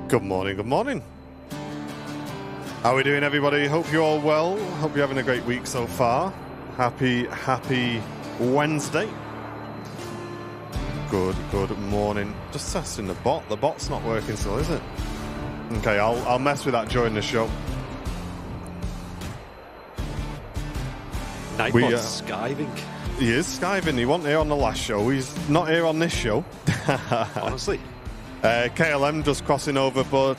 Good morning, good morning. How are we doing, everybody? Hope you're all well. Hope you're having a great week so far. Happy Wednesday. Good morning. Just testing the bot. The bot's not working still, is it? Okay, I'll mess with that during the show. Nightbot's skiving. He is skiving. He wasn't here on the last show. He's not here on this show. Honestly. KLM just crossing over, but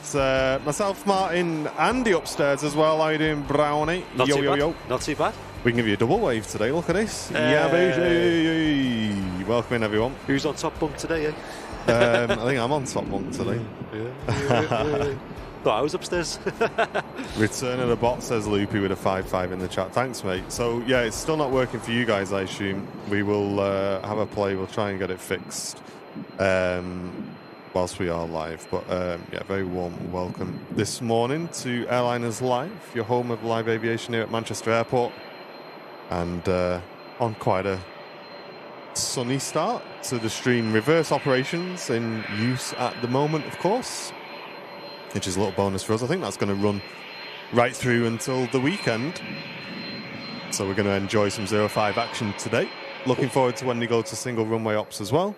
myself, Martin, Andy upstairs as well. How you doing, Brownie? Not too bad. We can give you a double wave today. Look at this. Yeah, baby. Welcome in, everyone. Who's on top bunk today, eh? I think I'm on top bunk today. Yeah. Thought I was upstairs. Return of the bot, says Loopy with a 5-5 in the chat. Thanks, mate. So, yeah, it's still not working for you guys, I assume. We will have a play. We'll try and get it fixed whilst we are live. But, yeah, very warm welcome this morning to Airliners Live, your home of live aviation here at Manchester Airport. And on quite a sunny start to the stream. Reverse operations in use at the moment, of course, which is a little bonus for us. I think that's going to run right through until the weekend. So we're going to enjoy some 05 action today. Looking forward to when they go to single runway ops as well.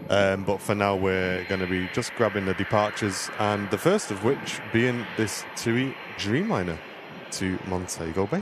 But for now, we're going to be just grabbing the departures, and the first of which being this TUI Dreamliner to Montego Bay.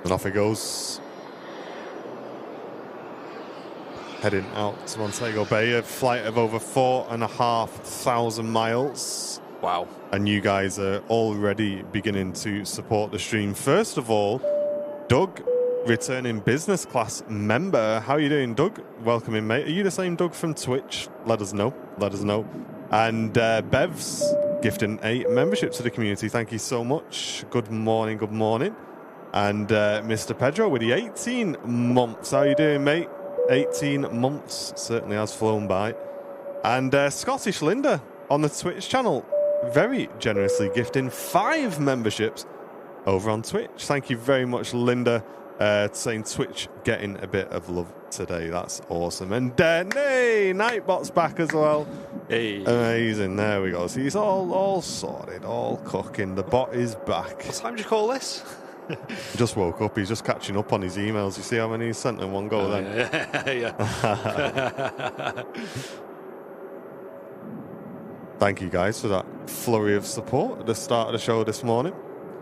And off it goes. Heading out to Montego Bay, a flight of over 4,500 miles. Wow. And you guys are already beginning to support the stream. First of all, Doug, returning business class member. How are you doing, Doug? Welcome in, mate. Are you the same Doug from Twitch? Let us know. And Bevs gifting a membership to the community. Thank you so much. Good morning. And Mr. Pedro with the 18 months. How are you doing, mate? 18 months certainly has flown by. And Scottish Linda on the Twitch channel, very generously gifting 5 memberships over on Twitch. Thank you very much, Linda, saying Twitch getting a bit of love today. That's awesome. And Nightbot's back as well. Hey. Amazing. There we go. See, it's all sorted, all cooking. The bot is back. What time do you call this? Just woke up. He's just catching up on his emails. You see how many he sent in one go then? Yeah. Thank you guys for that flurry of support at the start of the show this morning.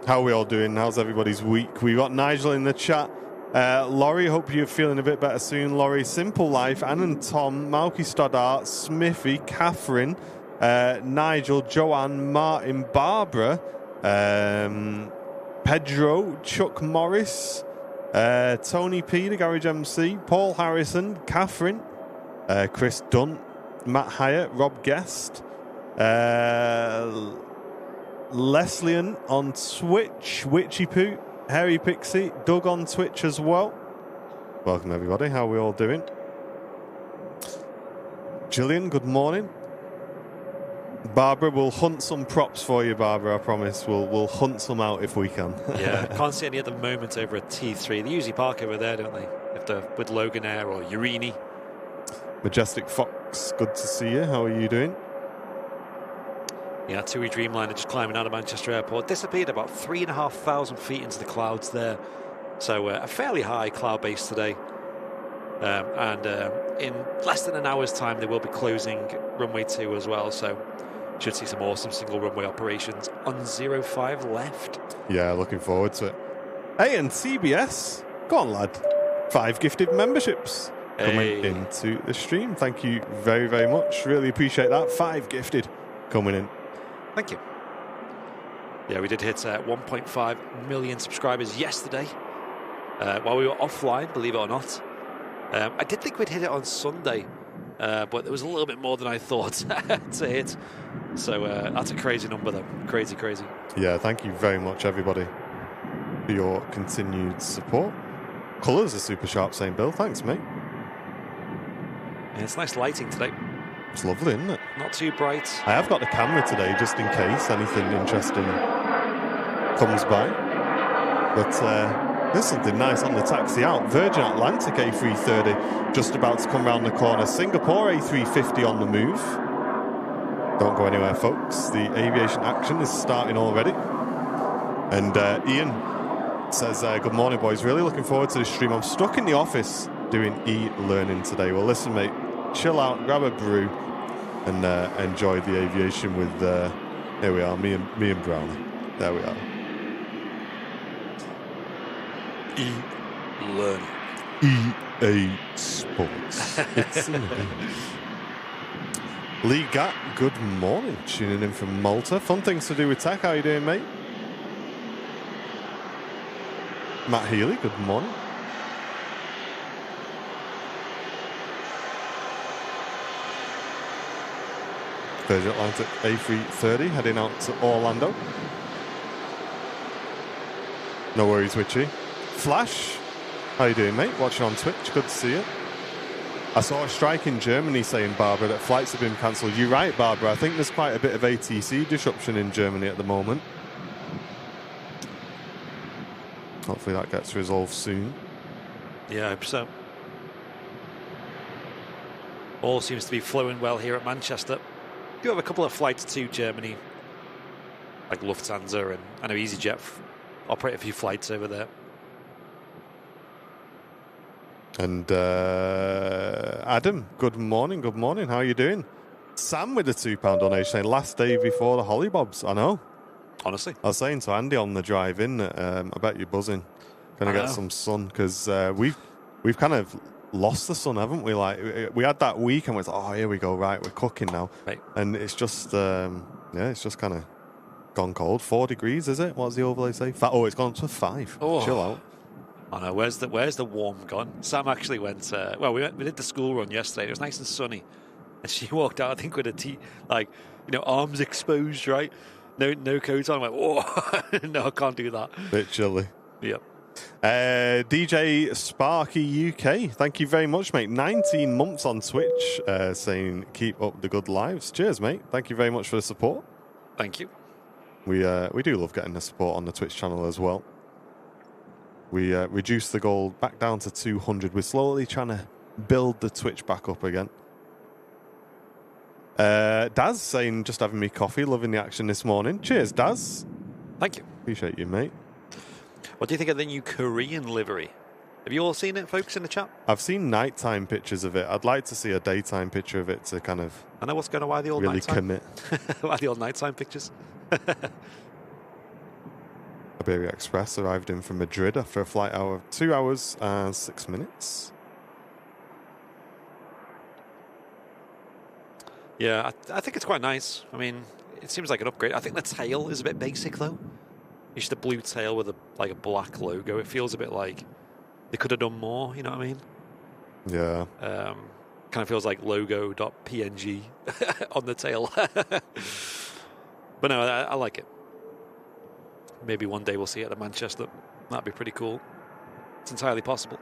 How are we all doing? How's everybody's week? We got Nigel in the chat. Laurie, hope you're feeling a bit better soon. Laurie, Simple Life, Ann and Tom, Malky Stoddart, Smithy, Catherine, Nigel, Joanne, Martin, Barbara, Pedro, Chuck Morris, Tony P, the Garage MC, Paul Harrison, Catherine, Chris Dunn, Matt Hyatt, Rob Guest, Leslian on Twitch, Witchy Poo, Harry Pixie, Doug on Twitch as well. Welcome everybody, how are we all doing? Gillian, good morning. Barbara, we'll hunt some props for you, Barbara, I promise. We'll hunt some out if we can. Yeah, can't see any at the moment over at T3. They usually park over there, don't they? With Logan Air or Urini. Majestic Fox, good to see you. How are you doing? Yeah, TUI Dreamliner just climbing out of Manchester Airport. Disappeared about 3,500 feet into the clouds there. So a fairly high cloud base today. And in less than an hour's time, they will be closing runway 2 as well. So should see some awesome single runway operations on 05 left. Yeah, looking forward to it. Hey, and CBS, go on, lad. 5 gifted memberships coming into the stream. Thank you very, very much. Really appreciate that. 5 gifted coming in. Thank you. Yeah, we did hit 1.5 million subscribers yesterday while we were offline, believe it or not. I did think we'd hit it on Sunday, but there was a little bit more than I thought to hit. So that's a crazy number, though. Crazy, crazy. Yeah, thank you very much, everybody, for your continued support. Colours are super sharp, saying Bill. Thanks, mate. Yeah, it's nice lighting today. It's lovely, isn't it? Not too bright. I have got the camera today, just in case anything interesting comes by. But there's something nice on the taxi out. Virgin Atlantic A330 just about to come round the corner. Singapore A350 on the move. Don't go anywhere, folks. The aviation action is starting already. And Ian says, good morning, boys. Really looking forward to this stream. I'm stuck in the office doing e-learning today. Well, listen, mate, chill out, grab a brew, and enjoy the aviation with, here we are, me and Brownie. There we are. E-learning. EA Sports. It's Lee Gatt, good morning. Tuning in from Malta. Fun things to do with tech. How you doing, mate? Matt Healy, good morning. Virgin Atlantic A330 heading out to Orlando. No worries, Witchy. Flash, how you doing, mate? Watching on Twitch, good to see you. I saw a strike in Germany saying, Barbara, that flights have been cancelled. You're right, Barbara. I think there's quite a bit of ATC disruption in Germany at the moment. Hopefully that gets resolved soon. Yeah, I hope so. All seems to be flowing well here at Manchester. We do have a couple of flights to Germany, like Lufthansa, and I know EasyJet operate a few flights over there. And Adam, good morning, good morning. How are you doing? Sam with the £2 donation saying, last day before the Hollybobs. I know. Honestly. I was saying to Andy on the drive in, I bet you're buzzing. Gonna get some sun, because we've kind of lost the sun, haven't we? Like, we had that week and we thought, oh, here we go, right, we're cooking now. Right. And it's just, it's just kind of gone cold. 4 degrees, is it? What does the overlay say? Oh, it's gone to 5. Oh. Chill out. I know. Where's the warm gone? Sam actually went. We did the school run yesterday. It was nice and sunny, and she walked out, I think, with a arms exposed, right? No coat on. I'm like, whoa, no, I can't do that. Bit chilly. Yep. DJ Sparky UK, thank you very much, mate. 19 months on Twitch, saying keep up the good lives. Cheers, mate. Thank you very much for the support. Thank you. We do love getting the support on the Twitch channel as well. We reduced the goal back down to 200. We're slowly trying to build the Twitch back up again. Daz saying, just having me coffee, loving the action this morning. Cheers, Daz. Thank you. Appreciate you, mate. What do you think of the new Korean livery? Have you all seen it, folks, in the chat? I've seen nighttime pictures of it. I'd like to see a daytime picture of it to kind of I know what's going on. Why the old really nighttime? commit. Why the old nighttime pictures? Iberia Express arrived in from Madrid after a flight hour of 2 hours and 6 minutes. Yeah, I think it's quite nice. I mean, it seems like an upgrade. I think the tail is a bit basic, though. It's just a blue tail with a black logo. It feels a bit like they could have done more, you know what I mean? Yeah. Kind of feels like logo.png on the tail. But no, I like it. Maybe one day we'll see it at Manchester. That'd be pretty cool. It's entirely possible.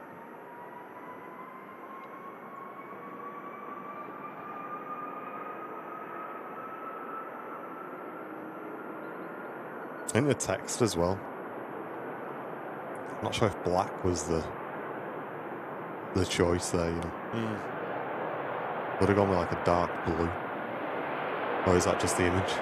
In the text as well. I'm not sure if black was the choice there, you know. Would have gone with like a dark blue. Or is that just the image?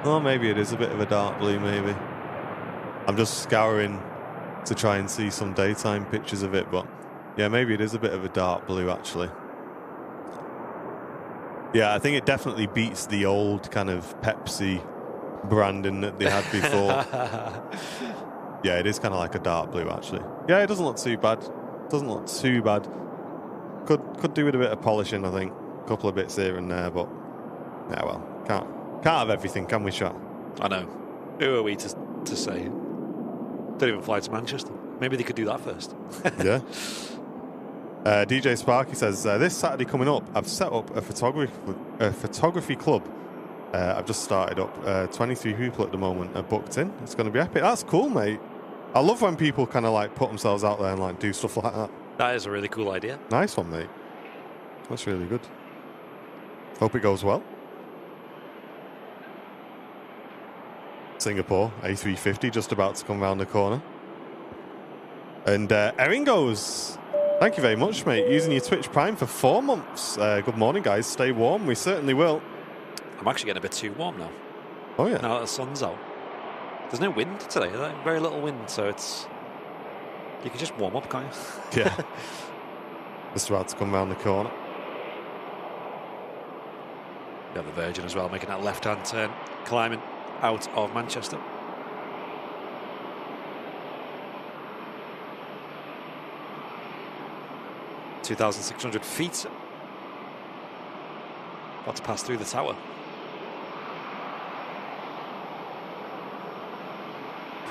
Oh, maybe it is a bit of a dark blue, maybe. I'm just scouring to try and see some daytime pictures of it, but yeah, maybe it is a bit of a dark blue, actually. Yeah, I think it definitely beats the old kind of Pepsi branding that they had before. Yeah, it is kind of like a dark blue, actually. Yeah, it doesn't look too bad. Doesn't look too bad. Could do with a bit of polishing, I think. A couple of bits here and there, but yeah, well, can't have everything, can we, chat? I know. Who are we to say? Don't even fly to Manchester. Maybe they could do that first. Yeah. DJ Sparky says, this Saturday coming up, I've set up a photography club. I've just started up. 23 people at the moment are booked in. It's going to be epic. That's cool, mate. I love when people kind of like put themselves out there and like do stuff like that. That is a really cool idea. Nice one, mate. That's really good. Hope it goes well. Singapore, A350, just about to come round the corner. And Erin goes, thank you very much, mate. Using your Twitch Prime for 4 months. Good morning, guys. Stay warm. We certainly will. I'm actually getting a bit too warm now. Oh, yeah. Now that the sun's out. There's no wind today. Very little wind, so you can just warm up, can't you? Yeah. Just about to come round the corner. You have the Virgin as well, making that left-hand turn, climbing out of Manchester. (2,600 feet). About to pass through the tower.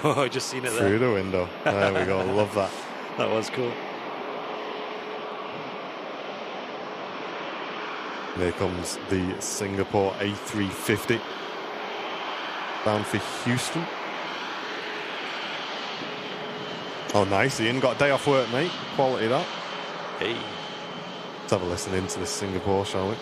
Oh, I just seen it there. Through the window. There we go. Love that. That was cool. Here comes the Singapore A350. Bound for Houston. Oh, nice. Ian got a day off work, mate. Quality that. Hey. Let's have a listen into this Singapore, shall we?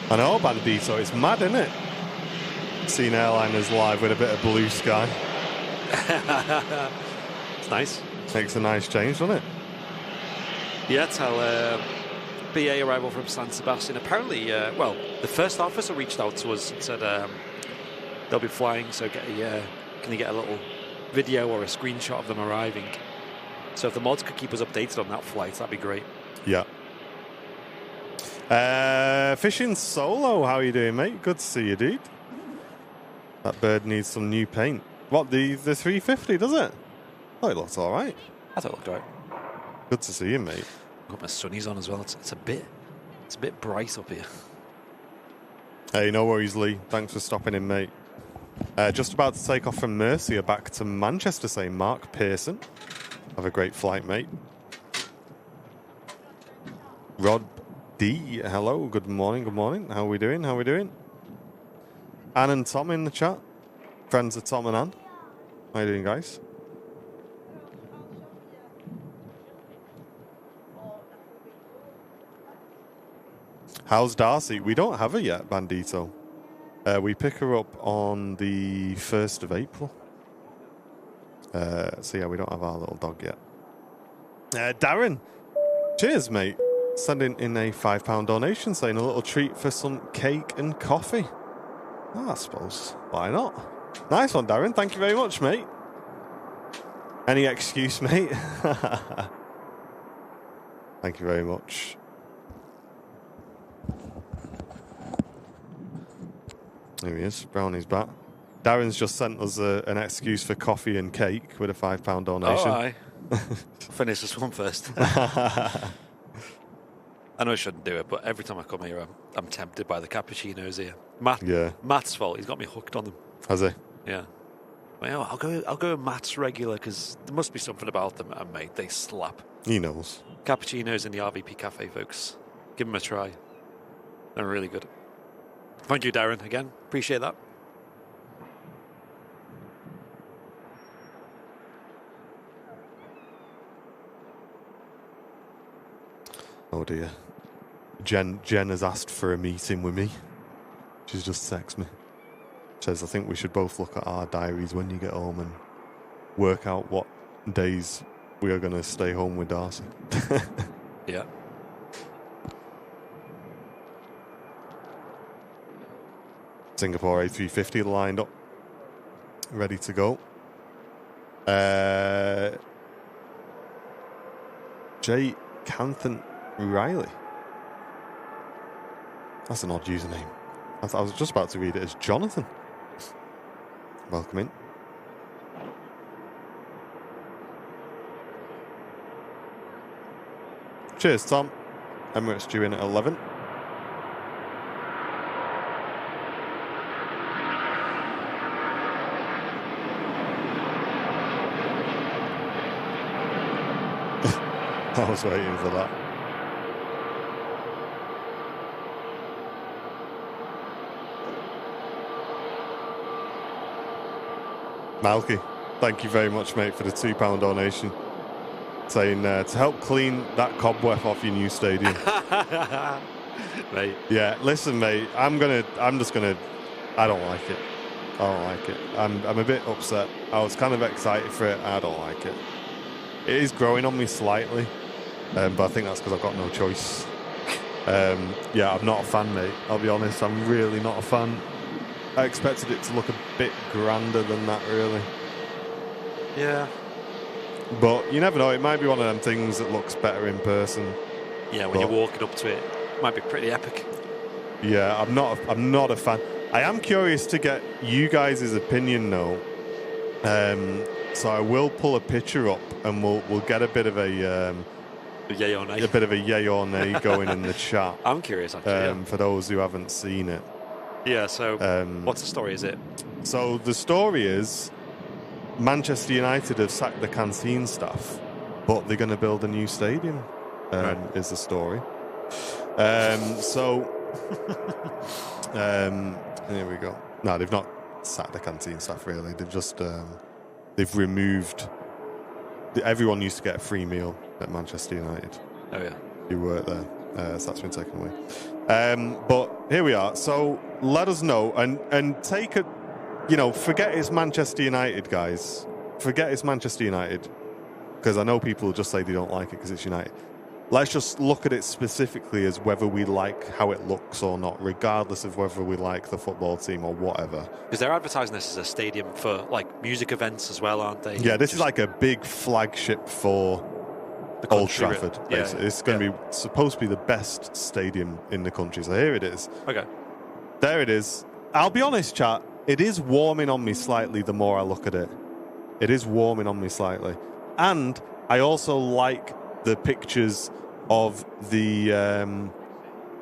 I know, Bandito. It's mad, isn't it? Seeing airliners live with a bit of blue sky. It's nice. Makes a nice change, doesn't it? Yeah, tell BA arrival from San Sebastian. Apparently, well, the first officer reached out to us and said they'll be flying, so can you get a little video or a screenshot of them arriving? So if the mods could keep us updated on that flight, that'd be great. Yeah. Fishing Solo, how are you doing, mate? Good to see you, dude. That bird needs some new paint. What, the 350, does it? Oh, it looks all right. I thought it looked all right. Good to see you, mate. I've got my sunnies on as well. It's a bit bright up here. Hey, no worries, Lee. Thanks for stopping in, mate. Just about to take off from Mercia back to Manchester, saying Mark Pearson. Have a great flight, mate. Rod D, hello, good morning, good morning. How are we doing? How are we doing? Anne and Tom in the chat. Friends of Tom and Anne. How are you doing, guys? How's Darcy? We don't have her yet, Bandito. We pick her up on the 1st of April. So yeah, we don't have our little dog yet. Darren, cheers, mate. Sending in a £5 donation, saying a little treat for some cake and coffee. Oh, I suppose. Why not? Nice one, Darren. Thank you very much, mate. Any excuse, mate? Thank you very much. There he is. Brownie's back. Darren's just sent us an excuse for coffee and cake with a £5 donation. Oh, aye. Finish this one first. I know I shouldn't do it, but every time I come here, I'm tempted by the cappuccinos here. Matt's fault. He's got me hooked on them. Has he? Yeah. Well, I'll go with Matt's regular because there must be something about them, and mate, they slap. He knows. Cappuccinos in the RVP cafe, folks. Give them a try. They're really good. Thank you, Darren. Again, appreciate that. Oh dear. Jen has asked for a meeting with me. She's just texted me. Says, I think we should both look at our diaries when you get home and work out what days we are going to stay home with Darcy. Yeah. Singapore A350 lined up, ready to go. J. Canthan Riley. That's an odd username. I was just about to read it as Jonathan. Welcome in. Cheers, Tom. Emirates due in at 11. I was waiting for that. Malky, thank you very much, mate, for the £2 donation. Saying to help clean that cobweb off your new stadium. Mate. Yeah, listen, mate. I don't like it. I don't like it. I'm a bit upset. I was kind of excited for it. I don't like it. It is growing on me slightly, but I think that's because I've got no choice. Yeah, I'm not a fan, mate. I'll be honest. I'm really not a fan. I expected it to look a bit grander than that, really. Yeah. But you never know. It might be one of them things that looks better in person. Yeah, when you're walking up to it, it might be pretty epic. Yeah, I'm not a fan. I am curious to get you guys' opinion, though. So I will pull a picture up, and we'll get a bit of a yay or nay. A bit of a yay or nay going in the chat. I'm curious, actually. For those who haven't seen it. Yeah. So, what's the story? Is it? So the story is Manchester United have sacked the canteen staff, but they're going to build a new stadium. Right. Is the story. Here we go. No, they've not sacked the canteen staff, really. They've just they've removed. Everyone used to get a free meal at Manchester United. Oh yeah. You work there, so that's been taken away. But here we are. So let us know and take a, forget it's Manchester United, guys. Forget it's Manchester United, because I know people just say they don't like it because it's United. Let's just look at it specifically as whether we like how it looks or not, regardless of whether we like the football team or whatever. Because they're advertising this as a stadium for like music events as well, aren't they? Yeah, this is like a big flagship for the Old country, Trafford. yeah, Basically. It's going to be supposed to be the best stadium in the country. So here it is. Okay. There it is. I'll be honest, chat. It is warming on me slightly the more I look at it. It is warming on me slightly. And I also like the pictures of the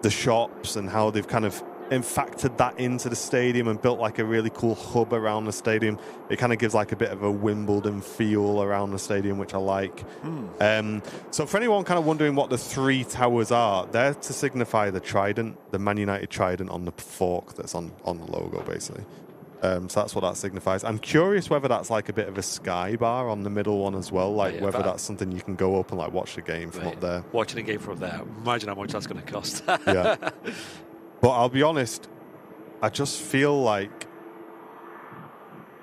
shops and how they've kind of factored that into the stadium and built like a really cool hub around the stadium. It kind of gives like a bit of a Wimbledon feel around the stadium, which I like. So for anyone kind of wondering what the three towers are, they're to signify the trident, the Man United trident on the fork that's on the logo, basically. So that's what that signifies. I'm curious whether that's like a bit of a sky bar on the middle one as well, like whether that's something you can go up and like watch the game from up there. Watching a game from up there, imagine how much that's going to cost. Yeah. But I'll be honest, I just feel like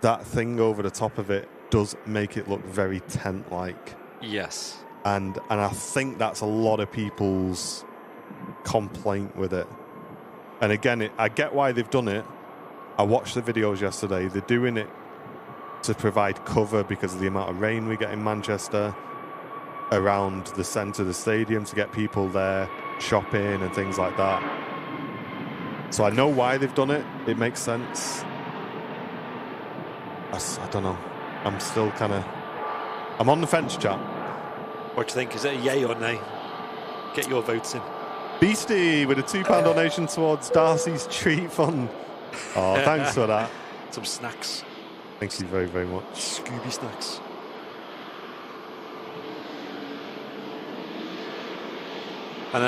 that thing over the top of it does make it look very tent-like. Yes. And I think that's a lot of people's complaint with it. And again, I get why they've done it. I watched the videos yesterday. They're doing it to provide cover because of the amount of rain we get in Manchester around the centre of the stadium, to get people there shopping and things like that. So I know why they've done it. It makes sense. I don't know. I'm still kind of... I'm on the fence, chat. What do you think? Is it a yay or nay? Get your votes in. Beastie with a £2 donation towards Darcy's treat fund. Oh, thanks for that. Some snacks. Thank you very, very much. Scooby snacks. I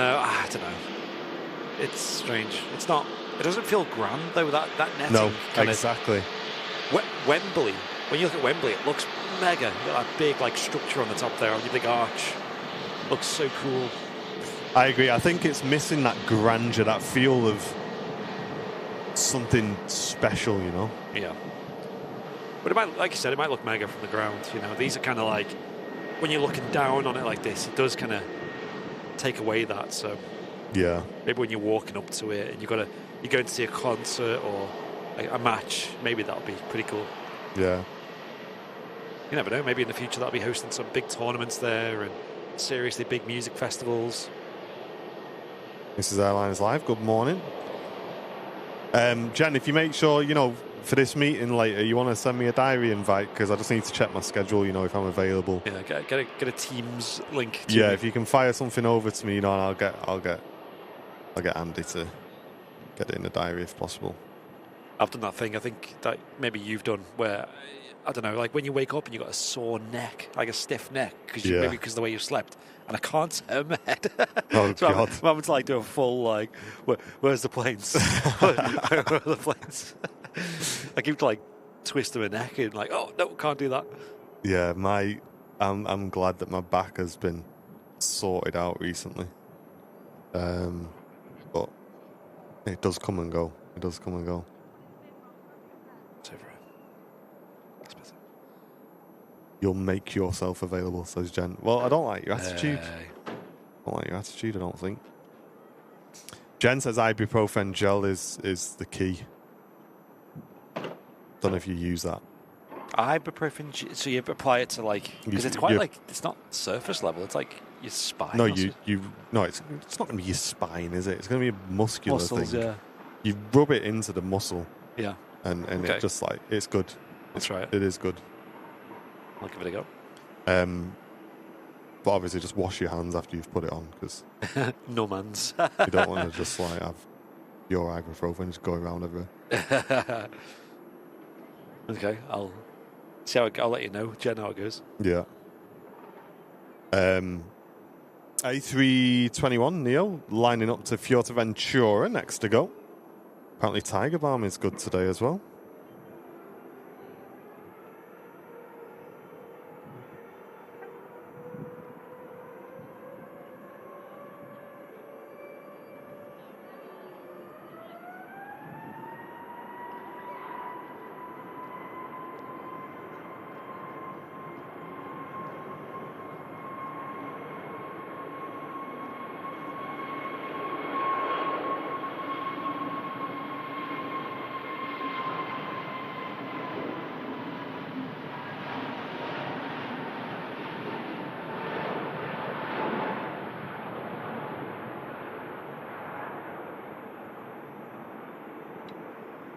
don't know. It's strange. It's not. It doesn't feel grand though. That netting. No, exactly. Wembley. When you look at Wembley, it looks mega. You've got that big like structure on the top there, on your big arch. Looks so cool. I agree. I think it's missing that grandeur, that feel of something special, you know? Yeah. But it might, like you said, it might look mega from the ground. You know, these are kind of like, when you're looking down on it like this, it does kind of take away that. So Yeah. maybe when you're walking up to it and you're going to see a concert or a match, maybe that'll be pretty cool. Yeah. You never know. Maybe in the future that'll be hosting some big tournaments there and seriously big music festivals. This is Airlines Live. Good morning. Jen, if you make sure, you know, for this meeting later, you want to send me a diary invite because I just need to check my schedule, you know, if I'm available. Yeah, get a Teams link. Yeah, if you can fire something over to me, you know, and I'll get Andy to get it in the diary if possible. I've done that thing. I think that maybe you've done where, I don't know, like when you wake up and you've got a sore neck, like a stiff neck, maybe because of the way you slept, and I can't turn my head. Oh, so God. I'm having to like do a full, like, where's the planes? Where are the planes? I keep like twisting my neck and like, oh, no, can't do that. Yeah, I'm glad that my back has been sorted out recently. But it does come and go. It does come and go. You'll make yourself available, says Jen. Well, I don't like your attitude. I don't like your attitude, I don't think. Jen says ibuprofen gel is the key. Don't know if you use that. Ibuprofen, so you apply it to like, because it's quite like, it's not surface level, it's like your spine. No, it's not going to be your spine, is it? It's going to be a muscular muscles, thing. Yeah. You rub it into the muscle. Yeah. And it just like, it's good. That's right. It is good. I'll give it a go. But obviously just wash your hands after you've put it on because no man's. you don't want to just like have your ibuprofen just go around everywhere. Okay, I'll see how I'll let you know, Jen, how it goes. Yeah. A321 Neo lining up to Fuerteventura next to go. Apparently Tiger Balm is good today as well.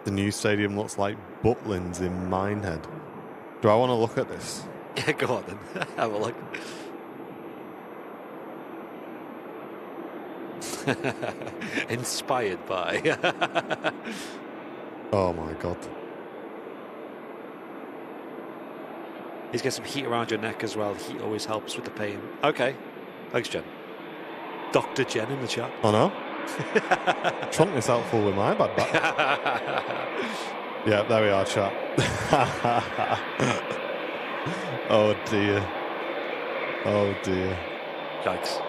The new stadium looks like Butlins in Minehead. Do I want to look at this? Yeah, go on then. Have a look. Inspired by. Oh my God. He's got some heat around your neck as well. Heat always helps with the pain. Okay. Thanks, Jen. Dr. Jen in the chat. Oh no? Trump is helpful with my bad back. Yeah, there we are, chat. Oh dear. Oh dear. Yikes.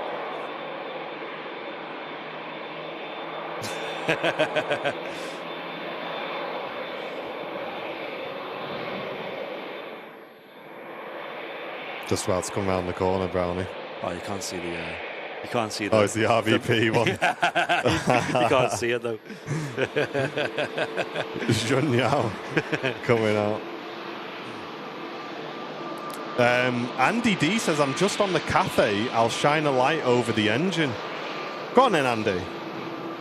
Just about to come around the corner, Brownie. Oh, you can't see the. You can't see the. Oh, it's the RVP one. You can't see it though. Jun Yao coming out. Andy D says, I'm just on the cafe. I'll shine a light over the engine. Go on then, Andy.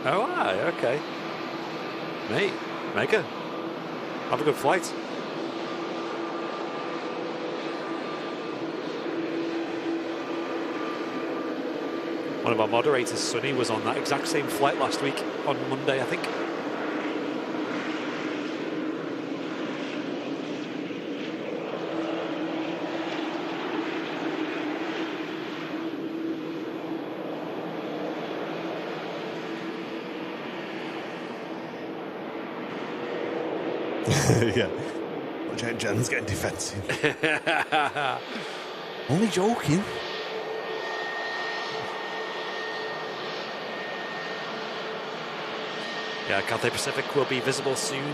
Oh, aye, okay. Mate, mega. Have a good flight. One of our moderators, Sonny, was on that exact same flight last week on Monday, I think. Yeah. Jen's getting defensive. Only joking. Yeah, Cathay Pacific will be visible soon.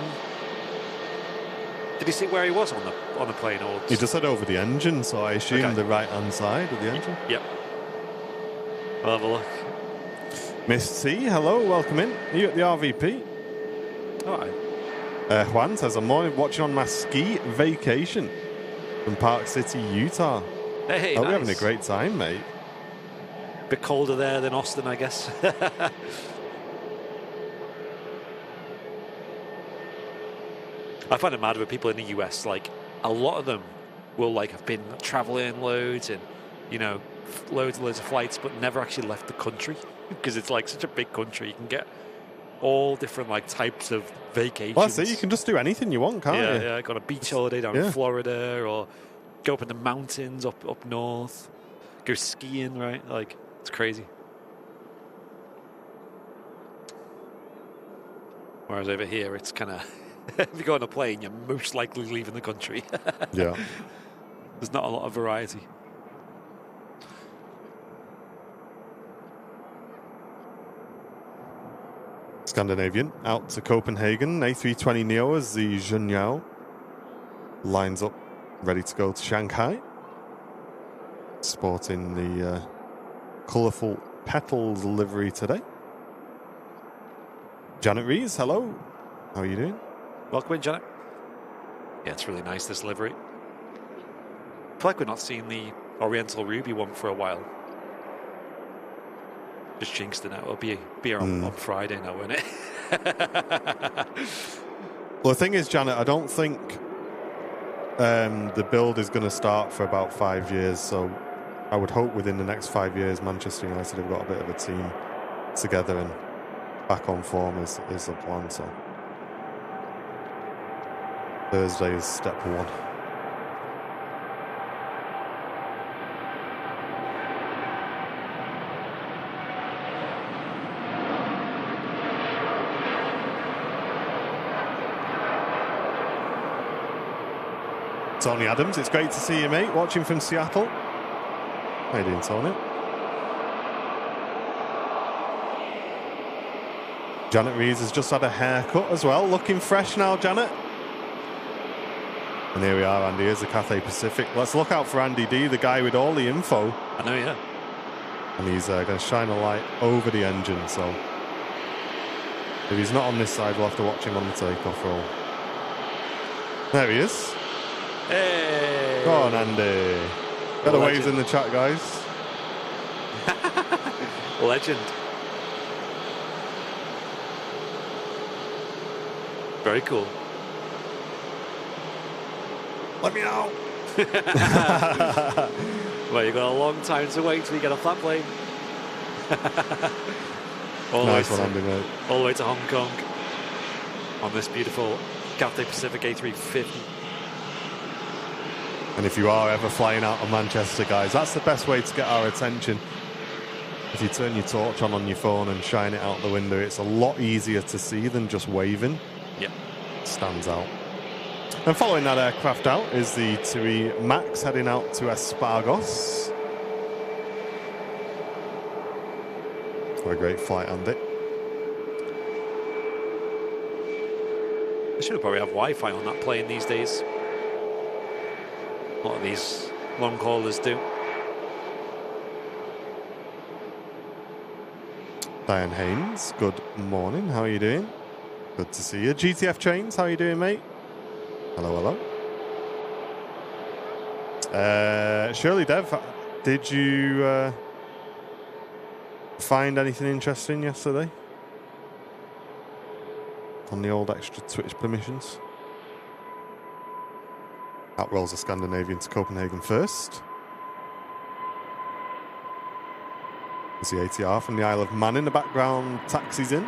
Did he see where he was on the plane? Or He just said over the engine, so I assume Okay. the right-hand side of the engine. Yep. We'll have a look. Miss T, hello, welcome in. Are you at the RVP? All right. Juan says, I'm watching on my ski vacation from Park City, Utah. Hey, Hope nice. you're having a great time, mate. Bit colder there than Austin, I guess. I find it mad with people in the US. Like, a lot of them will like have been traveling loads and, you know, loads and loads of flights, but never actually left the country because it's like such a big country. You can get all different like types of vacations. Well, see, you can just do anything you want, can't you? Yeah, got a beach holiday down in Florida, or go up in the mountains up north, go skiing, right? Like, it's crazy. Whereas over here, it's kind of, if you go on a plane, you're most likely leaving the country. Yeah. There's not a lot of variety. Scandinavian out to Copenhagen. A320neo as the Zhenyao lines up, ready to go to Shanghai. Sporting the colourful petals livery today. Janet Rees, hello. How are you doing? Welcome in, Janet. Yeah, it's really nice, this livery. I feel like we're not seeing the Oriental Ruby one for a while. Just jinxed it now. It'll be here on Friday now, won't it? Well, the thing is, Janet, I don't think the build is going to start for about 5 years. So I would hope within the next 5 years, Manchester United have got a bit of a team together and back on form is the plan. So Thursday is step one. Tony Adams, it's great to see you, mate. Watching from Seattle. How you doing, Tony? Janet Rees has just had a haircut as well. Looking fresh now, Janet. And here we are, Andy. Here's the Cathay Pacific. Let's look out for Andy D, the guy with all the info. I know, yeah. And he's going to shine a light over the engine. So if he's not on this side, we'll have to watch him on the takeoff roll. There he is. Hey! Go on, Andy. Got the waves in the chat, guys. Legend. Very cool. Let me know. Well, you've got a long time to wait till you get off that plane. Nice one, Andy, mate. All the way to Hong Kong on this beautiful Cathay Pacific A350. And if you are ever flying out of Manchester, guys, that's the best way to get our attention. If you turn your torch on your phone and shine it out the window, it's a lot easier to see than just waving. Yep. Stands out. And following that aircraft out is the TUI Max heading out to Espargos. What a great flight, Andy. They should probably have Wi-Fi on that plane these days. A lot of these long haulers do. Diane Haynes, good morning. How are you doing? Good to see you. GTF Chains, how are you doing, mate? Hello, hello. Shirley Dev, did you find anything interesting yesterday on the old extra Twitch permissions? Out rolls a Scandinavian to Copenhagen first. There's the ATR from the Isle of Man in the background, taxis in.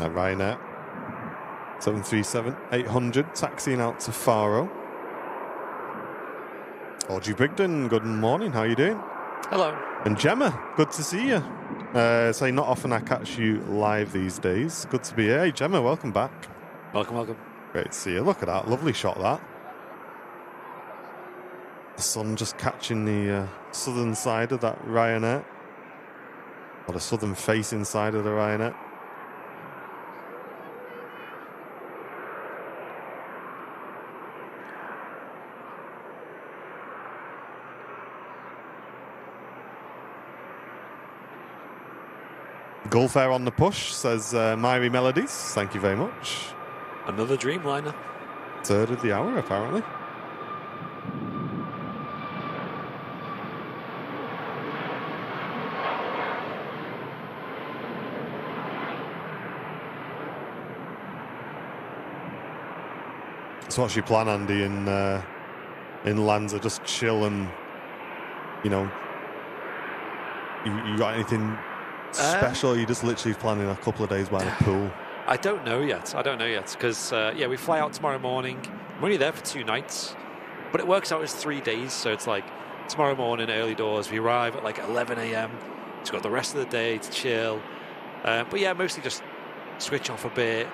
Ryanair 737-800 taxiing out to Faro. Audrey Brigden, good morning. How are you doing? Hello. And Gemma, good to see you. Say not often I catch you live these days. Good to be here. Hey, Gemma, welcome back. Welcome. Great to see you. Look at that. Lovely shot, that. The sun just catching the southern side of that Ryanair. Or the southern facing side of the Ryanair. Gulf Air on the push, says Myri Melodies. Thank you very much. Another Dreamliner. Third of the hour, apparently. So what's your plan, Andy, in Lanza? Just chill and, you know, you got anything special? Or you just literally planning a couple of days by the pool? I don't know yet because we fly out tomorrow morning. I'm only there for 2 nights, but it works out as 3 days. So it's like tomorrow morning, early doors. We arrive at like 11 a.m. It's got the rest of the day to chill. But yeah, mostly just switch off a bit,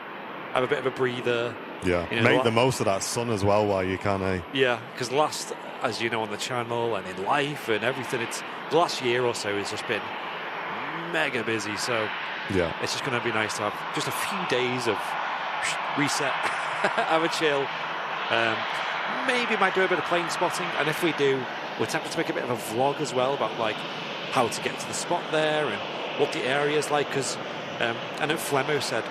have a bit of a breather. Yeah, you know, make the most of that sun as well while you can, eh? Yeah, because last, as you know, on the channel and in life and everything, the last year or so has just been mega busy. So yeah, it's just going to be nice to have just a few days of reset, have a chill. Maybe might do a bit of plane spotting, and if we do, we're tempted to make a bit of a vlog as well about like how to get to the spot there and what the area is like. Because I know Flemo said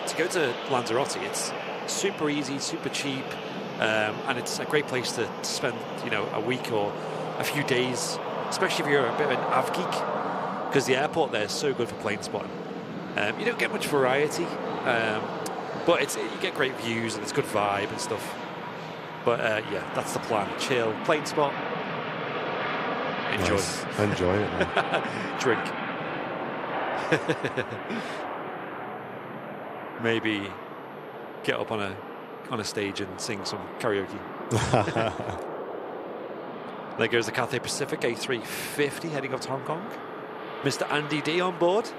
to go to Lanzarote, it's super easy, super cheap, and it's a great place to spend, you know, a week or a few days, especially if you're a bit of an av geek, because the airport there is so good for plane spotting. You don't get much variety, but you get great views and it's good vibe and stuff. But yeah, that's the plan. Chill, plane spot, enjoy. Nice. Enjoy it, man. Drink. Maybe get up on a stage and sing some karaoke. There goes the Cathay Pacific A350 heading up to Hong Kong. Mr. Andy D on board.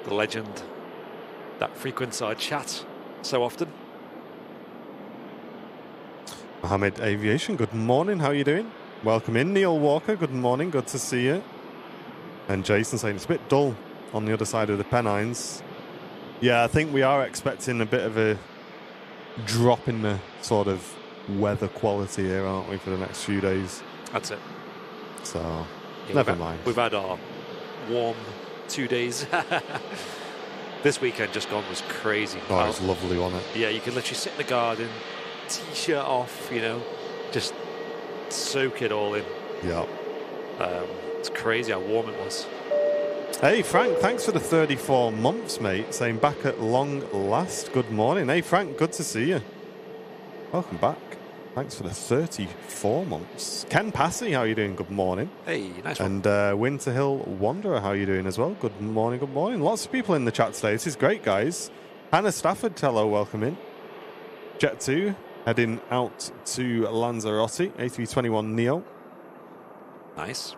The legend that frequents our chat so often. Mohammed Aviation, good morning. How are you doing? Welcome in. Neil Walker, good morning. Good to see you. And Jason saying it's a bit dull on the other side of the Pennines. Yeah, I think we are expecting a bit of a drop in the sort of weather quality here, aren't we, for the next few days? That's it. So, yeah, never mind. We've had our warm 2 days. This weekend just gone was crazy. Oh, it was lovely, wasn't it? Yeah, you can literally sit in the garden, t-shirt off, you know, just soak it all in. Yeah. It's crazy how warm it was. Hey, Frank, thanks for the 34 months, mate. Saying back at long last. Good morning. Hey, Frank, good to see you. Welcome back. Thanks for the 34 months. Ken Passy, how are you doing? Good morning. Hey, nice one. And Winter Hill Wanderer, how are you doing as well? Good morning, good morning. Lots of people in the chat today. This is great, guys. Hannah Stafford, hello, welcome in. Jet 2, heading out to Lanzarote, A321neo. Nice.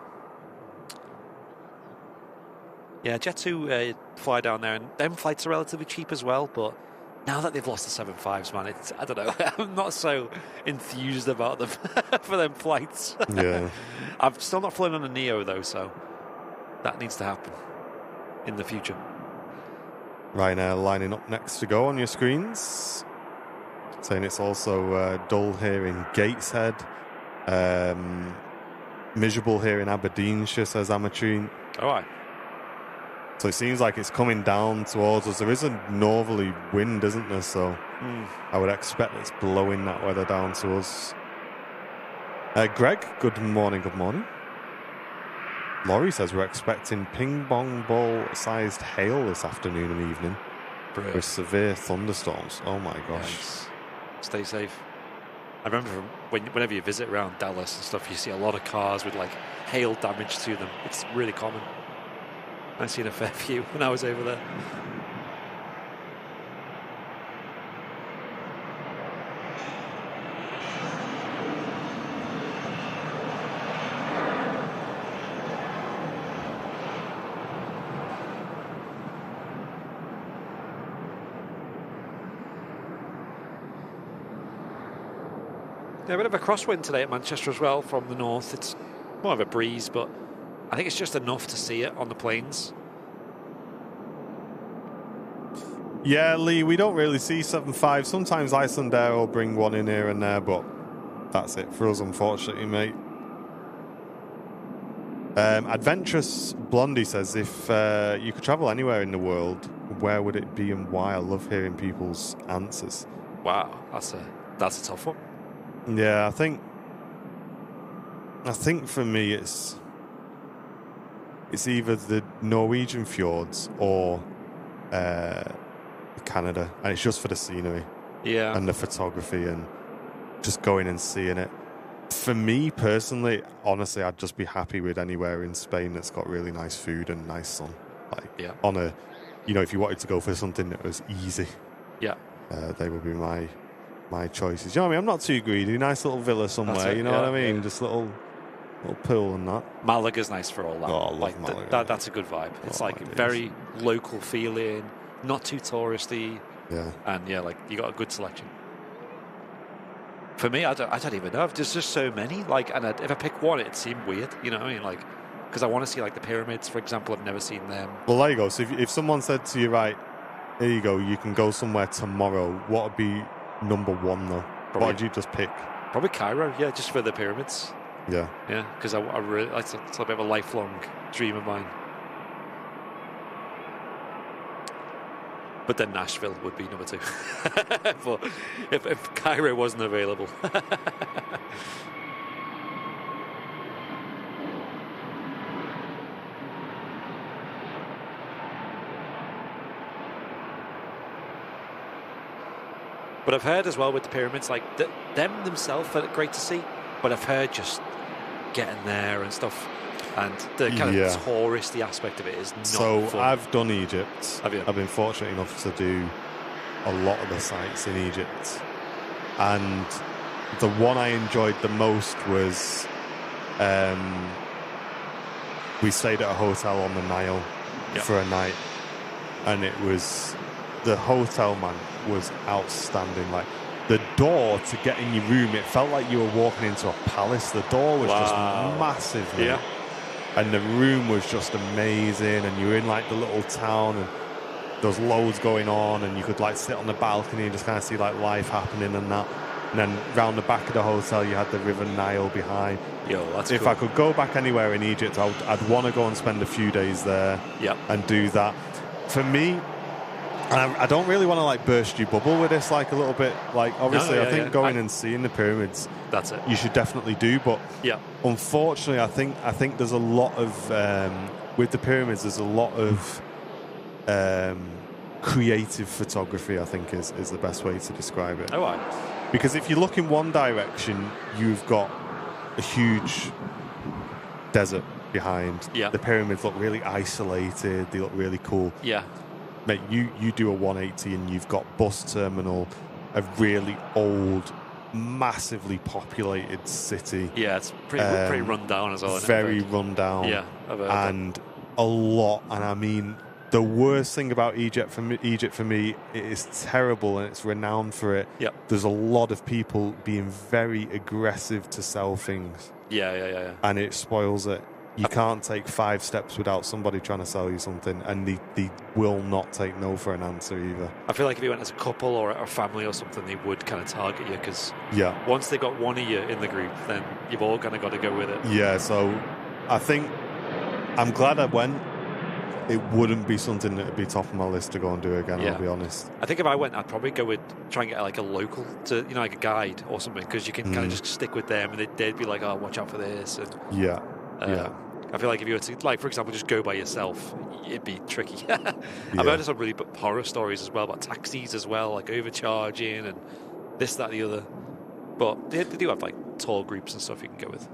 Yeah, Jet2 fly down there, and them flights are relatively cheap as well, but now that they've lost the 75s, man, I don't know. I'm not so enthused about them for them flights. Yeah. I've still not flown on a Neo, though, so that needs to happen in the future. Ryanair lining up next to go on your screens. Saying it's also dull here in Gateshead. Miserable here in Aberdeenshire, says Amatrine. All right. So it seems like it's coming down towards us. There is a northerly wind, isn't there? So I would expect it's blowing that weather down to us. Greg, good morning, good morning. Laurie says we're expecting ping pong ball sized hail this afternoon and evening. Brilliant. With severe thunderstorms. Oh my gosh. Yes. Stay safe. I remember whenever you visit around Dallas and stuff, you see a lot of cars with like hail damage to them. It's really common. I've seen a fair few when I was over there. Yeah, a bit of a crosswind today at Manchester as well from the north. It's more of a breeze, but I think it's just enough to see it on the plains. Yeah, Lee, we don't really see 7.5. Sometimes Iceland Air will bring one in here and there, but that's it for us, unfortunately, mate. Adventurous Blondie says, if you could travel anywhere in the world, where would it be and why? I love hearing people's answers. Wow, that's a tough one. Yeah, I think for me it's either the Norwegian fjords or Canada, and it's just for the scenery, and the photography and just going and seeing it. For me personally, honestly, I'd just be happy with anywhere in Spain that's got really nice food and nice sun. On a, if you wanted to go for something that was easy, they would be my choices. You know what I mean? I'm not too greedy. Nice little villa somewhere. You know what I mean? Just little pool and that. Malaga's nice for all that. Oh, I love Malaga. That's a good vibe. It's very local feeling, not too touristy. Yeah. And you got a good selection. For me, I don't even know. There's just so many. And if I pick one, it'd seem weird. You know what I mean? Because I want to see the pyramids, for example. I've never seen them. Well, there you go. So if someone said to you, right, here you go, you can go somewhere tomorrow, what would be number one though? What would you just pick? Probably Cairo. Yeah, just for the pyramids. Yeah. Yeah, because I really it's a bit of a lifelong dream of mine. But then Nashville would be number two. But if Cairo wasn't available. But I've heard as well with the pyramids, them themselves are great to see. But I've heard just getting there and stuff, and the kind of touristy aspect of it is not fun. I've done Egypt. Have you? I've been fortunate enough to do a lot of the sites in Egypt, and the one I enjoyed the most was we stayed at a hotel on the Nile for a night, and it was the hotel man was outstanding. The door to get in your room, it felt like you were walking into a palace. The door was just massive. Yeah. And the room was just amazing. And you were in the little town, and there was loads going on, and you could sit on the balcony and just kind of see life happening and that. And then round the back of the hotel, you had the River Nile behind. That's cool. I could go back anywhere in Egypt, I'd want to go and spend a few days there and do that. For me, and I don't really want to burst your bubble with this a little bit. Obviously, I think going and seeing the pyramids, that's it. You should definitely do. But unfortunately, I think there's a lot of with the pyramids. There's a lot of creative photography. I think is the best way to describe it. Oh, right. Because if you look in one direction, you've got a huge desert behind. Yeah. The pyramids look really isolated. They look really cool. Yeah. Mate, you do a 180 and you've got bus terminal, a really old, massively populated city. Yeah, it's pretty run down as well. Very run down. Yeah, I've heard and a lot. And I mean, the worst thing about Egypt for me, it is terrible and it's renowned for it. Yeah. There's a lot of people being very aggressive to sell things. Yeah. And it spoils it. You can't take 5 steps without somebody trying to sell you something, and they will not take no for an answer either. I feel like if you went as a couple or a family or something, they would kind of target you, because once they got one of you in the group, then you've all kind of got to go with it. Yeah, so I think I'm glad I went. It wouldn't be something that would be top of my list to go and do again, I'll be honest. I think if I went, I'd probably try and get a local, to a guide or something, because you can kind of just stick with them, and they'd be like, oh, watch out for this. And, I feel like if you were to, for example, just go by yourself, it'd be tricky. I've heard of some really horror stories as well about taxis as well, overcharging and this, that, the other. But they do have tour groups and stuff you can go with.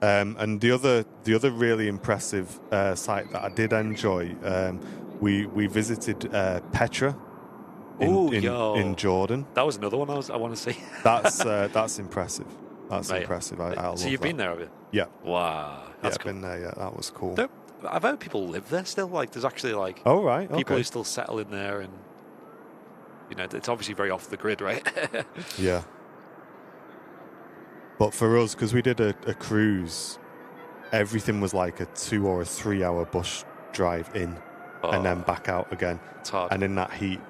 And the other really impressive site that I did enjoy, we visited Petra in Jordan. That was another one I want to see. That's impressive. That's impressive. I love so you've that. been there, have you? Yeah. Wow. That's cool. I've been there. Yeah, that was cool. I've heard people live there still. There's actually oh right, people who still settle in there, and it's obviously very off the grid, right? Yeah. But for us, because we did a cruise, everything was like a 2 or a 3 hour bus drive in and then back out again. It's hard. And in that heat,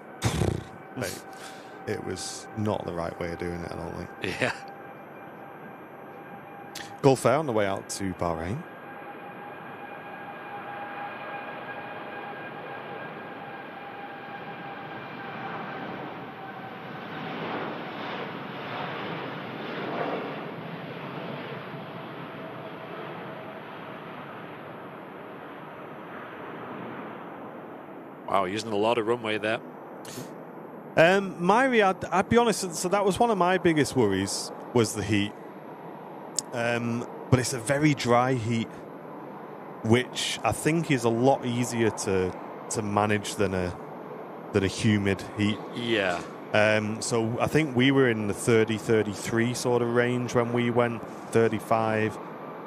mate, it was not the right way of doing it, I don't think. Yeah. Gulf Air on the way out to Bahrain. Wow, using a lot of runway there. I'd be honest, so that was one of my biggest worries, was the heat. But it's a very dry heat, which I think is a lot easier to manage than a humid heat. Yeah. So I think we were in the 30, 33 sort of range when we went, 35,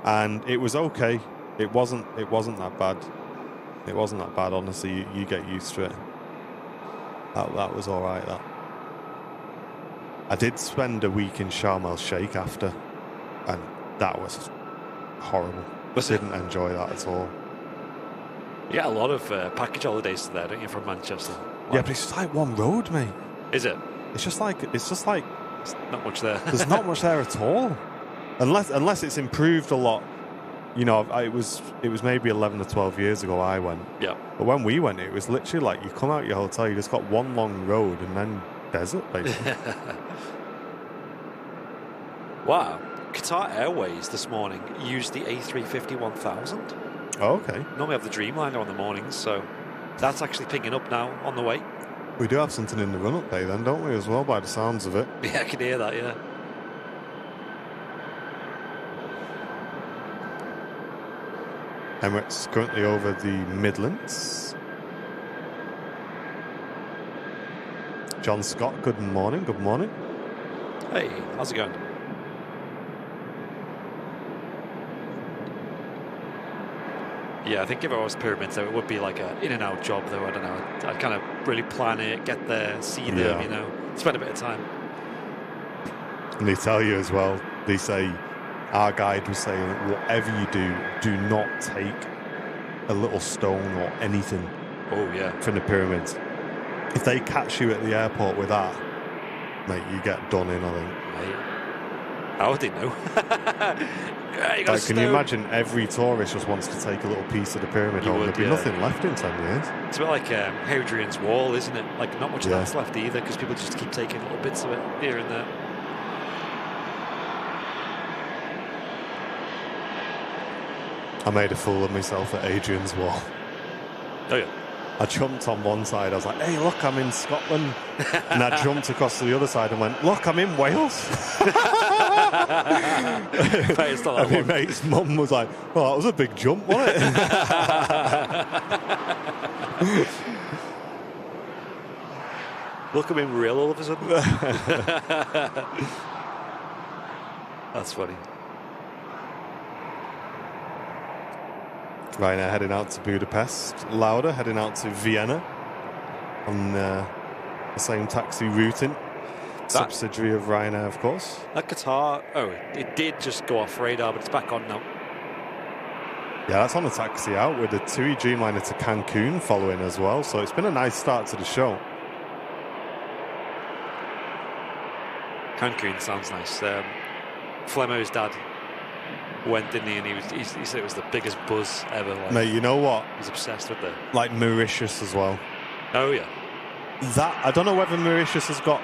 and it was okay. It wasn't that bad. It wasn't that bad, honestly. You get used to it. That was all right, that. I did spend a week in Sharm el Sheikh after, and that was horrible. Didn't enjoy that at all. You get a lot of package holidays there, don't you, from Manchester? Yeah, but it's just like one road, mate. Is it? It's just like There's not much there. there's not much there at all, unless it's improved a lot. You know, it was maybe 11 or 12 years ago I went. Yeah. But when we went, it was literally like you come out your hotel, you just got one long road and then desert, basically. Wow. Qatar Airways this morning used the A350-1000. Oh, okay. Normally have the Dreamliner on the mornings, so that's actually picking up now on the way. We do have something in the run-up day then, don't we, as well, by the sounds of it? Yeah, I can hear that, yeah. Emirates currently over the Midlands. John Scott, good morning, good morning. Hey, how's it going? Yeah, I think if I was Pyramids, though, it would be like a in and out job, though. I don't know. I'd kind of really plan it, get there, see them, you know, spend a bit of time. And they tell you as well, they say, our guide was saying, whatever you do not take a little stone or anything from the pyramids. If they catch you at the airport with that, mate, you get done in, I think. Mate. How would they know? Can you imagine every tourist just wants to take a little piece of the pyramid home? There'd be nothing left in 10 years. It's a bit like Hadrian's Wall, isn't it? Like, not much of that's left either, because people just keep taking little bits of it here and there. I made a fool of myself at Hadrian's Wall. Oh, yeah. I jumped on one side. I was like, hey, look, I'm in Scotland. And I jumped across to the other side and went, look, I'm in Wales. And my mate's mum was like, oh, that was a big jump, wasn't it? Look, I'm in real all of a sudden. That's funny. Ryanair heading out to Budapest. Lauda heading out to Vienna on the same taxi routing. Subsidiary of Ryanair, of course. That Qatar, it did just go off radar, but it's back on now. Yeah, that's on the taxi out with the TUI Dreamliner to Cancun following as well. So it's been a nice start to the show. Cancun sounds nice. Flemo's dad went, didn't he? And he said it was the biggest buzz ever. Like, mate, you know what? He was obsessed with it. Like Mauritius as well. Oh, yeah. I don't know whether Mauritius has got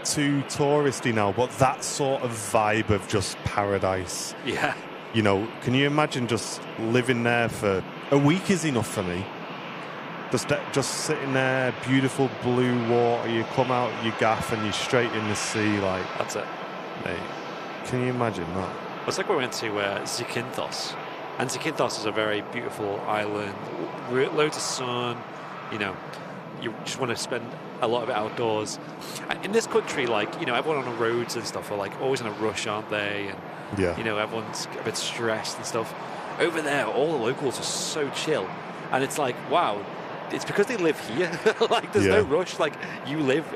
too touristy now, but that sort of vibe of just paradise. Yeah. You know, can you imagine just living there for a week is enough for me. Just sitting there, beautiful blue water, you come out your gaff and you're straight in the sea, like... That's it. Mate, can you imagine that? It's like we went to Zakynthos, and Zakynthos is a very beautiful island, loads of sun, you know, you just want to spend a lot of it outdoors. In this country, like, you know, everyone on the roads and stuff are like always in a rush, aren't they? And, you know, everyone's a bit stressed and stuff. Over there, all the locals are so chill, and it's like, wow, it's because they live here. Like, there's no rush. Like, you live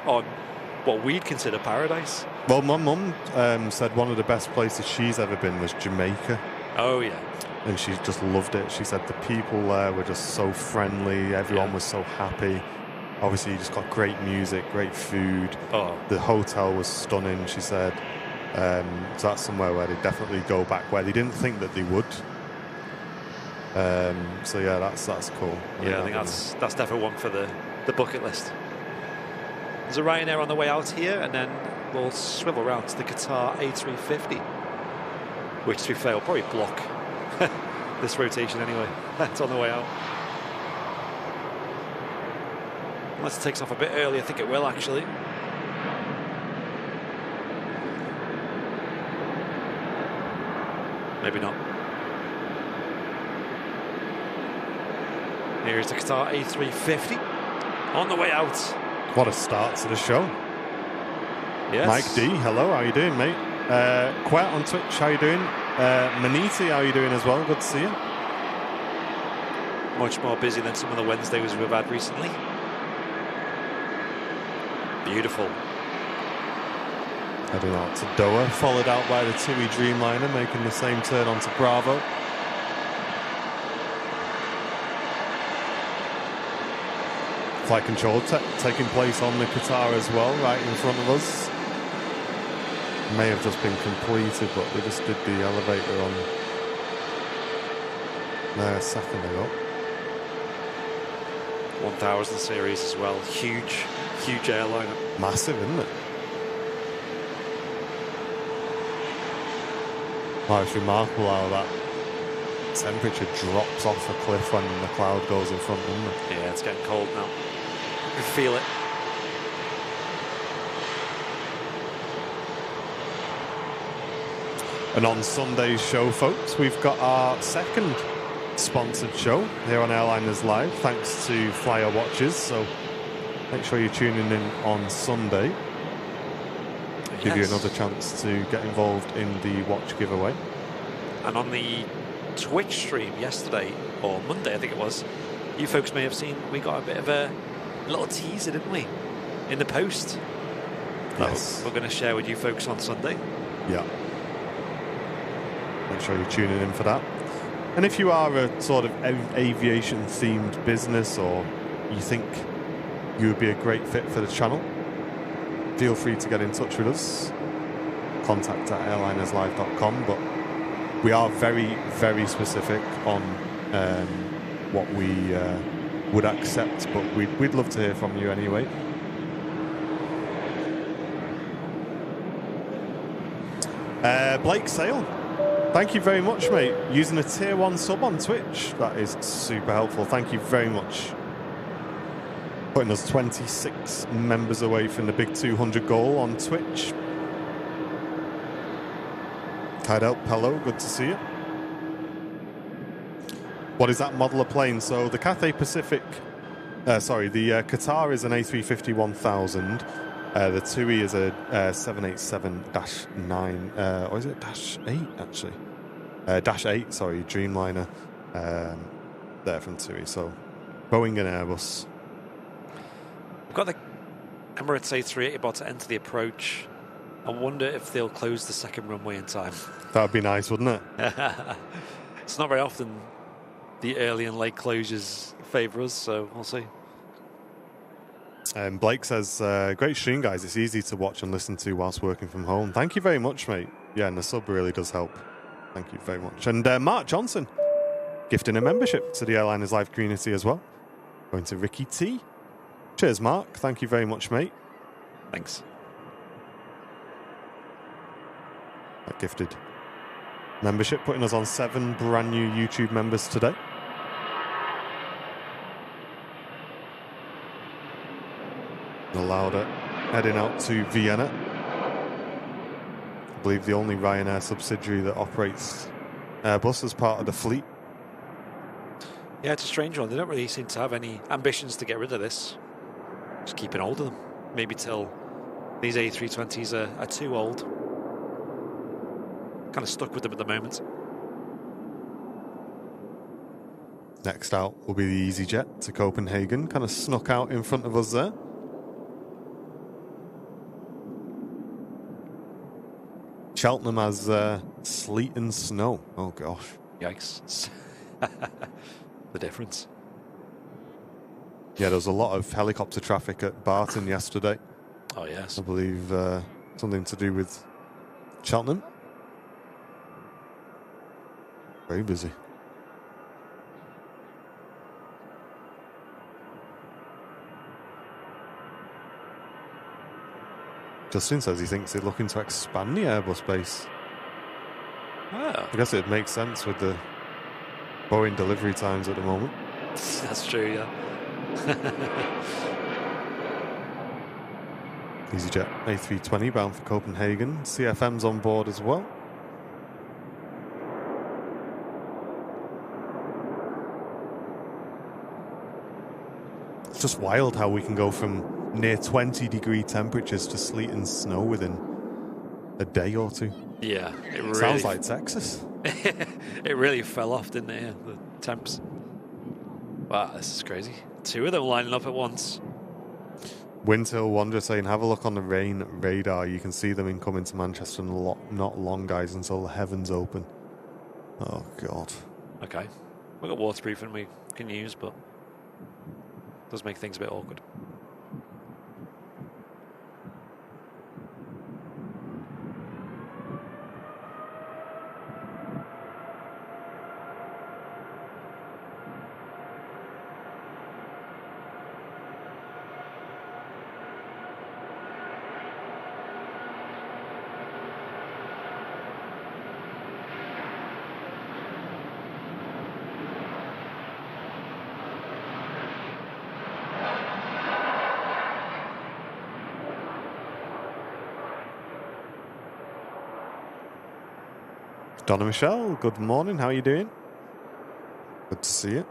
on what we'd consider paradise. Well, my mum said one of the best places she's ever been was Jamaica. Oh, yeah. And she just loved it. She said the people there were just so friendly. Everyone was so happy. Obviously, you just got great music, great food. Oh. The hotel was stunning, she said. So that's somewhere where they definitely go back, where they didn't think that they would. So yeah, that's cool. Yeah, I think that's definitely one for the bucket list. There's a Ryanair on the way out here, and then we'll swivel around to the Qatar A350, which, to be fair, will probably block this rotation anyway. That's on the way out. Unless it takes off a bit early, I think it will actually. Maybe not. Here's the Qatar A350 on the way out. What a start to the show. Yes. Mike D, hello, how you doing, mate? Quet on Twitch, how you doing? Maniti, how you doing as well? Good to see you. Much more busy than some of the Wednesdays we've had recently. Beautiful. Heading out to Doha, followed out by the TUI Dreamliner, making the same turn onto Bravo. Flight control taking place on the Qatar as well, right in front of us. May have just been completed, but they just did the elevator on there a second ago. 1000 series as well. Huge airliner. Massive, isn't it? Wow, it's remarkable how that temperature drops off a cliff when the cloud goes in front, isn't it? Yeah, it's getting cold now. You feel it. And on Sunday's show, folks, we've got our second sponsored show here on Airliners Live, thanks to Flyer Watches. So make sure you're tuning in on Sunday. Give you another chance to get involved in the watch giveaway. And on the Twitch stream yesterday, or Monday I think it was, you folks may have seen we got a bit of a little teaser, didn't we, in the post? Yes. We're going to share with you folks on Sunday. Yeah. Make sure you're tuning in for that. And if you are a sort of aviation themed business, or you think you would be a great fit for the channel, feel free to get in touch with us. Contact at airlinerslive.com. But we are very, very specific on what we would accept, but we'd love to hear from you anyway. Blake Sale, thank you very much, mate. Using a tier 1 sub on Twitch. That is super helpful. Thank you very much. Putting us 26 members away from the big 200 goal on Twitch. Kydel, hello, good to see you. What is that model of plane? So the Cathay Pacific, the Qatar is an A350-1000. The TUI is a 787-9, or is it -8 actually? -8, sorry, Dreamliner. There from TUI. So Boeing and Airbus. We've got the Emirates A380 about to enter the approach. I wonder if they'll close the second runway in time. That would be nice, wouldn't it? It's not very often the early and late closures favour us, so we'll see. Blake says, great stream, guys. It's easy to watch and listen to whilst working from home. Thank you very much, mate. Yeah, and the sub really does help. Thank you very much. And Mark Johnson, gifting a membership to the Airliners Live community as well. Going to Ricky T. Cheers, Mark. Thank you very much, mate. Thanks. That gifted membership, putting us on 7 brand new YouTube members today. Lauda heading out to Vienna. I believe the only Ryanair subsidiary that operates Airbus as part of the fleet. Yeah, it's a strange one. They don't really seem to have any ambitions to get rid of this. Just keeping hold of them. Maybe till these A320s are too old. Kind of stuck with them at the moment. Next out will be the EasyJet to Copenhagen. Kind of snuck out in front of us there. Cheltenham has sleet and snow. Oh, gosh. Yikes. The difference. Yeah, there was a lot of helicopter traffic at Barton yesterday. Oh, yes. I believe something to do with Cheltenham. Very busy. Justin says he thinks they're looking to expand the Airbus base. Oh. I guess it makes sense with the Boeing delivery times at the moment. That's true, yeah. EasyJet A320 bound for Copenhagen. CFM's on board as well. It's just wild how we can go from near 20-degree temperatures to sleet and snow within a day or two. Yeah, it really Sounds like Texas. It really fell off, didn't it? Yeah, the temps. Wow, this is crazy. Two of them lining up at once. Windhill Wanderer saying, have a look on the rain radar. You can see them incoming to Manchester not long, guys, until the heavens open. Oh, God. Okay. We've got waterproofing we can use, but it does make things a bit awkward. Donna Michelle, good morning. How are you doing? Good to see you.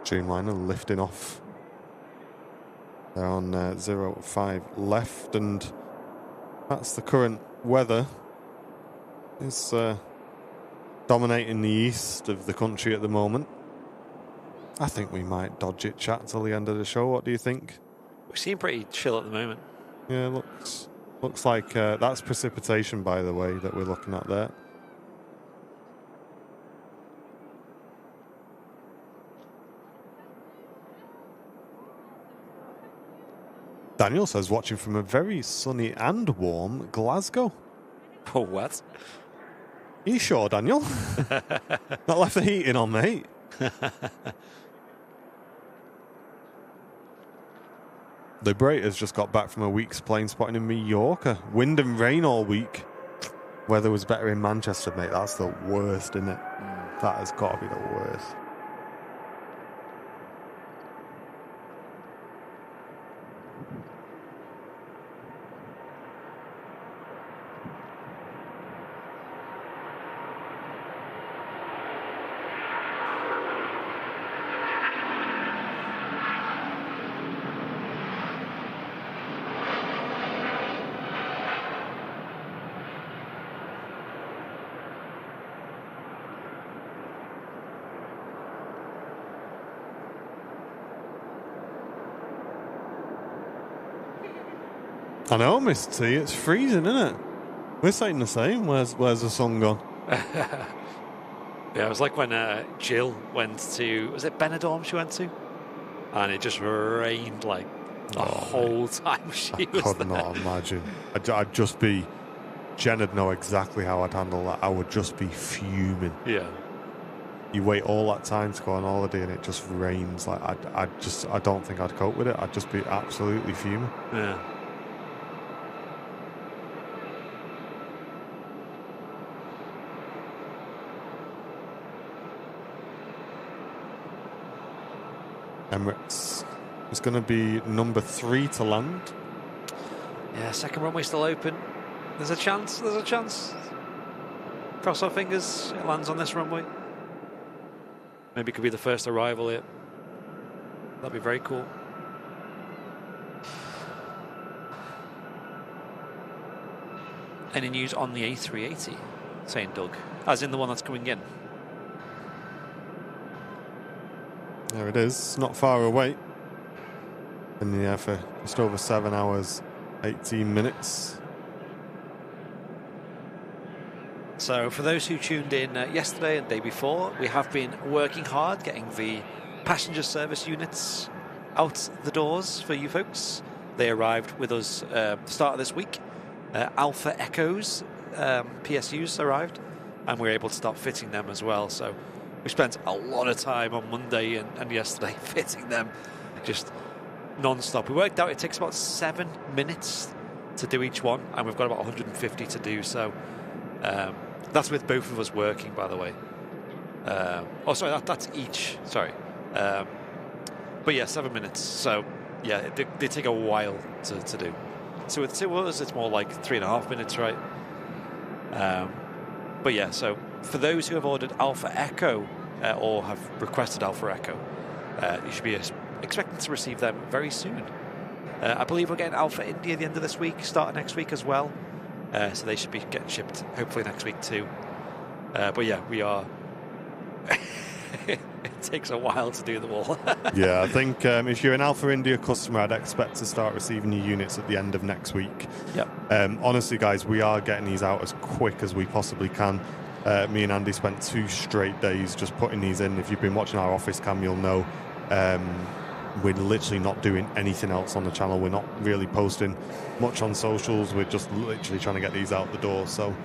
Dreamliner lifting off. They're on 05 left, and that's the current weather. It's dominating the east of the country at the moment. I think we might dodge it, chat, till the end of the show. What do you think? We seem pretty chill at the moment. Yeah, looks like that's precipitation, by the way, that we're looking at there. Daniel says, watching from a very sunny and warm Glasgow. Oh, what? Are you sure, Daniel? Not left the heating on, mate. Liberator's just got back from a week's plane spotting in Mallorca. Wind and rain all week. Weather was better in Manchester, mate. That's the worst, isn't it? That has got to be the worst. I know, Mr. T. It's freezing, isn't it? We're saying the same. Where's the sun gone? Yeah, it was like when Jill went to, was it Benidorm she went to? And it just rained like the whole time she was could there. not imagine. I'd just be... Jen would know exactly how I'd handle that. I would just be fuming. Yeah. You wait all that time to go on holiday and it just rains. Like I don't think I'd cope with it. I'd just be absolutely fuming. Yeah. Emirates is going to be number 3 to land. Yeah, second runway still open. There's a chance. Cross our fingers it lands on this runway. Maybe it could be the first arrival here. That'd be very cool. Any news on the A380? Saying Doug. As in the one that's coming in. There it is, not far away. In the air for just over 7 hours, 18 minutes. So for those who tuned in yesterday and the day before, we have been working hard getting the passenger service units out the doors for you folks. They arrived with us the start of this week. Alpha Echoes PSUs arrived, and we were able to start fitting them as well. So we spent a lot of time on Monday and yesterday fitting them, just non-stop. We worked out it takes about 7 minutes to do each one, and we've got about 150 to do. So that's with both of us working, by the way. That's each. Sorry. But yeah, 7 minutes. So yeah, they take a while to do. So with two others, it's more like 3.5 minutes, right? But yeah, so for those who have ordered Alpha Echo or have requested Alpha Echo, you should be expecting to receive them very soon. I believe we're getting Alpha India at the end of this week, start of next week as well. So they should be getting shipped hopefully next week too. But yeah, we are... It takes a while to do them all. Yeah, I think if you're an Alpha India customer, I'd expect to start receiving your units at the end of next week. Yep. Honestly, guys, we are getting these out as quick as we possibly can. Me and Andy spent 2 straight days just putting these in. If you've been watching our office cam, you'll know we're literally not doing anything else on the channel. We're not really posting much on socials. We're just literally trying to get these out the door. So,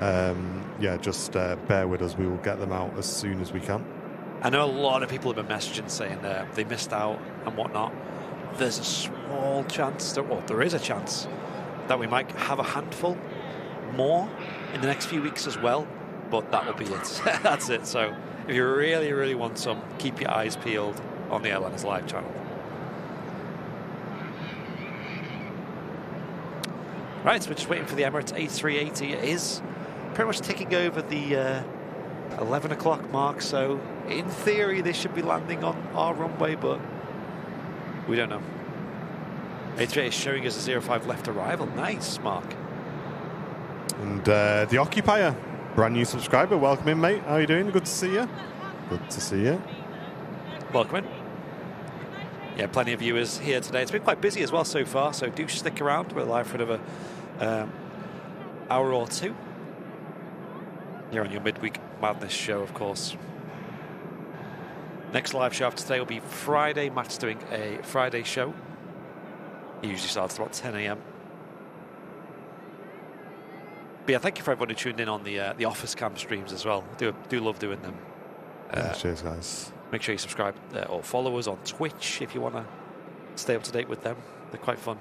yeah, just bear with us. We will get them out as soon as we can. I know a lot of people have been messaging saying they missed out and whatnot. There's a small chance, there is a chance that we might have a handful more in the next few weeks as well, but that will be it. That's it. So if you really, really want some, keep your eyes peeled on the Airliners Live channel. Right, so we're just waiting for the Emirates A380. It is pretty much ticking over the 11 o'clock mark, so in theory they should be landing on our runway, but we don't know. A380 is showing us a 05 left arrival. Nice, Mark. And the Occupier, brand new subscriber. Welcome in, mate. How are you doing? Good to see you. Good to see you. Welcome in. Yeah, plenty of viewers here today. It's been quite busy as well so far, so do stick around. We're live for another hour or two here on your midweek madness show, of course. Next live show after today will be Friday. Matt's doing a Friday show. He usually starts about 10 a.m. But yeah, thank you for everyone who tuned in on the office cam streams as well. Do love doing them. Cheers, guys. Make sure you subscribe or follow us on Twitch if you want to stay up to date with them. They're quite fun.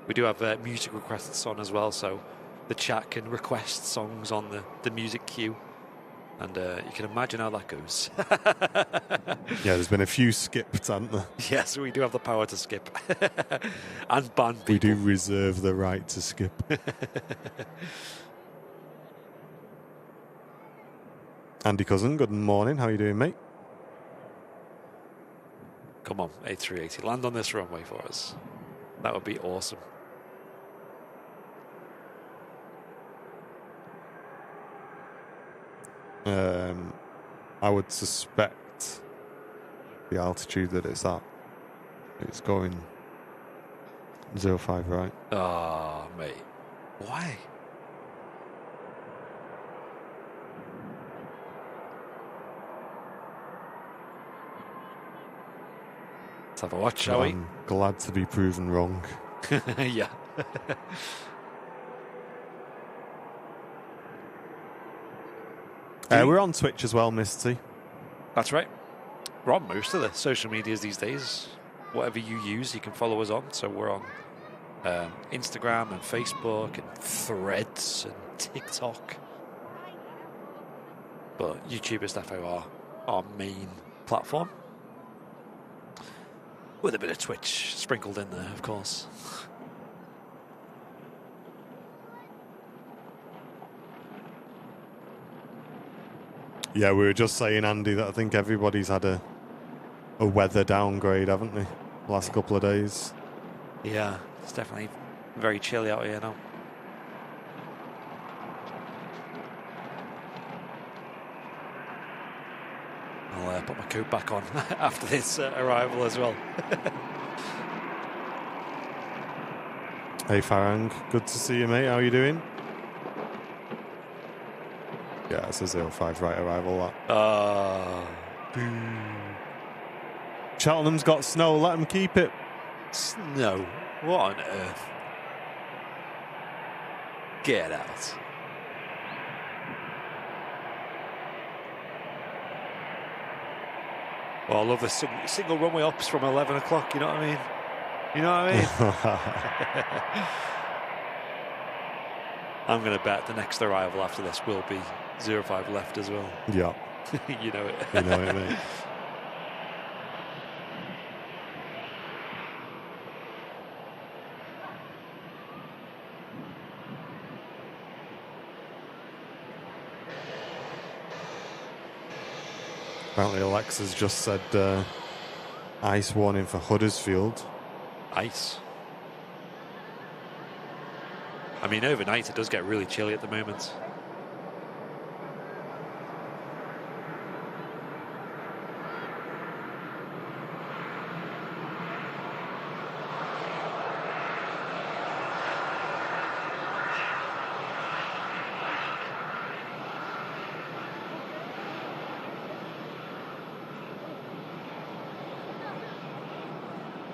We do have music requests on as well, so the chat can request songs on the music queue. And you can imagine how that goes. Yeah, there's been a few skipped, haven't there? Yes, we do have the power to skip. And ban people. We do reserve the right to skip. Andy Cousin, good morning. How are you doing, mate? Come on, A380, land on this runway for us. That would be awesome. I would suspect the altitude that it's at. It's going 05, right? Ah, mate. Why? Let's have a watch, shall we? I'm glad to be proven wrong. Yeah. We're on Twitch as well, Misty. That's right. We're on most of the social medias these days. Whatever you use, you can follow us on. So we're on Instagram and Facebook and Threads and TikTok. But YouTube is definitely our main platform. With a bit of Twitch sprinkled in there, of course. Yeah, we were just saying, Andy, that I think everybody's had a weather downgrade, haven't they? The last couple of days. Yeah, it's definitely very chilly out here now. I'll put my coat back on after this arrival as well. Hey Farang, good to see you, mate. How are you doing? Yeah, it's a 05 right arrival, that. Boo. Cheltenham's got snow, let them keep it. Snow? What on earth? Get out. Well, I love the single runway ups from 11 o'clock, you know what I mean? You know what I mean? I'm going to bet the next arrival after this will be 05 left as well. Yeah. You know it. You know what I mean? Apparently Alexa's just said ice warning for Huddersfield. Ice? I mean, overnight it does get really chilly at the moment.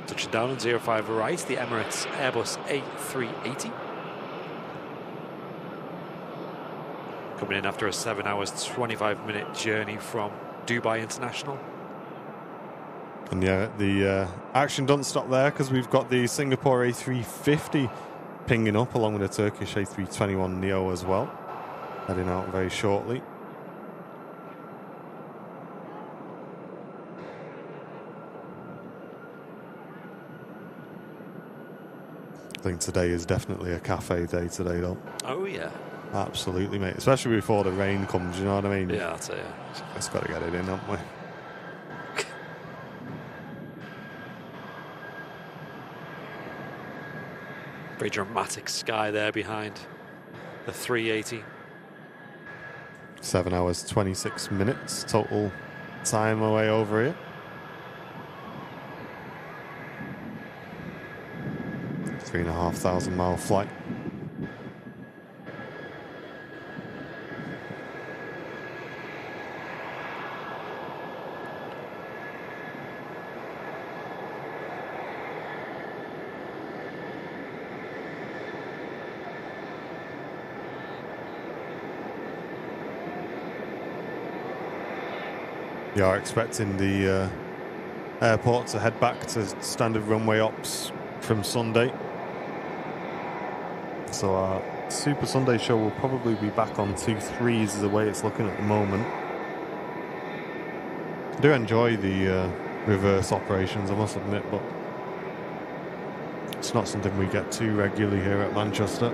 Touching down on 05 right, the Emirates Airbus A380. Coming in after a 7 hours, 25-minute journey from Dubai International. And yeah, the action doesn't stop there because we've got the Singapore A350 pinging up along with the Turkish A321neo as well. Heading out very shortly. I think today is definitely a cafe day today, though. Oh, yeah. Absolutely, mate. Especially before the rain comes, you know what I mean? Yeah, that's it. Just got to get it in, haven't we? Very dramatic sky there behind the 380. 7 hours, 26 minutes total time away over here. 3,500 mile flight. We are expecting the airport to head back to standard runway ops from Sunday. So our Super Sunday show will probably be back on 2.3s is the way it's looking at the moment. I do enjoy the reverse operations, I must admit, but it's not something we get too regularly here at Manchester.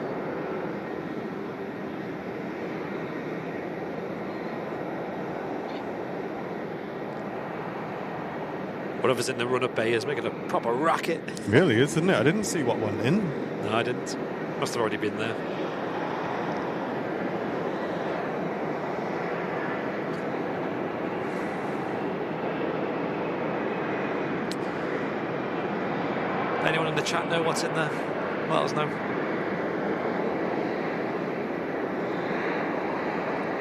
Whatever's in the run-up bay is making a proper racket. Really is, isn't it? I didn't see what went in. No, I didn't. Must have already been there. Anyone in the chat know what's in there? Let us know.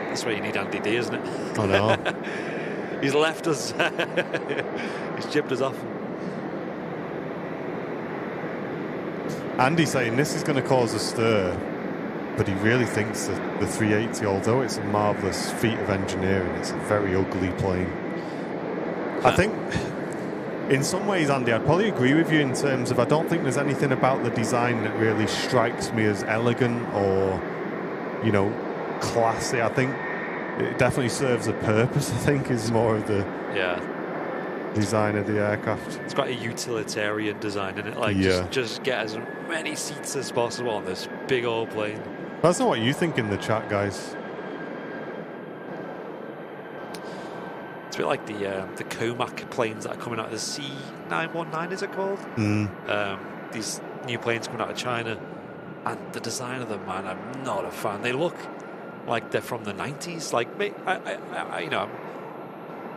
That's where you need Andy D, isn't it? I know. He's left us. He's jibbed us off. Andy saying this is going to cause a stir, but he really thinks that the 380, although it's a marvellous feat of engineering, it's a very ugly plane. I think, in some ways, Andy, I'd probably agree with you in terms of I don't think there's anything about the design that really strikes me as elegant or, you know, classy. I think it definitely serves a purpose, I think, is more of the design of the aircraft. It's quite a utilitarian design, isn't it? Like, just get as many seats as possible on this big old plane. That's not what you think in the chat, guys. It's a bit like the Comac planes that are coming out of the C919, is it called? These new planes coming out of China. And the design of them, man, I'm not a fan. They look like they're from the 90s. Like, you know,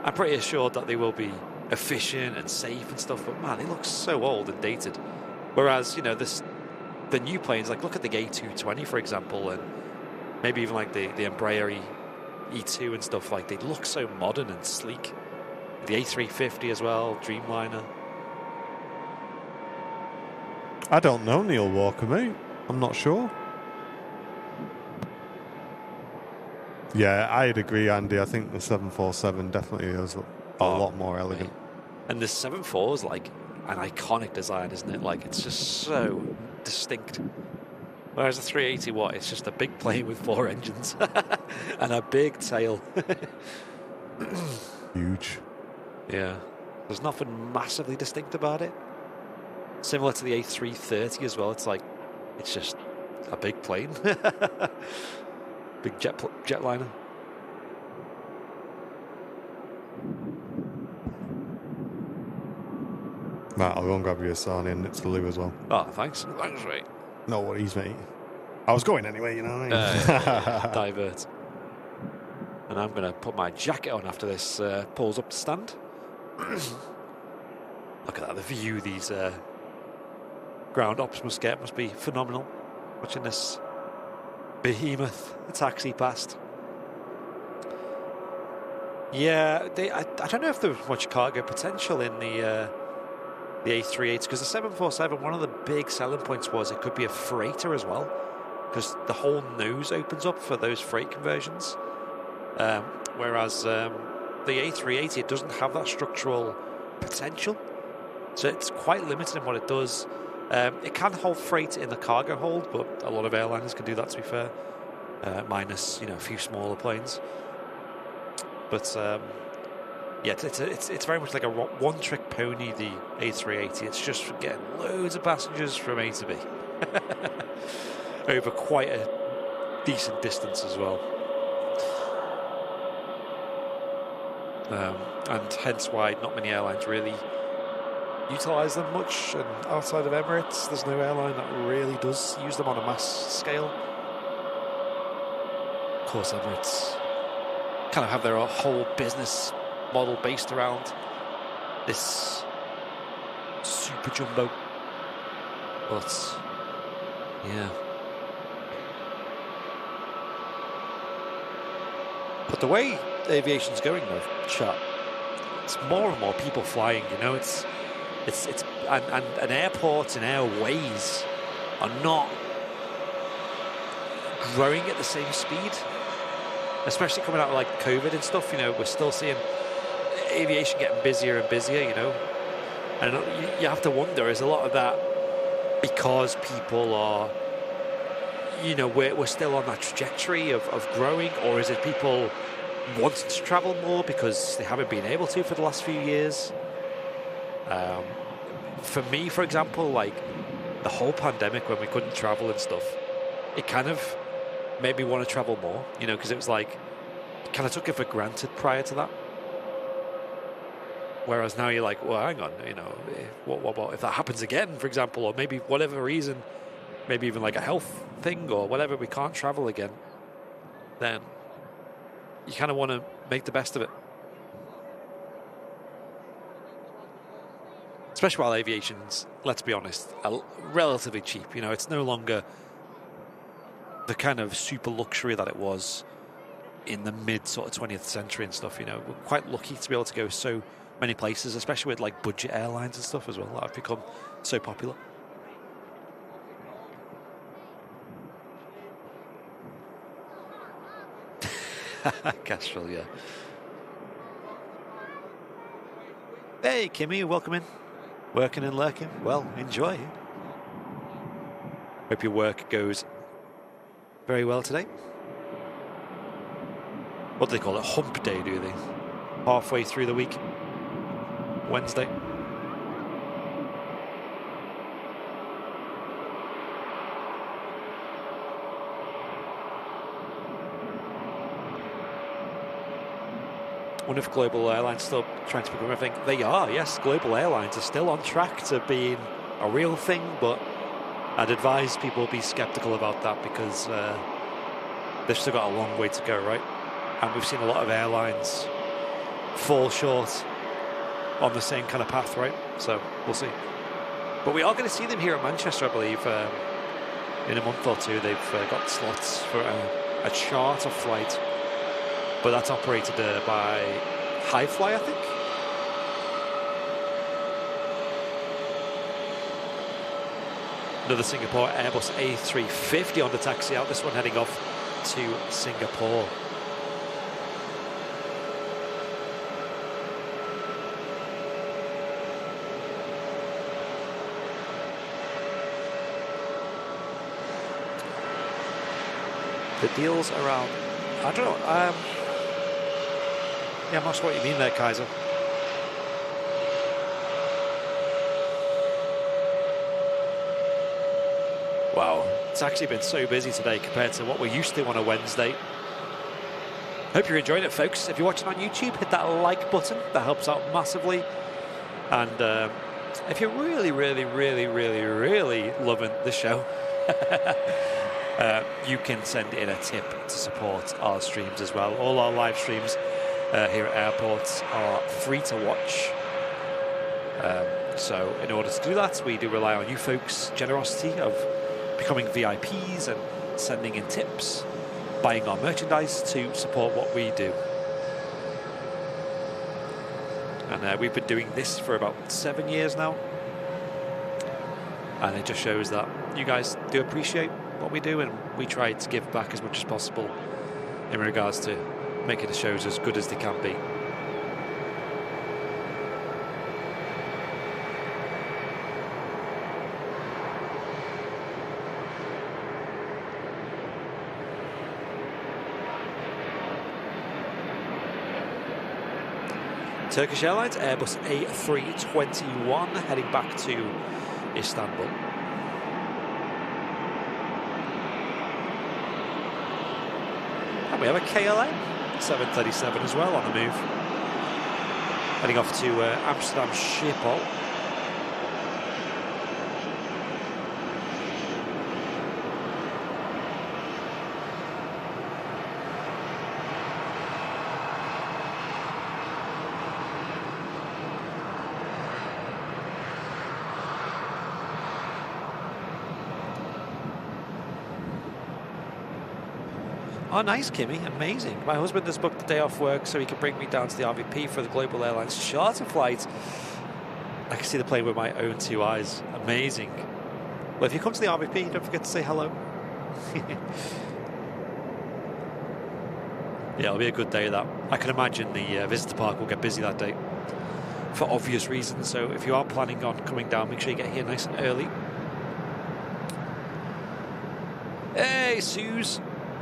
I'm pretty assured that they will be efficient and safe and stuff, but man, they look so old and dated. Whereas, you know, the new planes, like look at the A220, for example, and maybe even like the Embraer E2 and stuff, like they look so modern and sleek. The A350 as well, Dreamliner. I don't know Neil Walker, mate. I'm not sure. Yeah, I'd agree, Andy. I think the 747 definitely is a lot more elegant. And the 74 is like an iconic design, isn't it? Like it's just so distinct. Whereas the 380, it's just a big plane with 4 engines and a big tail. Huge. Yeah. There's nothing massively distinct about it. Similar to the A330 as well. It's like, it's just a big plane. Big jetliner. Matt, I'll go and grab you a sarnie and it's the loo as well. Oh, thanks. Thanks, mate. No worries, mate. I was going anyway, you know what I mean? Divert. And I'm going to put my jacket on after this pulls up to stand. Look at that, the view these ground ops must get must be phenomenal. Watching this behemoth taxi past. Yeah, I don't know if there was much cargo potential in the A380, because the 747, one of the big selling points was it could be a freighter as well, because the whole nose opens up for those freight conversions. Whereas the A380, it doesn't have that structural potential, so it's quite limited in what it does. It can hold freight in the cargo hold, but a lot of airliners can do that, to be fair, minus a few smaller planes. But yeah, it's very much like a one-trick pony, the A380. It's just for getting loads of passengers from A to B over quite a decent distance as well. And hence why not many airlines really utilise them much. And outside of Emirates, there's no airline that really does use them on a mass scale. Of course, Emirates kind of have their whole business model based around this super jumbo. But yeah. But the way aviation's going, though, chat, it's more and more people flying. It's and airports and airways are not growing at the same speed, especially coming out of like COVID and stuff. We're still seeing aviation getting busier and busier. And you have to wonder, is a lot of that because people are, we're still on that trajectory of growing, or is it people wanting to travel more because they haven't been able to for the last few years? For me, for example, like the whole pandemic when we couldn't travel and stuff, it kind of made me want to travel more, because it was like, kind of took it for granted prior to that. Whereas now you're like, well, hang on, what if that happens again, for example, or maybe whatever reason, maybe even like a health thing or whatever, we can't travel again, then you kind of want to make the best of it. Especially while aviation's, let's be honest, relatively cheap. It's no longer the kind of super luxury that it was in the mid sort of 20th century and stuff. We're quite lucky to be able to go so many places, especially with like budget airlines and stuff as well, that have become so popular. Castrol, yeah. Hey, Kimmy, welcome in. Working and lurking. Well, enjoy. Hope your work goes very well today. What do they call it? Hump day, do they? Halfway through the week. Wednesday. Wonder if global airlines still trying to become everything. They are, yes. Global airlines are still on track to being a real thing, but I'd advise people be skeptical about that because they've still got a long way to go, right? And we've seen a lot of airlines fall short on the same kind of path, right? So we'll see. But we are going to see them here at Manchester, I believe, in a month or two. They've got slots for a charter flight but that's operated by Highfly, I think. Another Singapore Airbus A350 on the taxi out, this one heading off to Singapore. The deals around, I don't know, yeah, I'm not sure what you mean there, Kaiser. Wow, it's actually been so busy today compared to what we're used to on a Wednesday. Hope you're enjoying it, folks. If you're watching on YouTube, hit that like button. That helps out massively. And if you're really loving the show, you can send in a tip to support our streams as well. All our live streams here at airports are free to watch. So in order to do that, we do rely on you folks' generosity of becoming VIPs and sending in tips, buying our merchandise to support what we do. And we've been doing this for about 7 years now. And it just shows that you guys do appreciate what we do, and we try to give back as much as possible in regards to making the shows as good as they can be. Turkish Airlines Airbus A321 heading back to Istanbul. And we have a KLM 737 as well on the move. Heading off to Amsterdam Schiphol. Oh, nice, Kimmy. Amazing. My husband has booked the day off work so he can bring me down to the RVP for the Global Airlines charter flight. I can see the plane with my own two eyes. Amazing. Well, if you come to the RVP, don't forget to say hello. Yeah, it'll be a good day, that. I can imagine the visitor park will get busy that day for obvious reasons. So if you are planning on coming down, make sure you get here nice and early. Hey, Suze.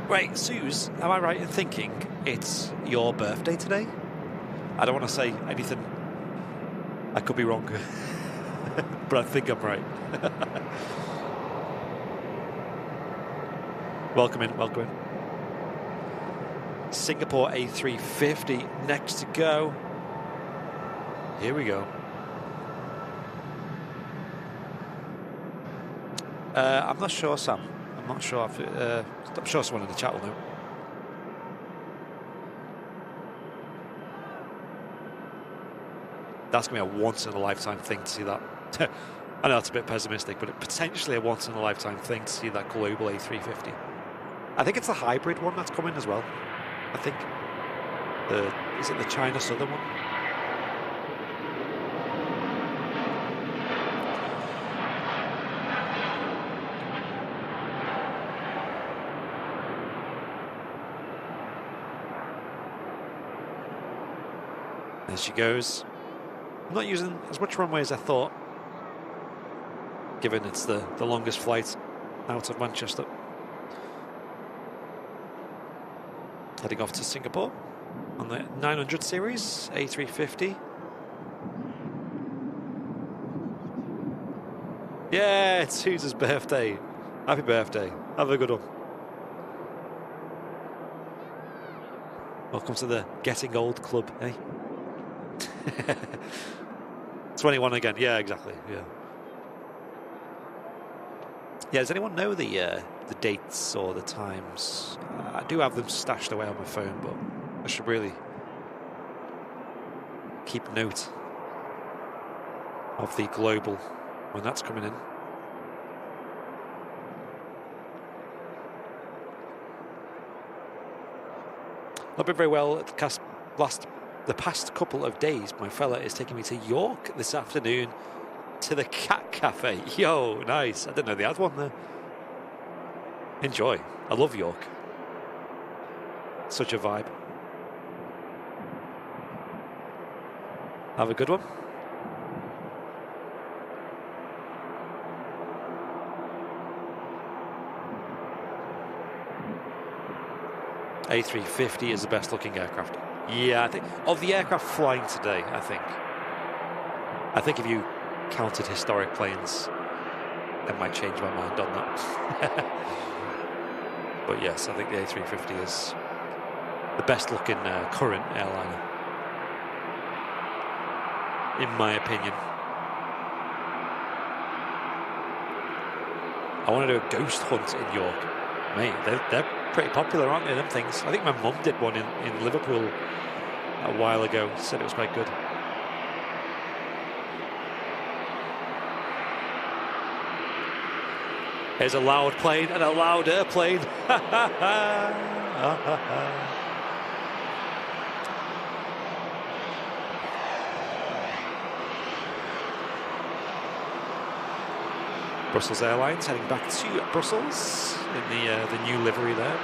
Wait, Suze, am I right in thinking it's your birthday today? I don't want to say anything. I could be wrong. But I think I'm right. Welcome in, welcome in. Singapore A350 next to go. Here we go. I'm not sure, Sam. I'm not sure if I'm sure someone in the chat will know. That's going to be a once-in-a-lifetime thing to see that. I know that's a bit pessimistic, but potentially a once-in-a-lifetime thing to see that global A350. I think it's the hybrid one that's coming as well. I think. Is it the China Southern one? There she goes. I'm not using as much runway as I thought, given it's the longest flight out of Manchester. Heading off to Singapore on the 900 series A350. Yeah, it's Suze's birthday. Happy birthday. Have a good one. Welcome to the Getting Old Club, eh? 21 again. Yeah, exactly. Yeah. Yeah. Does anyone know the dates or the times? I do have them stashed away on my phone, but I should really keep note of the global when that's coming in. Not been very well at the past couple of days. My fella is taking me to York this afternoon to the Cat Cafe. Yo, nice. I didn't know they had one there. Enjoy. I love York. Such a vibe. Have a good one. A350 is the best looking aircraft. Yeah, I think of the aircraft flying today, I think if you counted historic planes, I might change my mind on that. But yes, I think the A350 is the best looking current airliner, in my opinion. I want to do a ghost hunt in York. Mate, they're pretty popular, aren't they, them things? I think my mum did one in Liverpool a while ago. Said it was quite good. There's a loud plane and a loud airplane. Brussels Airlines heading back to Brussels in the new livery there.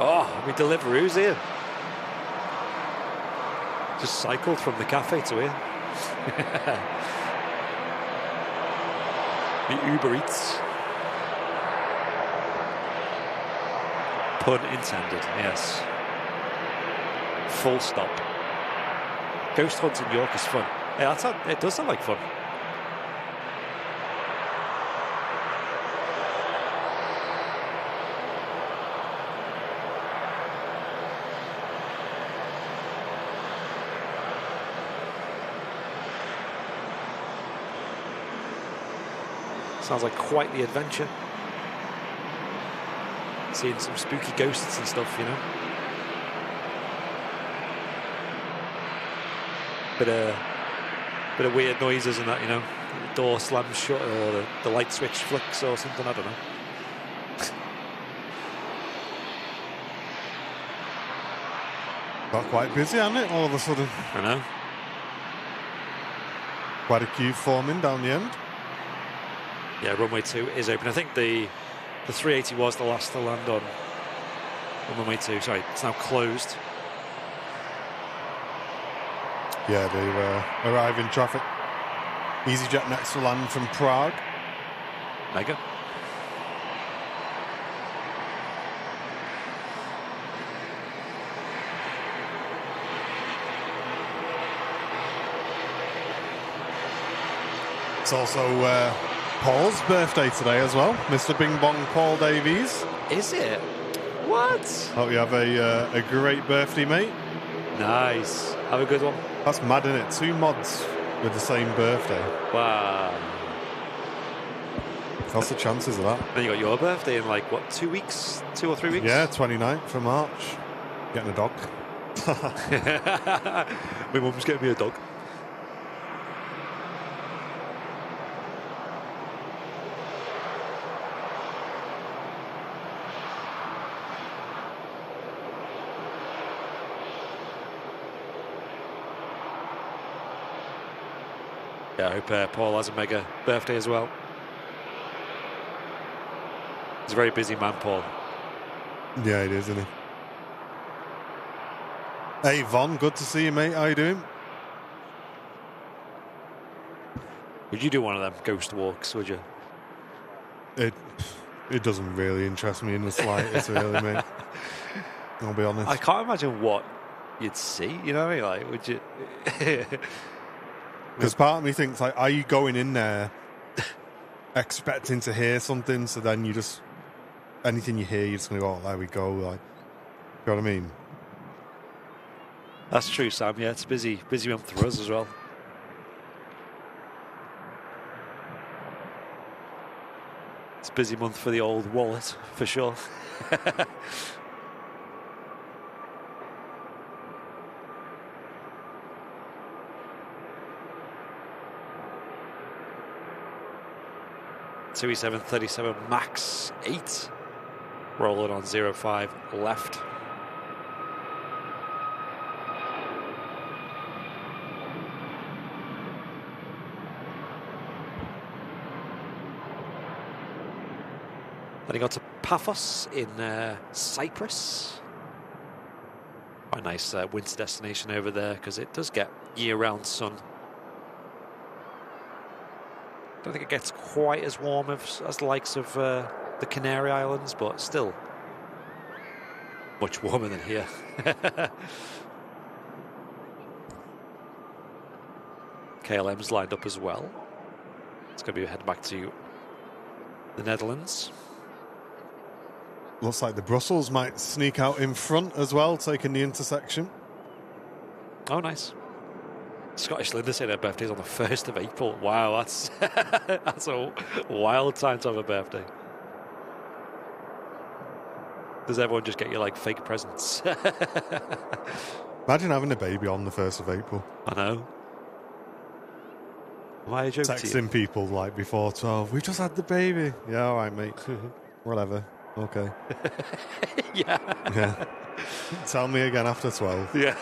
Oh, we Deliveroo's here. Just cycled from the cafe to here. The Uber Eats. Pun intended, yes. Full stop. Ghost hunt in York is fun. Yeah, it does sound like fun. Sounds like quite the adventure. Seeing some spooky ghosts and stuff, you know. Bit of weird noises and that, you know. The door slams shut or the light switch flicks or something, I don't know. Got quite busy, hasn't it, all of a sudden? I know. Quite a queue forming down the end. Yeah, runway 2 is open. I think the 380 was the last to land on runway 2. Sorry, it's now closed. Yeah, they arrive in traffic. EasyJet next to land from Prague. Mega. It's also Paul's birthday today as well. Mr. Bing Bong Paul Davies. Is it? What? Hope you have a great birthday, mate. Nice. Have a good one. That's mad, isn't it? 2 mods with the same birthday. Wow. What's the chances of that? Then you got your birthday in like, what, 2 weeks? 2 or 3 weeks? Yeah, 29th of March. Getting a dog. My mum's getting me a dog. Yeah, I hope Paul has a mega birthday as well. He's a very busy man, Paul. Yeah, it is, isn't he? Hey, Von, good to see you, mate. How you doing? Would you do one of them ghost walks, would you? It doesn't really interest me in the slightest, really, mate. I'll be honest. I can't imagine what you'd see, you know what I mean? Like, would you... Because part of me thinks, like, are you going in there expecting to hear something, so then you just... Anything you hear, you're just going to go, oh, there we go, like... You know what I mean? That's true, Sam. Yeah, it's busy month for us as well. It's a busy month for the old wallet, for sure. 2E737 Max 8. Rolling on 05 left. Heading on to Paphos in Cyprus. Quite a nice winter destination over there because it does get year-round sun. Don't think it gets quite as warm as the likes of the Canary Islands, but still much warmer than here. KLM's lined up as well. It's going to be heading back to the Netherlands. Looks like the Brussels might sneak out in front as well, taking the intersection. Oh, nice. Scottish Linda said her birthday's on the 1st of April. Wow, that's that's a wild time to have a birthday. Does everyone just get you like fake presents? Imagine having a baby on the 1st of April. I know. Am I a joke to you? Texting people like before 12. We just had the baby. Yeah, all right, mate. Whatever. Okay. Yeah. Yeah. Tell me again after 12. Yeah.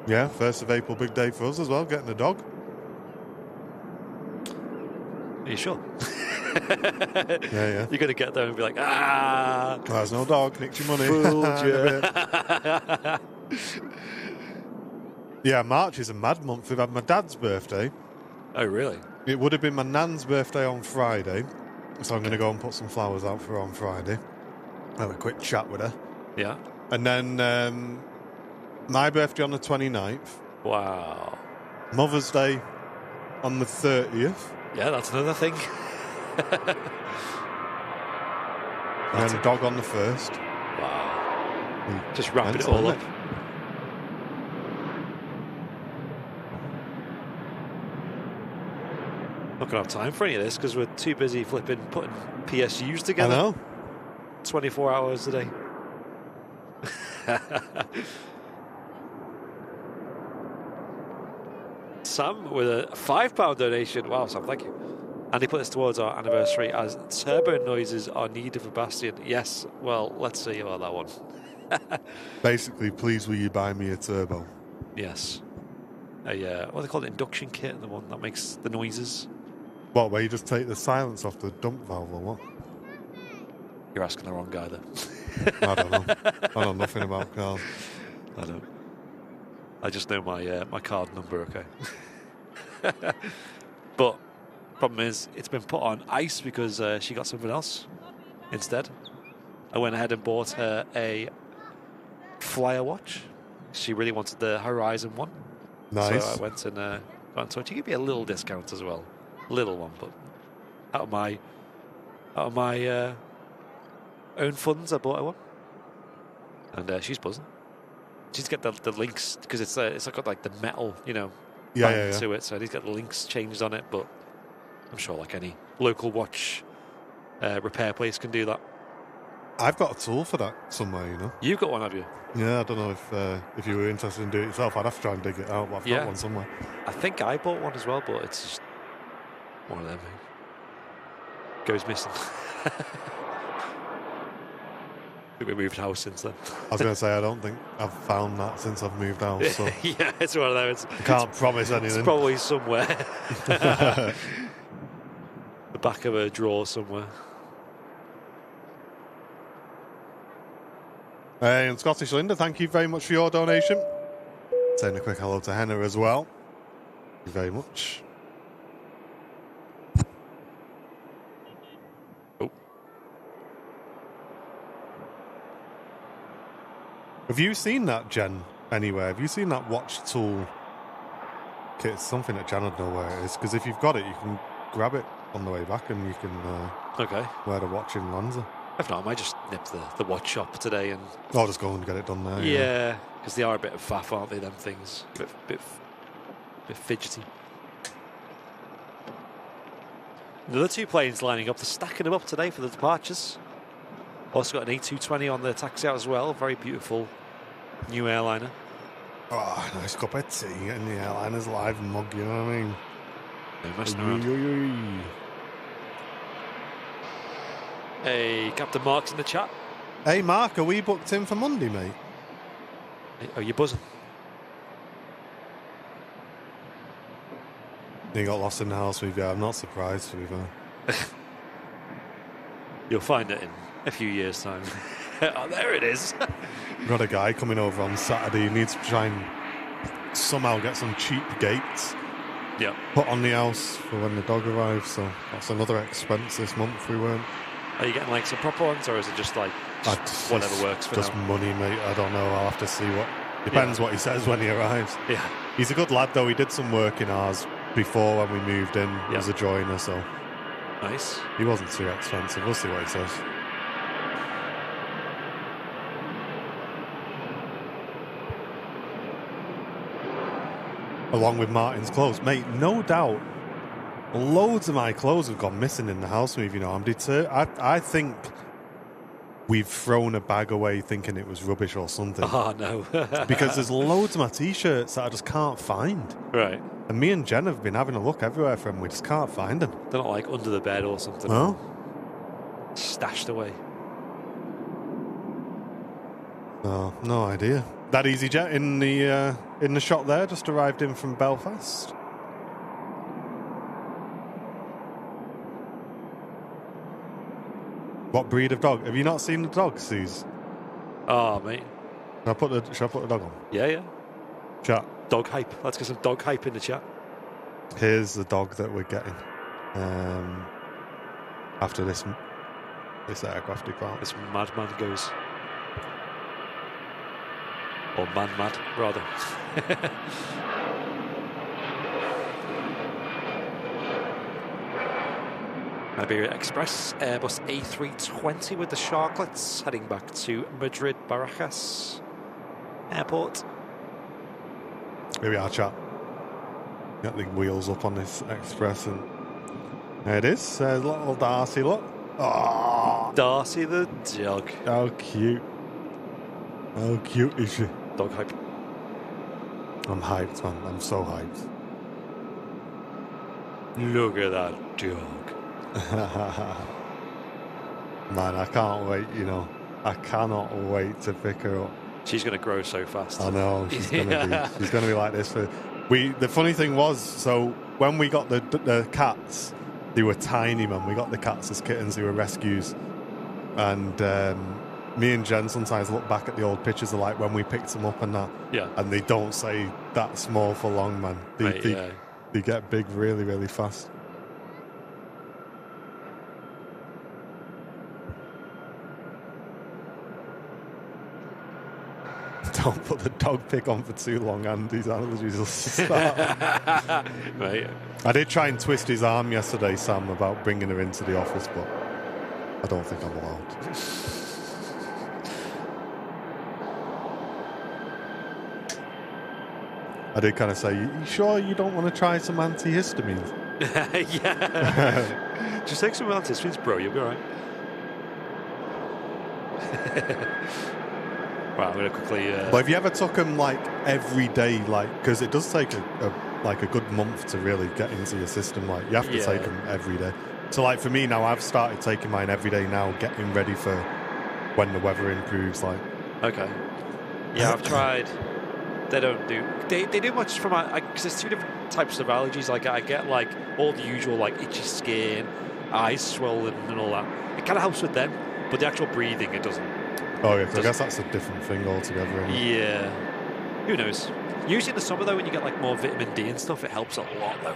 Yeah, 1st of April, big day for us as well, getting a dog. Are you sure? Yeah. You're going to get there and be like, ah. There's no dog, nicked your money. Fooled you. Yeah, March is a mad month. We've had my dad's birthday. Oh, really? It would have been my nan's birthday on Friday, so I'm going to go and put some flowers out for her on Friday. Have a quick chat with her. Yeah. And then my birthday on the 29th. Wow. Mother's Day on the 30th. Yeah, that's another thing. And then a dog on the 1st. Wow. Just wrapping it all up. Not going to have time for any of this because we're too busy putting PSUs together. I know. 24 hours a day. Sam with a £5 donation. Wow, Sam, thank you. And he put this towards our anniversary as turbo noises are needed for Bastion. Yes, well, let's see about that one. Basically, please will you buy me a turbo? Yes. What do they call it? Induction kit, the one that makes the noises. What, where you just take the silence off the dump valve or what? You're asking the wrong guy there. I don't know. I know nothing about cars. I don't. I just know my card number, okay. But problem is, it's been put on ice because she got something else instead. I went ahead and bought her a Flyer watch. She really wanted the Horizon one. Nice. So I went and got in touch. She gave me a little discount as well, little one, but out of my own funds, I bought her one, and she's buzzing. She's got the links because it's got like the metal, band to it. So he's got the links changed on it, but I'm sure like any local watch repair place can do that. I've got a tool for that somewhere, You've got one, have you? Yeah, I don't know if you were interested in doing it yourself. I'd have to try and dig it out, but I've got one somewhere. I think I bought one as well, but it's just one of them. Goes missing. We moved house since then. I was going to say, I don't think I've found that since I've moved house. So yeah, it's one of those. I can't promise anything. It's probably somewhere. The back of a drawer somewhere. Hey, and Scottish Linda, thank you very much for your donation. Saying a quick hello to Henna as well. Thank you very much. Oh. Have you seen that, Jen, anywhere? Have you seen that watch tool kit? It's something that Jen would know where it is, because if you've got it, you can grab it on the way back and you can Okay. wear the watch in Lanza. If not, I might just nip the watch shop today and... I'll just go and get it done there. Yeah, because they are a bit of faff, aren't they, them things? Bit fidgety. The other two planes lining up, they're stacking them up today for the departures. Also got an A220 on the taxi out as well. Very beautiful new airliner. Oh, nice cup of tea getting the airliner's live mug, you know what I mean? No messing around. Hey, Captain Mark's in the chat. Hey, Mark, are we booked in for Monday, mate? Oh, you're buzzing. You got lost in the house with you. I'm not surprised, to be fair. You'll find it in a few years' time. Oh, there it is. Got a guy coming over on Saturday. He needs to try and somehow get some cheap gates put on the house for when the dog arrives. So that's another expense this month we weren't. Are you getting like some proper ones, or is it just like whatever works for just now? money, mate. I don't know. I'll have to see what. Depends what he says when he arrives. Yeah. He's a good lad, though. He did some work in ours before when we moved in. He was a joiner, so nice. He wasn't too expensive. We'll see what he says. Along with Martin's clothes, mate. No doubt, loads of my clothes have gone missing in the house move. You know, I'm deterred. I think we've thrown a bag away thinking it was rubbish or something. Oh no! Because there's loads of my t-shirts that I just can't find. Right. And me and Jen have been having a look everywhere for them. We just can't find them. They're not like under the bed or something. No. Stashed away. Oh, no idea. That EasyJet in the shot there just arrived in from Belfast. What breed of dog? Have you not seen the dog, Suze? Oh, mate. Should I put the dog on? Yeah. Chat. Dog hype. Let's get some dog hype in the chat. Here's the dog that we're getting. After this aircraft departs. This madman goes. Or man-mad, rather. Iberia Express, Airbus A320 with the Sharklets, heading back to Madrid Barajas Airport. Here we are, chat. Got the wheels up on this Express, and there it is. There's little Darcy, look. Oh, Darcy the dog. How cute. How cute is she? Dog hype. I'm hyped, man. I'm so hyped. Look at that dog. Man, I can't wait, you know. I cannot wait to pick her up. She's going to grow so fast. I know. She's going to be like this. The funny thing was, so when we got the cats, they were tiny, man. We got the cats as kittens. They were rescues. And me and Jen sometimes look back at the old pictures of like when we picked them up and that. Yeah. And they don't stay that small for long, man. They get big really, really fast. Don't put the dog pic on for too long, and these allergies will start. Right. I did try and twist his arm yesterday, Sam, about bringing her into the office, but I don't think I'm allowed. I did kind of say, you sure you don't want to try some antihistamines? Yeah. Just take some antihistamines, bro. You'll be all right. Right, I'm going to quickly... But have you ever took them, like, every day, like, because it does take a good month to really get into your system, like, you have to take them every day. So, like, for me now, I've started taking mine every day now, getting ready for when the weather improves, like. Okay. Yeah, I've tried. They don't do... They do much for my... Because there's two different types of allergies. Like, I get, like, all the usual, like, itchy skin, eyes swollen and all that. It kind of helps with them, but the actual breathing, it doesn't. Oh, yeah, I guess that's a different thing altogether. Yeah. Who knows? Usually in the summer, though, when you get, like, more vitamin D and stuff, it helps a lot, though.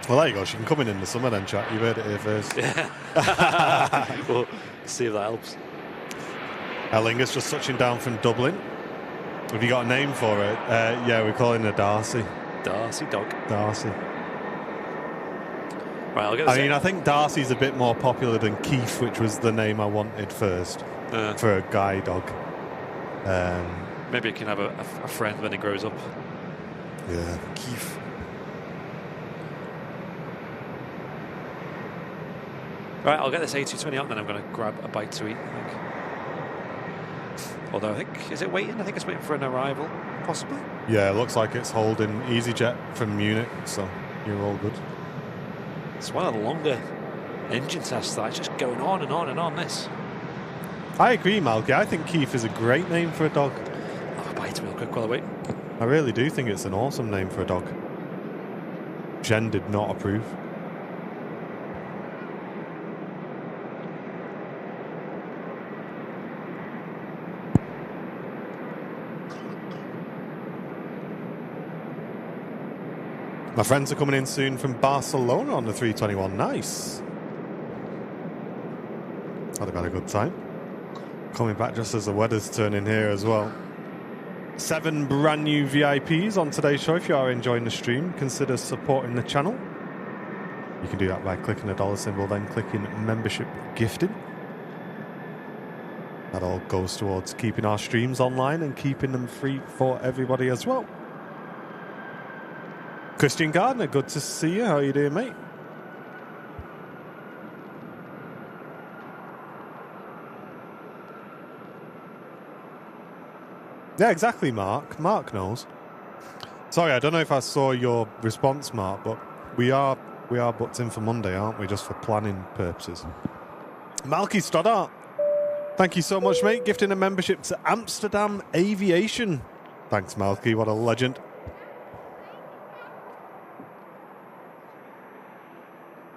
Well, there you go. She can come in the summer then, chat. You heard it here first. Yeah. Well, see if that helps. Ellinger's just touching down from Dublin. Have you got a name for it? Yeah, we're calling her Darcy. Darcy dog. Darcy. Right, I'll get I mean, I think Darcy's a bit more popular than Keith, which was the name I wanted first for a guy dog. Maybe he can have a friend when he grows up. Yeah, Keith. Right, I'll get this A220 out, and then I'm going to grab a bite to eat, I think. Although I think, is it waiting? I think it's waiting for an arrival, possibly. Yeah, it looks like it's holding EasyJet from Munich, so you're all good. It's one of the longer engine tests that's just going on and on and on, this. I agree, Malky. I think Keith is a great name for a dog. I'll bite real quick while I wait. I really do think it's an awesome name for a dog. Jen did not approve. My friends are coming in soon from Barcelona on the 321. Nice. I'd have had a good time. Coming back just as the weather's turning here as well. 7 brand new VIPs on today's show. If you are enjoying the stream, consider supporting the channel. You can do that by clicking the dollar symbol, then clicking membership gifting. That all goes towards keeping our streams online and keeping them free for everybody as well. Christian Gardner, good to see you. How are you doing, mate? Yeah, exactly, Mark. Mark knows. Sorry, I don't know if I saw your response, Mark, but we are booked in for Monday, aren't we? Just for planning purposes. Malky Stoddart, thank you so much, mate. Gifting a membership to Amsterdam Aviation. Thanks, Malky. What a legend.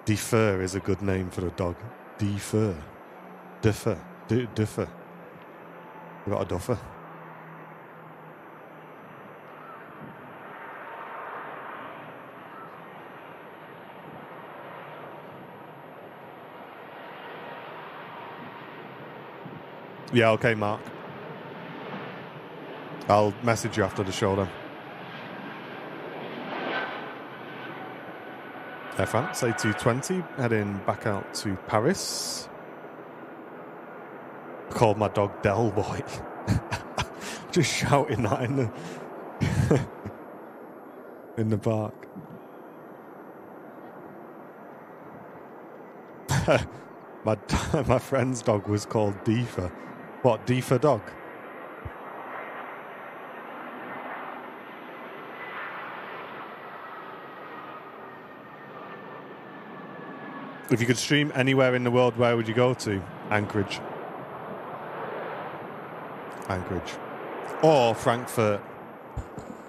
Defer is a good name for a dog. Defer. Differ. Differ. We got a duffer. Yeah, okay, Mark. I'll message you after the show then. Air France A220 heading back out to Paris. I called my dog Del Boy. Just shouting that in the in the park. My friend's dog was called Deefa. What, Deefa dog? If you could stream anywhere in the world, where would you go to? Anchorage. Anchorage. Or Frankfurt.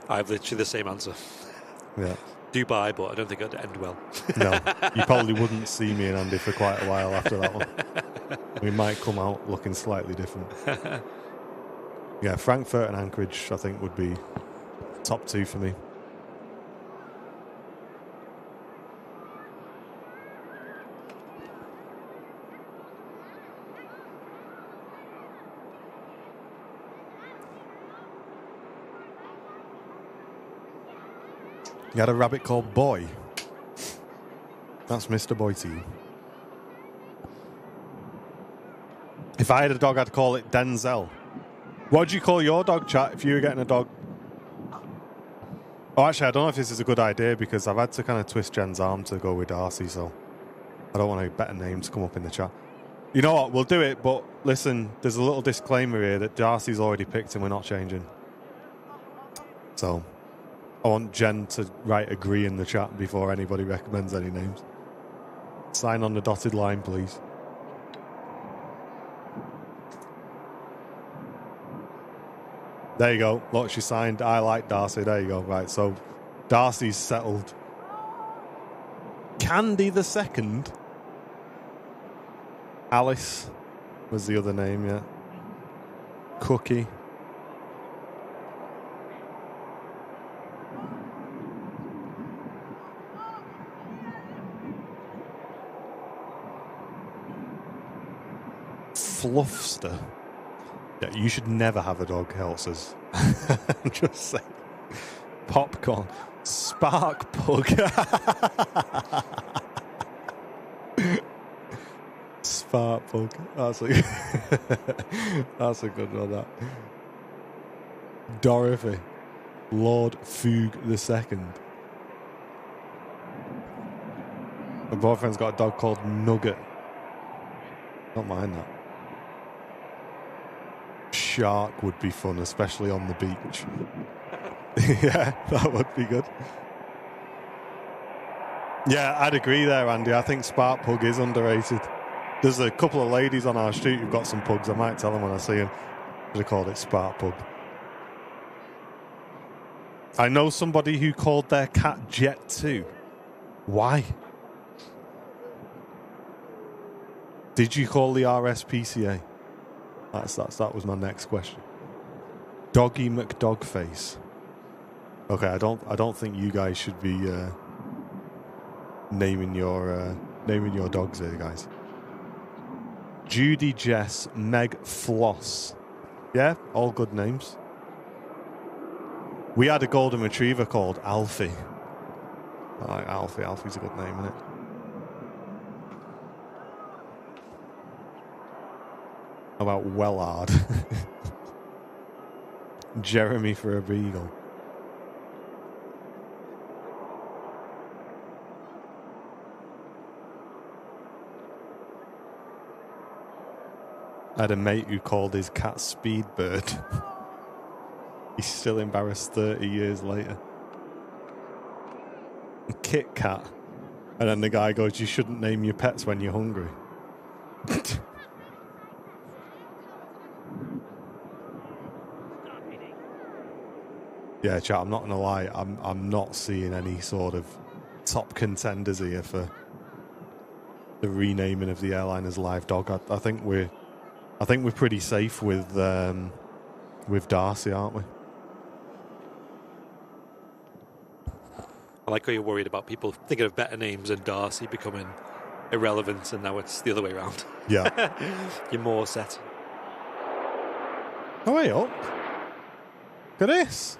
I have literally the same answer. Yeah. Dubai, but I don't think it'd end well. No. You probably wouldn't see me and Andy for quite a while after that one. We might come out looking slightly different. Yeah, Frankfurt and Anchorage, I think, would be top 2 for me. You had a rabbit called Boy. That's Mr. Boy to you. If I had a dog, I'd call it Denzel. What would you call your dog, chat, if you were getting a dog? Oh, actually, I don't know if this is a good idea because I've had to kind of twist Jen's arm to go with Darcy, so I don't want a better name to come up in the chat. You know what? We'll do it, but listen, there's a little disclaimer here that Darcy's already picked and we're not changing. So I want Jen to write agree in the chat before anybody recommends any names. Sign on the dotted line, please. There you go. Look, she signed. I like Darcy. There you go. Right, so Darcy's settled. Candy the second. Alice was the other name, yeah. Cookie. Fluffster. Yeah, you should never have a dog, Helsers. I'm just saying. Popcorn. Spark Pug. Spark plug. That's a that's a good one. That Dorothy, Lord Foog II. My boyfriend's got a dog called Nugget. Don't mind that. Shark would be fun, especially on the beach. Yeah, that would be good. Yeah, I'd agree there, Andy. I think Spark Pug is underrated. There's a couple of ladies on our street who've got some pugs. I might tell them when I see them. They called it Spark Pug. I know somebody who called their cat Jet 2. Why? Did you call the RSPCA? That was my next question. Doggy McDogface. Okay, I don't think you guys should be naming your dogs here, guys. Judy Jess Meg Floss. Yeah, all good names. We had a golden retriever called Alfie. I like Alfie. Alfie's a good name, isn't it? How about Wellard? Jeremy for a beagle. I had a mate who called his cat Speedbird. He's still embarrassed 30 years later. Kit Kat. And then the guy goes, you shouldn't name your pets when you're hungry. Yeah, chat, I'm not going to lie. I'm not seeing any sort of top contenders here for the renaming of the airline as Live Dog. I think we're pretty safe with Darcy, aren't we? I like how you're worried about people thinking of better names and Darcy becoming irrelevant, and now it's the other way around. Yeah. You're more set. Oh, hey, up. Look at this.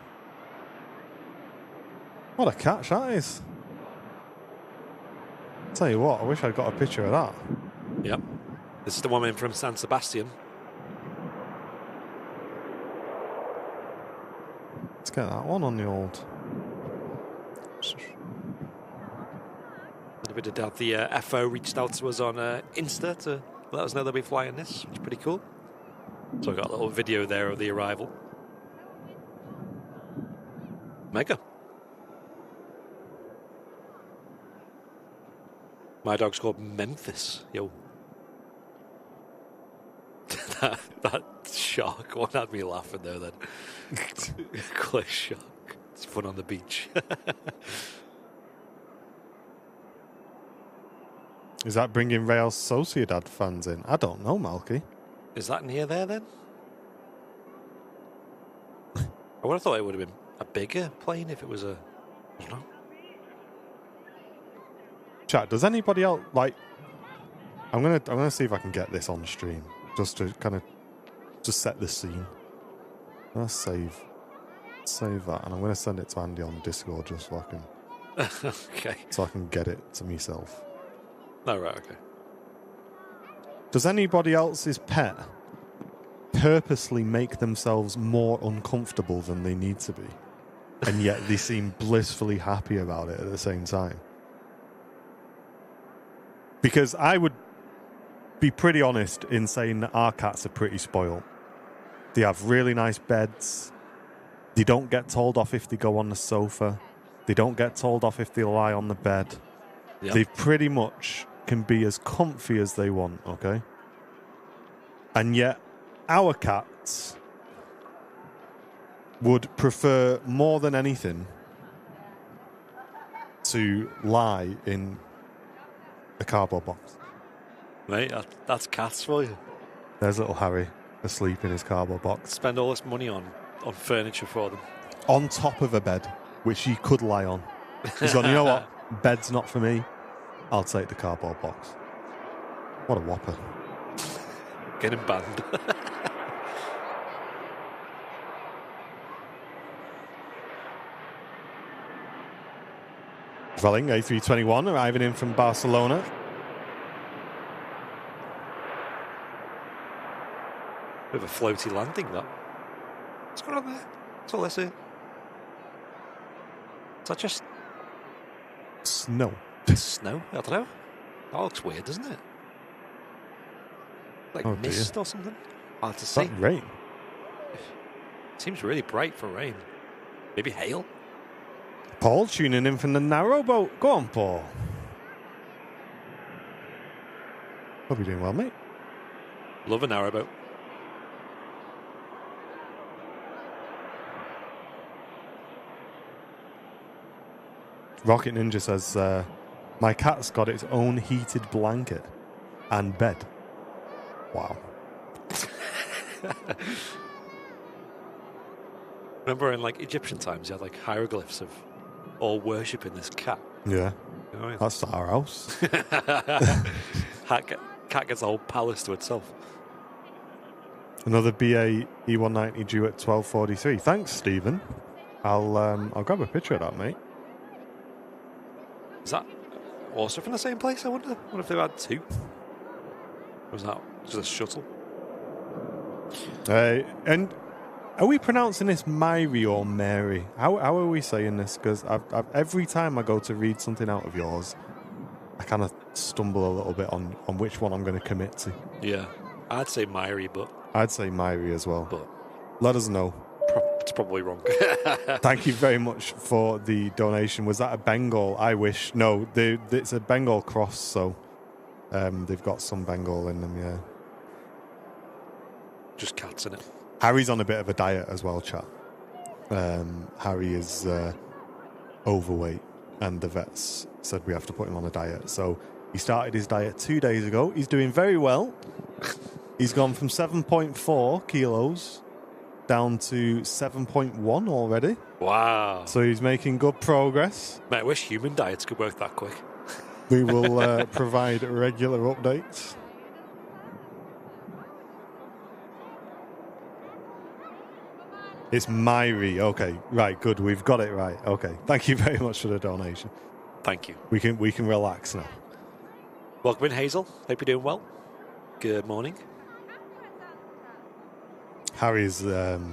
What a catch that is. Tell you what, I wish I'd got a picture of that. Yep. This is the woman from San Sebastian. Let's get that one on the old. A bit of doubt. The FO reached out to us on Insta to let us know they'll be flying this, which is pretty cool. So I got a little video there of the arrival. Mega. My dog's called Memphis. Yo. that shark one had me laughing there then. Clear shark. It's fun on the beach. Is that bringing Real Sociedad fans in? I don't know, Malky. Is that near there then? I would have thought it would have been a bigger plane if it was a... I don't know. Chat, does anybody else like? I'm gonna see if I can get this on stream just to kind of just set the scene. Let's save that, and I'm gonna send it to Andy on Discord just so I can. Okay. So I can get it to myself. Oh right, okay. Does anybody else's pet purposely make themselves more uncomfortable than they need to be, and yet they seem blissfully happy about it at the same time? Because I would be pretty honest in saying that our cats are pretty spoiled. They have really nice beds. They don't get told off if they go on the sofa. They don't get told off if they lie on the bed. Yep. They pretty much can be as comfy as they want, okay? And yet, our cats would prefer more than anything to lie in a cardboard box. Mate, that's cats for you. There's little Harry asleep in his cardboard box. Spend all this money on furniture for them. On top of a bed, which he could lie on. He's gone, you know what? Bed's not for me. I'll take the cardboard box. What a whopper. Get him banned. Velling, A321, arriving in from Barcelona. Bit of a floaty landing, that. What's going on there? That's all I see. Is that just Snow. snow? I don't know. That looks weird, doesn't it? Like Oh, mist dear. or something? Hard to Is see. that rain? Seems really bright for rain. Maybe hail? Paul tuning in from the narrowboat. Go on, Paul. Hope you're doing well, mate. Love a narrowboat. Rocket Ninja says, my cat's got its own heated blanket and bed. Wow. Remember in like Egyptian times, you had like hieroglyphs of all worshipping this cat. Yeah. You know what I mean? That's our house. Cat gets a whole palace to itself. Another BA E190 due at 12:43. Thanks, Stephen. I'll grab a picture of that, mate. Is that also from the same place, I wonder? What if they've had two? Or was that just a shuttle? And are we pronouncing this Myri or Mary? How are we saying this? Because every time I go to read something out of yours, I kind of stumble a little bit on which one I'm going to commit to. Yeah. I'd say Myri, but I'd say Myri as well. But let us know. It's probably wrong. Thank you very much for the donation. Was that a Bengal? I wish. No, it's a Bengal cross, so they've got some Bengal in them, yeah. Just cats in it. Harry's on a bit of a diet as well, chat. Harry is overweight, and the vets said we have to put him on a diet. So he started his diet 2 days ago. He's doing very well. He's gone from 7.4 kilos down to 7.1 already. Wow. So he's making good progress. Mate, I wish human diets could work that quick. We will provide regular updates. It's Myri. Okay, right, good. We've got it right. Okay, thank you very much for the donation. Thank you. We can relax now. Welcome in, Hazel. Hope you're doing well. Good morning. Harry's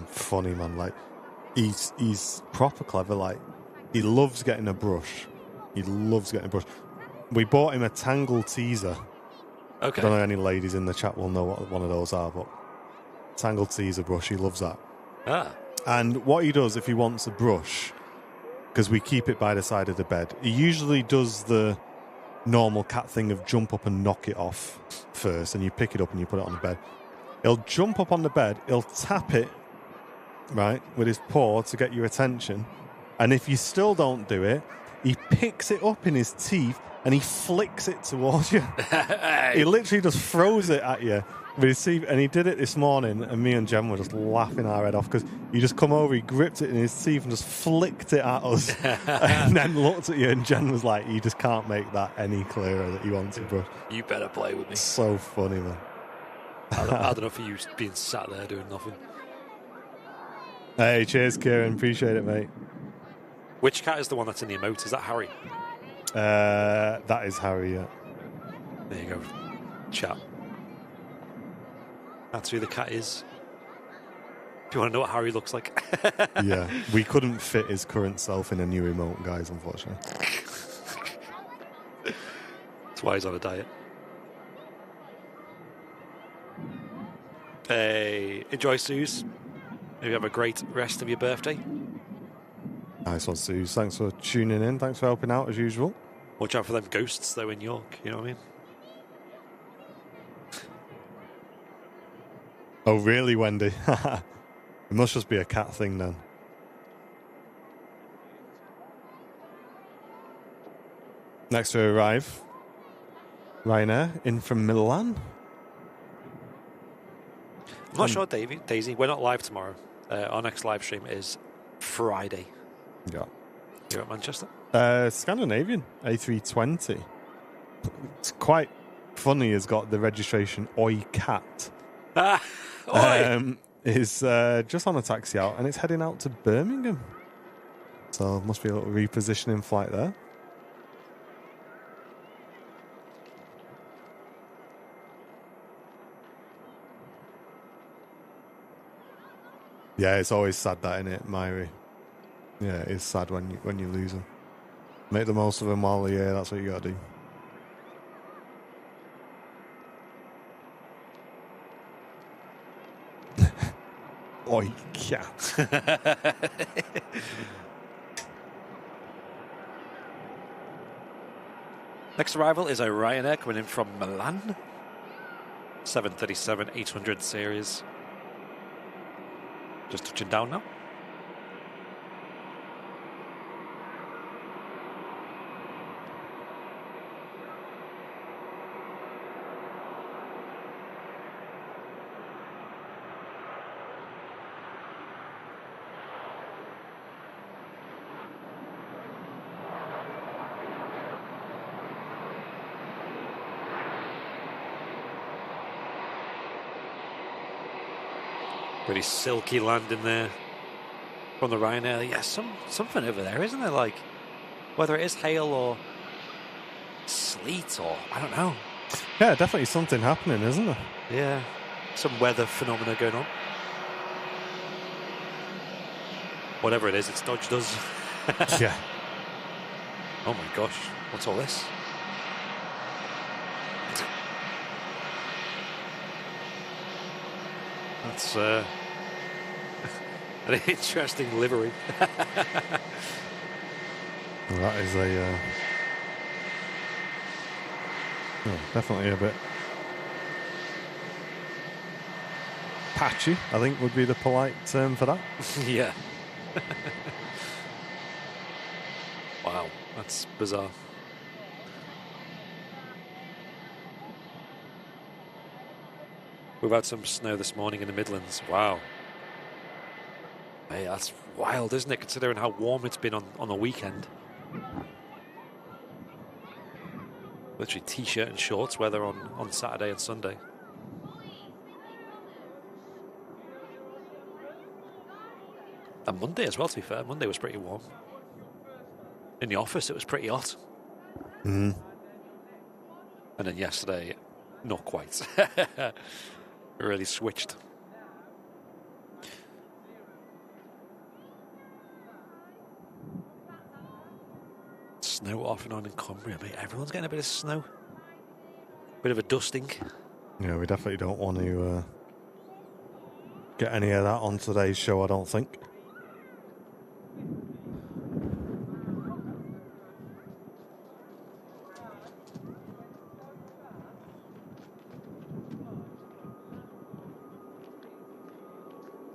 Funny, man. Like, he's proper clever. Like, he loves getting a brush. We bought him a Tangle teaser. Okay. I don't know if any ladies in the chat will know what one of those are, but Tangle teaser brush. He loves that. Ah. And what he does if he wants a brush, because we keep it by the side of the bed, he usually does the normal cat thing of jump up and knock it off first, and you pick it up and you put it on the bed. He'll jump up on the bed, he'll tap it, right, with his paw to get your attention, and if you still don't do it, he picks it up in his teeth and he flicks it towards you. He literally just throws it at you with his teeth, and he did it this morning, and me and Jen were just laughing our head off because he just come over, he gripped it in his teeth and just flicked it at us and then looked at you, and Jen was like, you just can't make that any clearer that he wants a brush. You better play with me. So funny, man. I don't know for you being sat there doing nothing. Hey, cheers, Kieran. Appreciate it, mate. Which cat is the one that's in the emote? Is that Harry? That is Harry, yeah. There you go. Chat. That's who the cat is. Do you want to know what Harry looks like? Yeah, we couldn't fit his current self in a new emote, guys, unfortunately. That's why he's on a diet. Hey, enjoy, Suze. Maybe have a great rest of your birthday. Nice one, Suze. Thanks for tuning in. Thanks for helping out, as usual. Watch out for them ghosts, though, in York. You know what I mean? Oh, really, Wendy? It must just be a cat thing, then. Next to arrive, Ryanair, in from Milan. I'm not sure, Daisy. We're not live tomorrow. Our next live stream is Friday. Yeah. Here at Manchester. Scandinavian A320. It's quite funny. It's got the registration Oi Cat. Is just on a taxi out, and it's heading out to Birmingham. So must be a little repositioning flight there. Yeah, it's always sad that, isn't it, Myri? Yeah, it's sad when you lose them. Make the most of them while they're here. That's what you got to do. Oi, cat. Next arrival is a Ryanair coming in from Milan. 737-800 series. Just touching down now. Pretty silky landing there from the Ryanair. Yeah, something over there, isn't there? Like, whether it is hail or sleet or I don't know. Yeah, definitely something happening, isn't there? Yeah, some weather phenomena going on. Whatever it is, it's dodged us. Yeah. Oh my gosh, what's all this? That's an interesting livery. Well, that is definitely a bit patchy, I think would be the polite term for that. Yeah. Wow, that's bizarre. We've had some snow this morning in the Midlands. Wow. Hey, that's wild, isn't it, considering how warm it's been on the weekend? Literally t-shirt and shorts weather on Saturday and Sunday. And Monday as well, to be fair. Monday was pretty warm. In the office, it was pretty hot. Mm. And then yesterday, not quite. Really switched. Snow off and on in Cumbria, mate. Everyone's getting a bit of snow. Bit of a dusting. Yeah, we definitely don't want to get any of that on today's show, I don't think.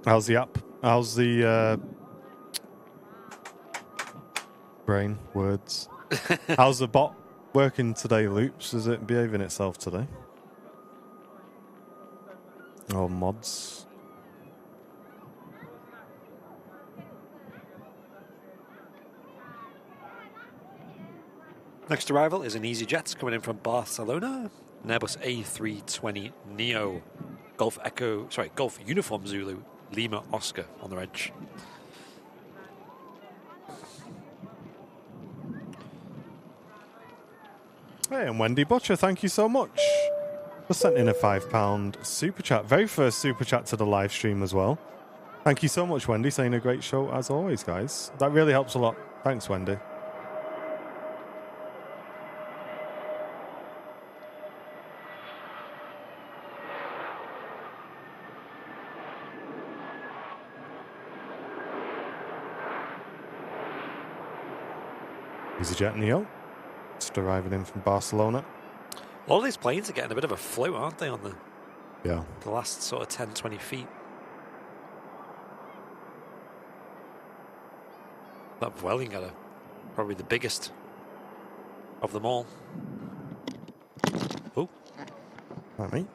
How's the app? How's the brain words? How's the bot working today, Loops? Is it behaving itself today? Oh, mods. Next arrival is an EasyJet coming in from Barcelona. An Airbus A320 Neo. Golf Uniform Zulu, Lima Oscar on the edge. Hey, and Wendy Butcher, thank you so much for sending a £5 super chat. Very first super chat to the live stream as well. Thank you so much, Wendy, saying a great show as always, guys. That really helps a lot. Thanks, Wendy. EasyJet Neo, just arriving in from Barcelona. A lot of these planes are getting a bit of a float, aren't they, on Yeah. the last sort of 10, 20 feet. That Vueling probably the biggest of them all. Oh. Right, mate.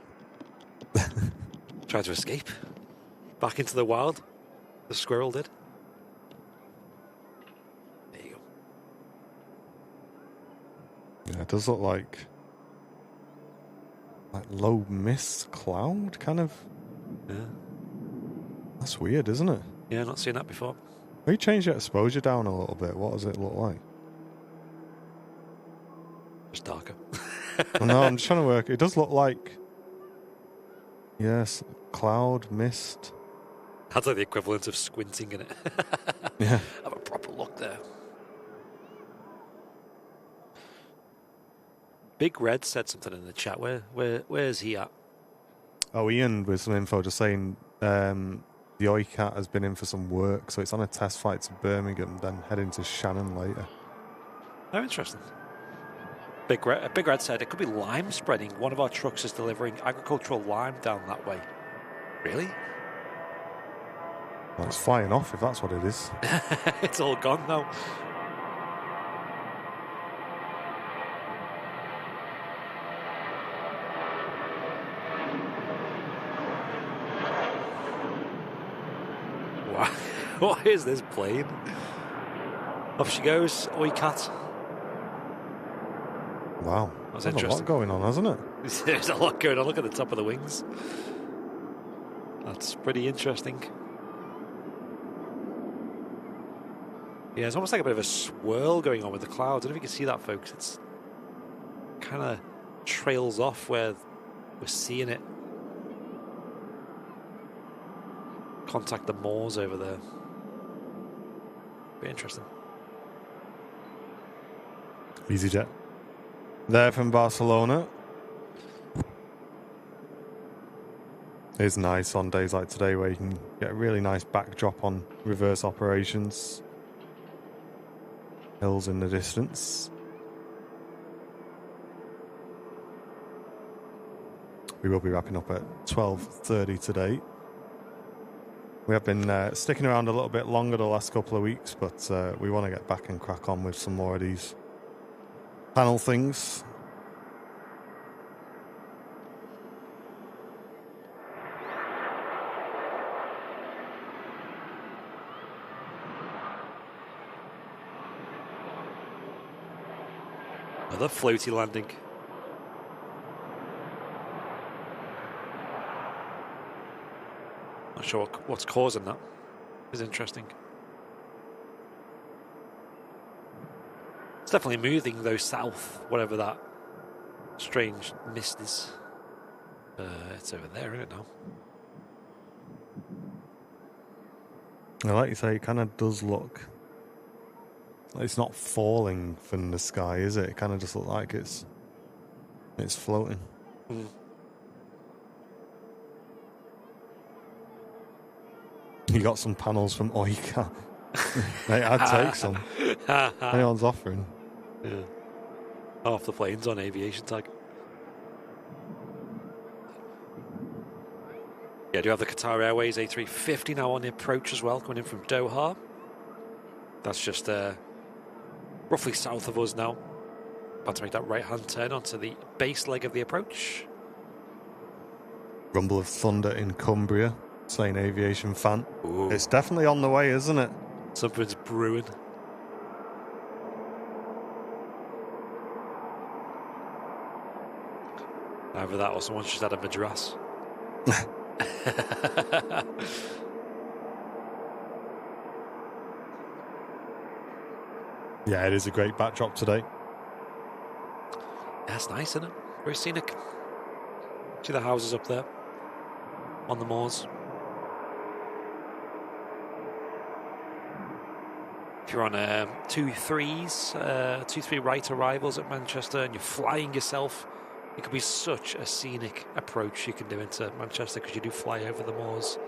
Tried to escape. Back into the wild. The squirrel did. There you go. Yeah, it does look like low mist cloud, kind of. Yeah. That's weird, isn't it? Yeah, not seen that before. We changed the exposure down a little bit. What does it look like? Just darker. No, I'm just trying to work. It does look like, yes, cloud, mist. That's like the equivalent of squinting in it. Yeah. Have a proper look there. Big Red said something in the chat. Where's he at? Oh, Ian with some info just saying the OICAT has been in for some work, so it's on a test flight to Birmingham, then heading to Shannon later. Oh, interesting. Big Red said it could be lime spreading. One of our trucks is delivering agricultural lime down that way. Really? Well, it's flying off if that's what it is. It's all gone now. Wow. What is this plane? Off she goes. Oi, cat. Wow. That's There's a interesting. lot going on, hasn't it? There's a lot going on. Look at the top of the wings. That's pretty interesting. Yeah, it's almost like a bit of a swirl going on with the clouds. I don't know if you can see that, folks. It's kind of trails off where we're seeing it contact the moors over there. Be interesting. EasyJet. There from Barcelona. It's nice on days like today where you can get a really nice backdrop on reverse operations. Hills in the distance. We will be wrapping up at 12:30 today. We have been sticking around a little bit longer the last couple of weeks, but we want to get back and crack on with some more of these panel things. Another floaty landing. Not sure what's causing that. It's interesting. It's definitely moving though south, whatever that strange mist is. It's over there, isn't it now? Well, like you say, it kind of does look. It's not falling from the sky, is it? It kind of just looks like it's floating. Mm. You got some panels from Oika. Mate, I'd take some. Anyone's offering. Yeah. Half the plane's on aviation tag. Yeah, do you have the Qatar Airways A350 now on the approach as well, coming in from Doha? That's just roughly south of us now. About to make that right-hand turn onto the base leg of the approach. Rumble of thunder in Cumbria, saying Aviation fan. Ooh. It's definitely on the way, isn't it? Something's brewing. Either that or someone's just had a madras. Yeah, it is a great backdrop today. That's nice, isn't it? Very scenic. See the houses up there on the moors. If you're on 2-3 right arrivals at Manchester and you're flying yourself, it could be such a scenic approach you can do into Manchester because you do fly over the moors.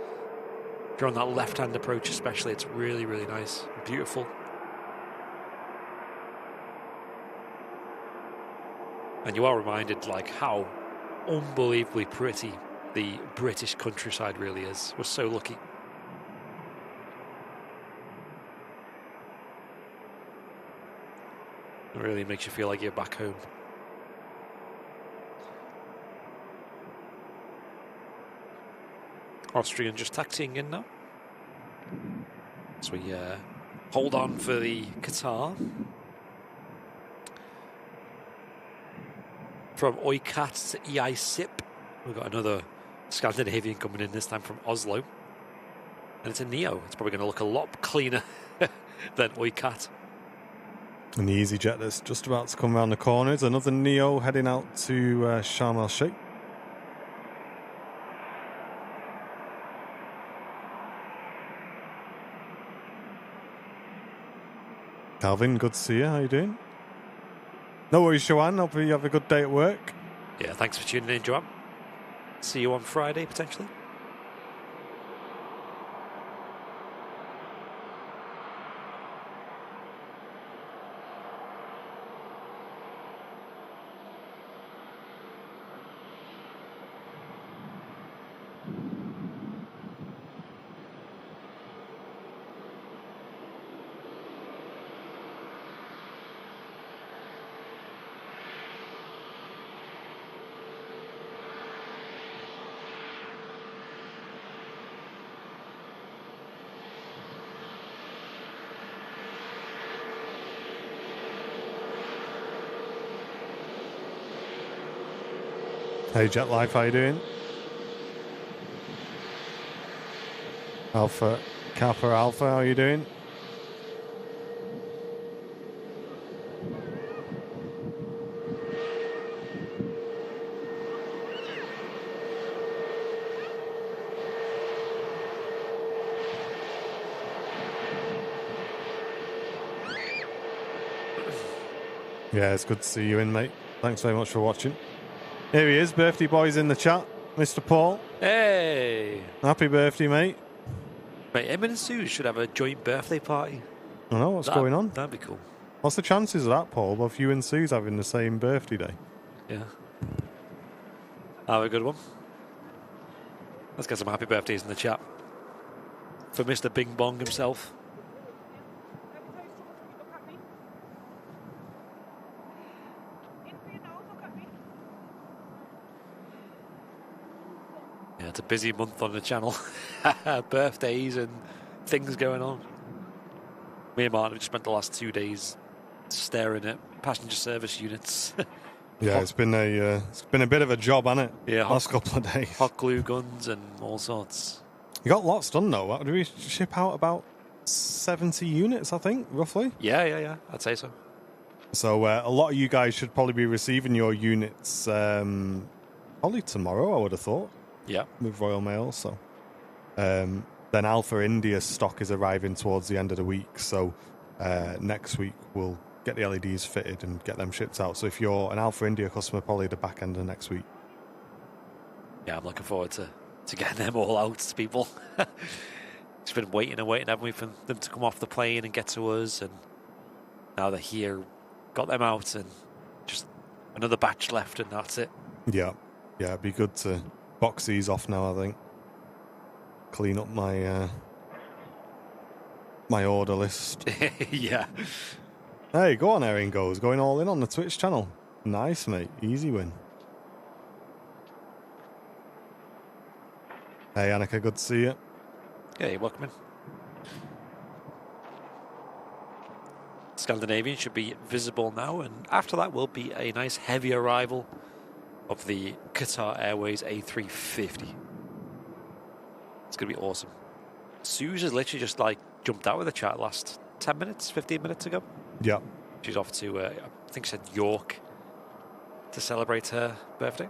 If you're on that left-hand approach especially, it's really, really nice and beautiful. And you are reminded like how unbelievably pretty the British countryside really is. We're so lucky. It really makes you feel like you're back home. Austrian just taxiing in now. So we hold on for the Qatar. From Oikat to EISIP. We've got another Scandinavian coming in, this time from Oslo. And it's a Neo. It's probably going to look a lot cleaner than Oikat. And the EasyJet that's just about to come around the corner is another Neo heading out to Sharm el Sheikh. Calvin, good to see you. How you doing? No worries, Joanne. Hope you have a good day at work. Yeah, thanks for tuning in, Joanne. See you on Friday, potentially. Hey, Jet Life, how you doing? Alpha, Kappa Alpha, how you doing? Yeah, it's good to see you in, mate. Thanks very much for watching. Here he is, birthday boy's in the chat, Mr. Paul. Hey! Happy birthday, mate. Mate, him and Sue should have a joint birthday party. I know, what's going on? That'd be cool. What's the chances of that, Paul, of you and Sue's having the same birthday day? Yeah. Have a good one. Let's get some happy birthdays in the chat. For Mr. Bing Bong himself. Yeah, it's a busy month on the channel. Birthdays and things going on. Me and Martin have just spent the last 2 days staring at passenger service units. Yeah, it's been a bit of a job, hasn't it? Yeah, last couple of days. Hot glue guns and all sorts. You got lots done though. Did we ship out about 70 units, I think, roughly? Yeah. I'd say so. So a lot of you guys should probably be receiving your units probably tomorrow, I would have thought. Yeah. With Royal Mail. So then Alpha India stock is arriving towards the end of the week. So next week we'll get the LEDs fitted and get them shipped out. So if you're an Alpha India customer, probably the back end of next week. Yeah, I'm looking forward to getting them all out to people. It's been waiting, haven't we, for them to come off the plane and get to us, and now they're here, got them out, and just another batch left, and that's it. Yeah, it'd be good to box these off now, I think. Clean up my my order list. Yeah. Hey, go on, Erin Goes. Going all in on the Twitch channel. Nice, mate. Easy win. Hey, Annika, good to see you. Yeah, you're welcome in. Scandinavian should be visible now, and after that will be a nice heavy arrival of the Qatar Airways A350. It's going to be awesome. Suze has literally just jumped out of the chat last 10 minutes, 15 minutes ago. Yeah. She's off to, I think she said York, to celebrate her birthday.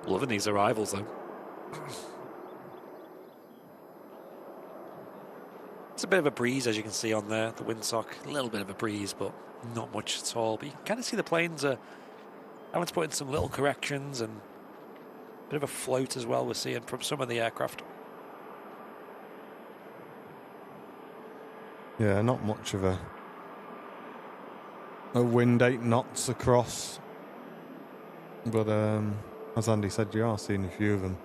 Loving these arrivals, though. It's a bit of a breeze, as you can see on there, the windsock. A little bit of a breeze, but not much at all. But you can kind of see the planes are having to put in some little corrections, and a bit of a float as well we're seeing from some of the aircraft. Yeah, not much of a wind, 8 knots across. But as Andy said, you are seeing a few of them.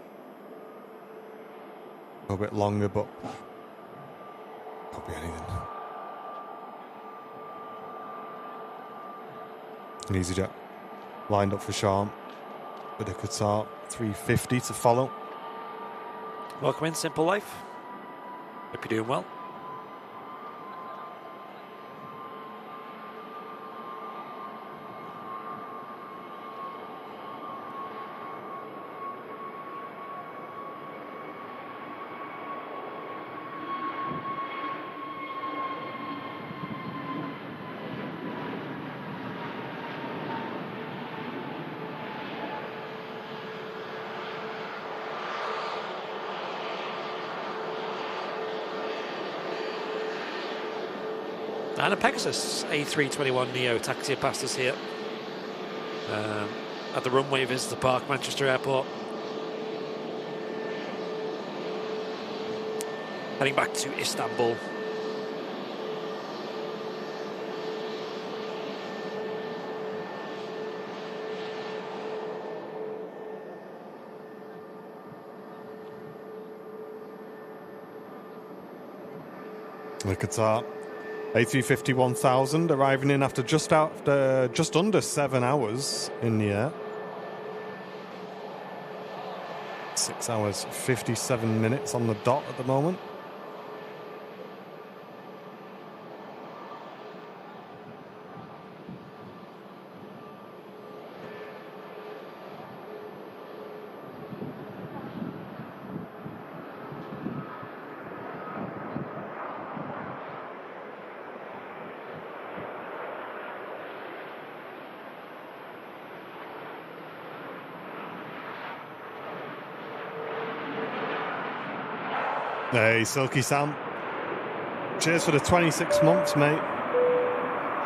A bit longer, but could be anything. An EasyJet lined up for Sharm with a Qatar 350 to follow. Welcome in, Simple Life. Hope you're doing well. And a Pegasus A321neo taxiing past us here at the Runway Visitor Park, Manchester Airport. Heading back to Istanbul. Look at that. A350-1000 arriving in after just under 7 hours in the air. 6 hours, 57 minutes on the dot at the moment. Hey, Silky Sam. Cheers for the 26 months, mate.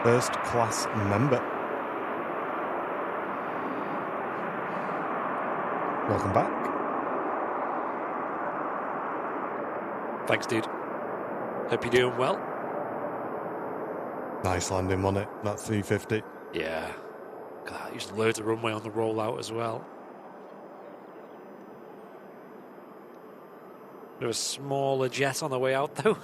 First class member. Welcome back. Thanks, dude. Hope you're doing well. Nice landing on it, that 350. Yeah. God, used loads of runway on the rollout as well. There was a smaller jet on the way out, though.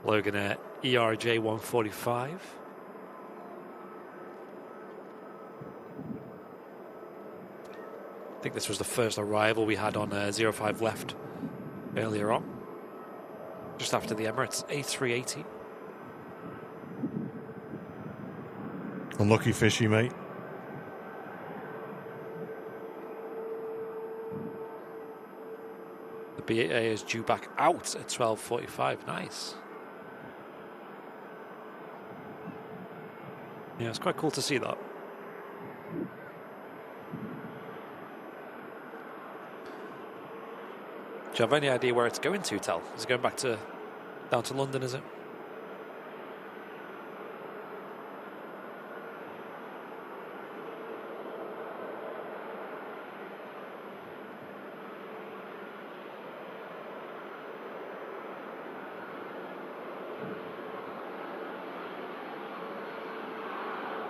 Logan at ERJ 145. I think this was the first arrival we had on 05 left earlier on, just after the Emirates A380. Unlucky fishy, mate. The BA is due back out at 12:45. Nice. Yeah, it's quite cool to see that. Do you have any idea where it's going to, Tal? Is it going back to down to London, is it?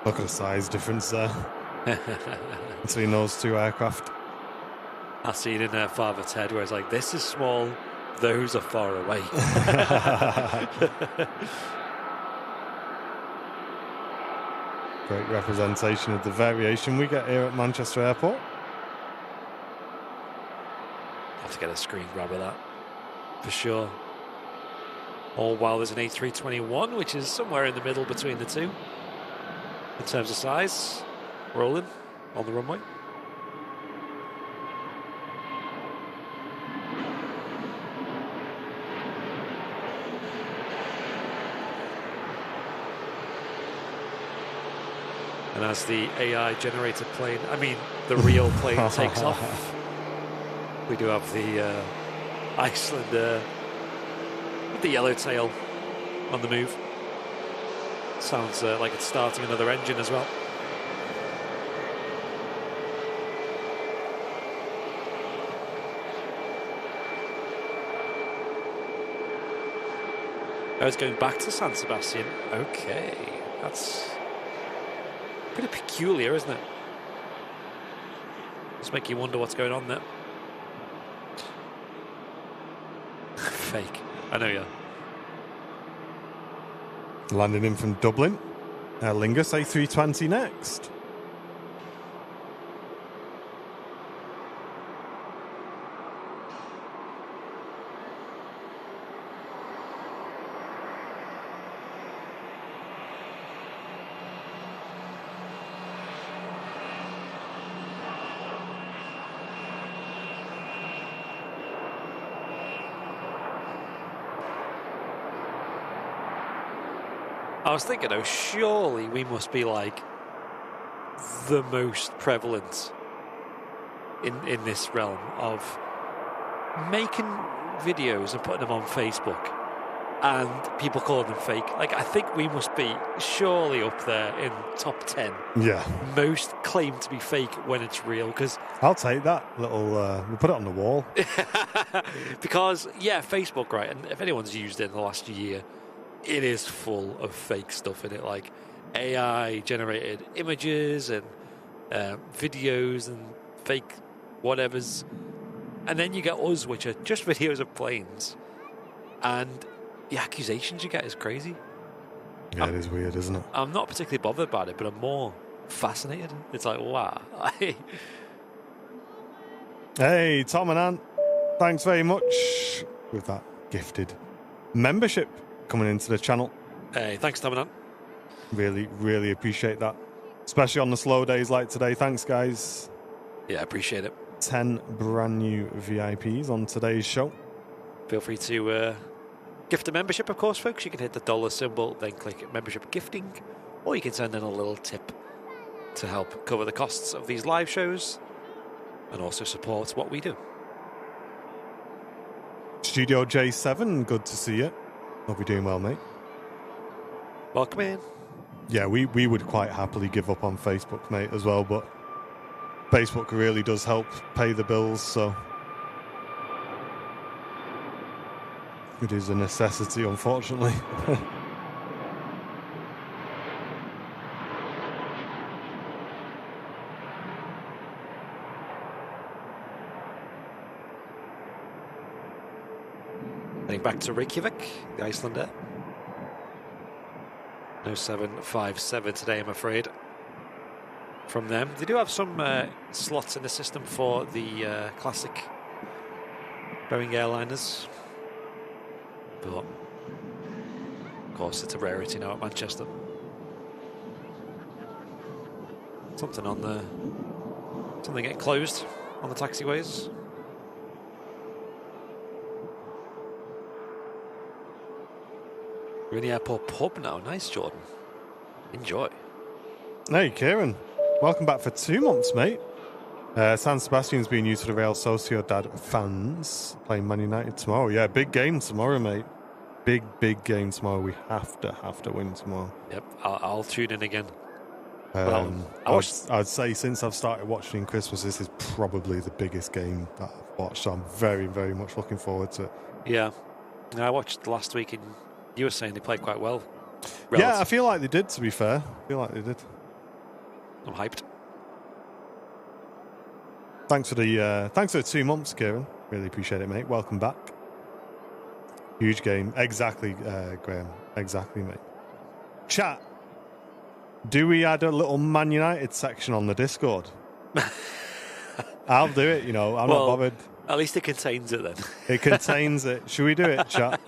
Look at the size difference there between those two aircraft. I see it in Father Ted, where it's like, this is small, those are far away. Great representation of the variation we get here at Manchester Airport. I'll have to get a screen grab of that, for sure. All while there's an A321, which is somewhere in the middle between the two. In terms of size, rolling on the runway. And as the AI generated plane, I mean the real plane takes off, we do have the Icelander with the yellowtail on the move. Sounds like it's starting another engine as well. I was going back to San Sebastian. Okay, that's pretty peculiar, isn't it? Just make you wonder what's going on there. Fake. I know, yeah. Landing in from Dublin. Aer Lingus A320 next. I was thinking, oh, surely we must be like the most prevalent in this realm of making videos and putting them on Facebook and people calling them fake. Like, I think we must be surely up there in top 10. Yeah. Most claim to be fake when it's real, because I'll take that little, we'll put it on the wall. because, yeah, Facebook, right, and if anyone's used it in the last year, it is full of fake stuff in it, like AI-generated images and videos and fake whatevers. And then you get us, which are just videos of planes. And the accusations you get is crazy. Yeah, it is weird, isn't it? I'm not particularly bothered about it, but I'm more fascinated. It's like, wow. Hey, Tom and Ant, thanks very much with that gifted membership coming into the channel. Hey, thanks, Tom and Ant. Really, really appreciate that. Especially on the slow days like today. Thanks, guys. Yeah, appreciate it. 10 brand new VIPs on today's show. Feel free to gift a membership, of course, folks. You can hit the dollar symbol, then click membership gifting, or you can send in a little tip to help cover the costs of these live shows and also support what we do. Studio J7, good to see you. Hope you're doing well, mate. Welcome in. Yeah, we would quite happily give up on Facebook, mate, as well, but Facebook really does help pay the bills, so it is a necessity, unfortunately. Heading back to Reykjavik, the Icelander. No 757 today, I'm afraid. From them, they do have some slots in the system for the classic Boeing airliners, but of course it's a rarity now at Manchester. Something getting closed on the taxiways. We're in the airport pub now. Nice, Jordan. Enjoy. Hey, Kieran. Welcome back for 2 months, mate. San Sebastian's being used for the Real Sociedad fans playing Man United tomorrow. Yeah, big game tomorrow, mate. Big game tomorrow. We have to win tomorrow. Yep, I'll tune in again. I'd say since I've started watching Christmas, this is probably the biggest game that I've watched. So I'm very, very much looking forward to it. Yeah. I watched last week and you were saying they played quite well. Yeah, I feel like they did, to be fair. I feel like they did. I'm hyped. Thanks for the 2 months, Kieran. Really appreciate it, mate. Welcome back. Huge game. Exactly, Graham. Exactly, mate. Chat. Do we add a little Man United section on the Discord? I'll do it, I'm not bothered. At least it contains it then. It contains it. Should we do it, chat?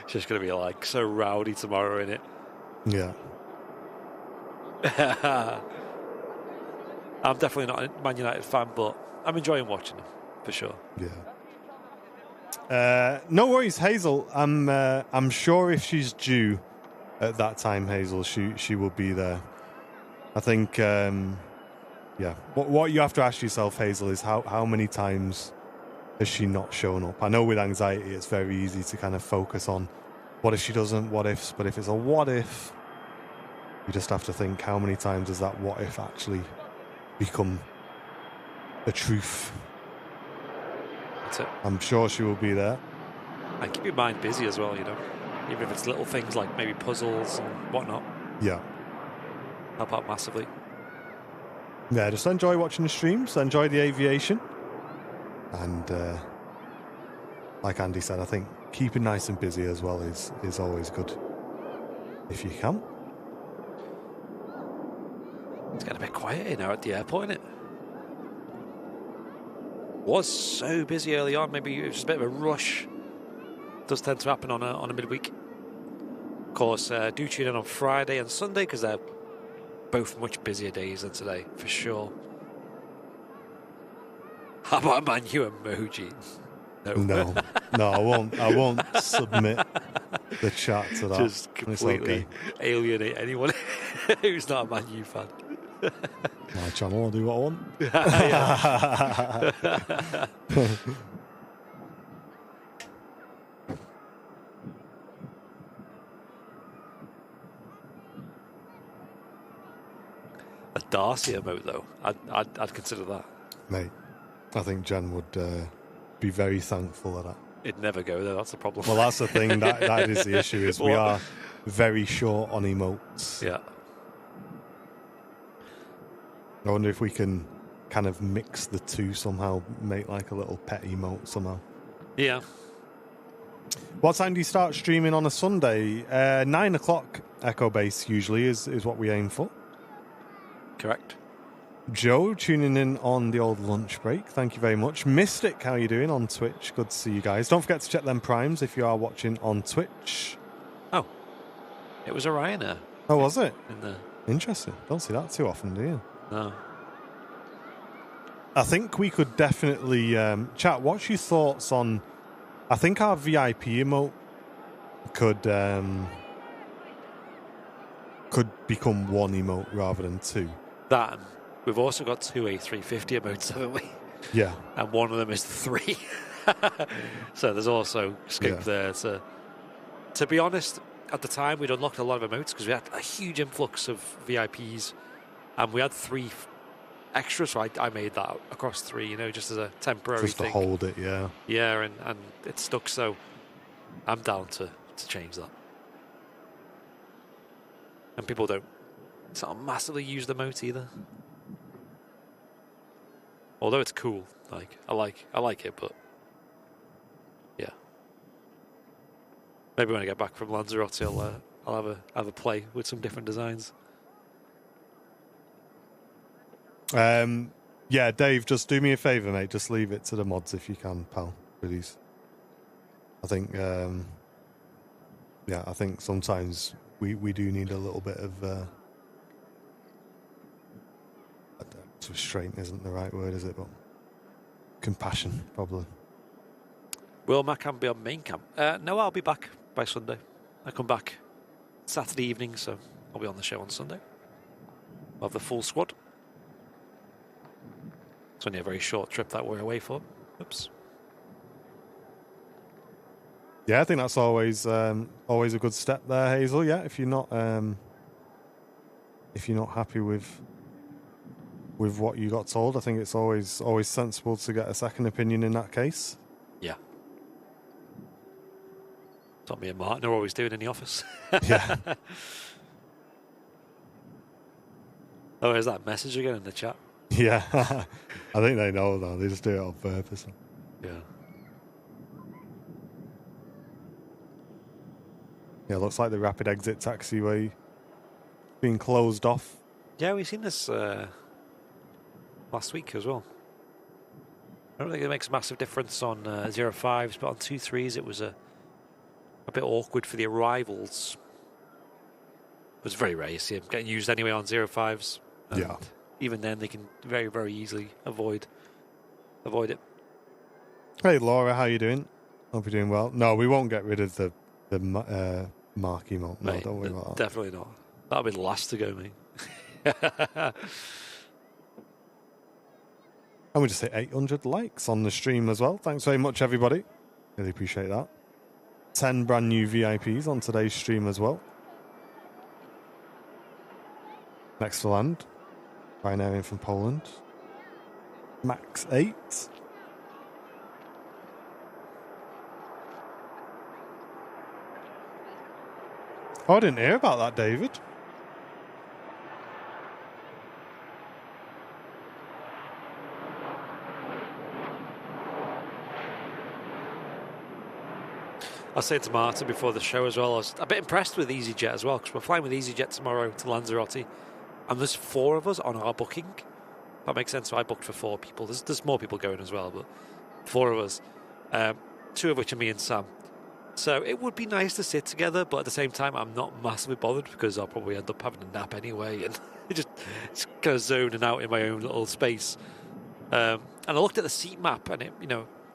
It's just going to be like so rowdy tomorrow, innit? Yeah. I'm definitely not a Man United fan, but I'm enjoying watching them for sure. Yeah. No worries, Hazel. I'm sure if she's due at that time, Hazel, she will be there. I think. Yeah. What you have to ask yourself, Hazel, is how many times has she not shown up? I know with anxiety, it's very easy to kind of focus on what if she doesn't, what ifs, but if it's a what if, you just have to think how many times does that what if actually become a truth. That's it. I'm sure she will be there. And keep your mind busy as well, even if it's little things like maybe puzzles and whatnot. Yeah. Help out massively. Yeah, just enjoy watching the streams, enjoy the aviation. And like Andy said, I think keeping nice and busy as well is always good. If you can. It's getting a bit quiet now at the airport, isn't it? Was so busy early on. Maybe it was just a bit of a rush. Does tend to happen on a midweek. Of course, do tune in on Friday and Sunday because they're both much busier days than today, for sure. How about a Man U emoji? No, I won't submit the chat to that. Just completely alienate anyone who's not a Man U fan. My channel, I'll do what I want. Darcy emote, though. I'd consider that. Mate, I think Jen would be very thankful of that. It'd never go there, that's the problem. Well, that's the thing, that is the issue, is we are very short on emotes. Yeah. I wonder if we can kind of mix the two somehow, make like a little pet emote somehow. Yeah. What time do you start streaming on a Sunday? 9 o'clock Echo Base usually is what we aim for. Correct. Joe tuning in on the old lunch break. Thank you very much. Mystic, how you doing on Twitch? Good to see you guys. Don't forget to check them primes if you are watching on Twitch. Oh, it was a Ryanair. Oh, was it? Interesting. Don't see that too often, do you? No. I think we could definitely chat. What's your thoughts on? I think our VIP emote could become one emote rather than two. That, and we've also got two A350 emotes, haven't we? Yeah. And one of them is 3. So there's also scope there. To be honest, at the time we'd unlocked a lot of emotes because we had a huge influx of VIPs, and we had 3 extra, so I made that across 3, just as a temporary just to thing. hold it, yeah. Yeah, and it stuck, so I'm down to change that. And people don't sort of massively use the emote either. Although it's cool, I like it, but yeah. Maybe when I get back from Lanzarote, I'll have a play with some different designs. Yeah, Dave, just do me a favour, mate. Just leave it to the mods if you can, pal. Please. I think, I think sometimes we do need a little bit of. Restraint isn't the right word, is it? But compassion, probably. Will Mac can be on main camp? No, I'll be back by Sunday. I come back Saturday evening, so I'll be on the show on Sunday. We'll have the full squad. It's only a very short trip that we're away for. Oops. Yeah, I think that's always a good step there, Hazel. Yeah, if you're not happy with what you got told, I think it's always sensible to get a second opinion in that case. Yeah. That's what me and Martin are always doing in the office. Yeah. Oh, there's that message again in the chat. Yeah. I think they know though. They just do it on purpose. Yeah. Yeah, looks like the rapid exit taxiway being closed off. Yeah, we've seen this last week as well. I don't think it makes a massive difference on 05s, but on 23s it was a bit awkward for the arrivals. It was very rare you see them getting used anyway on 05s. Yeah. Even then, they can very, very easily avoid it. Hey, Laura, how you doing? Hope you're doing well. No, we won't get rid of the mark emote. No, Mate, don't worry about that. Definitely not. That'll be the last to go, mate. And we just hit 800 likes on the stream as well. Thanks very much, everybody. Really appreciate that. 10 brand new VIPs on today's stream as well. Next to land, Ryanair from Poland. Max 8. Oh, I didn't hear about that, David. I was saying to Martin before the show as well, I was a bit impressed with EasyJet as well, because we're flying with EasyJet tomorrow to Lanzarote, and there's 4 of us on our booking. That makes sense. So I booked for 4 people. There's more people going as well, but 4 of us. 2 of which are me and Sam. So it would be nice to sit together, but at the same time, I'm not massively bothered because I'll probably end up having a nap anyway, and just kind of zoning out in my own little space. And I looked at the seat map, and it,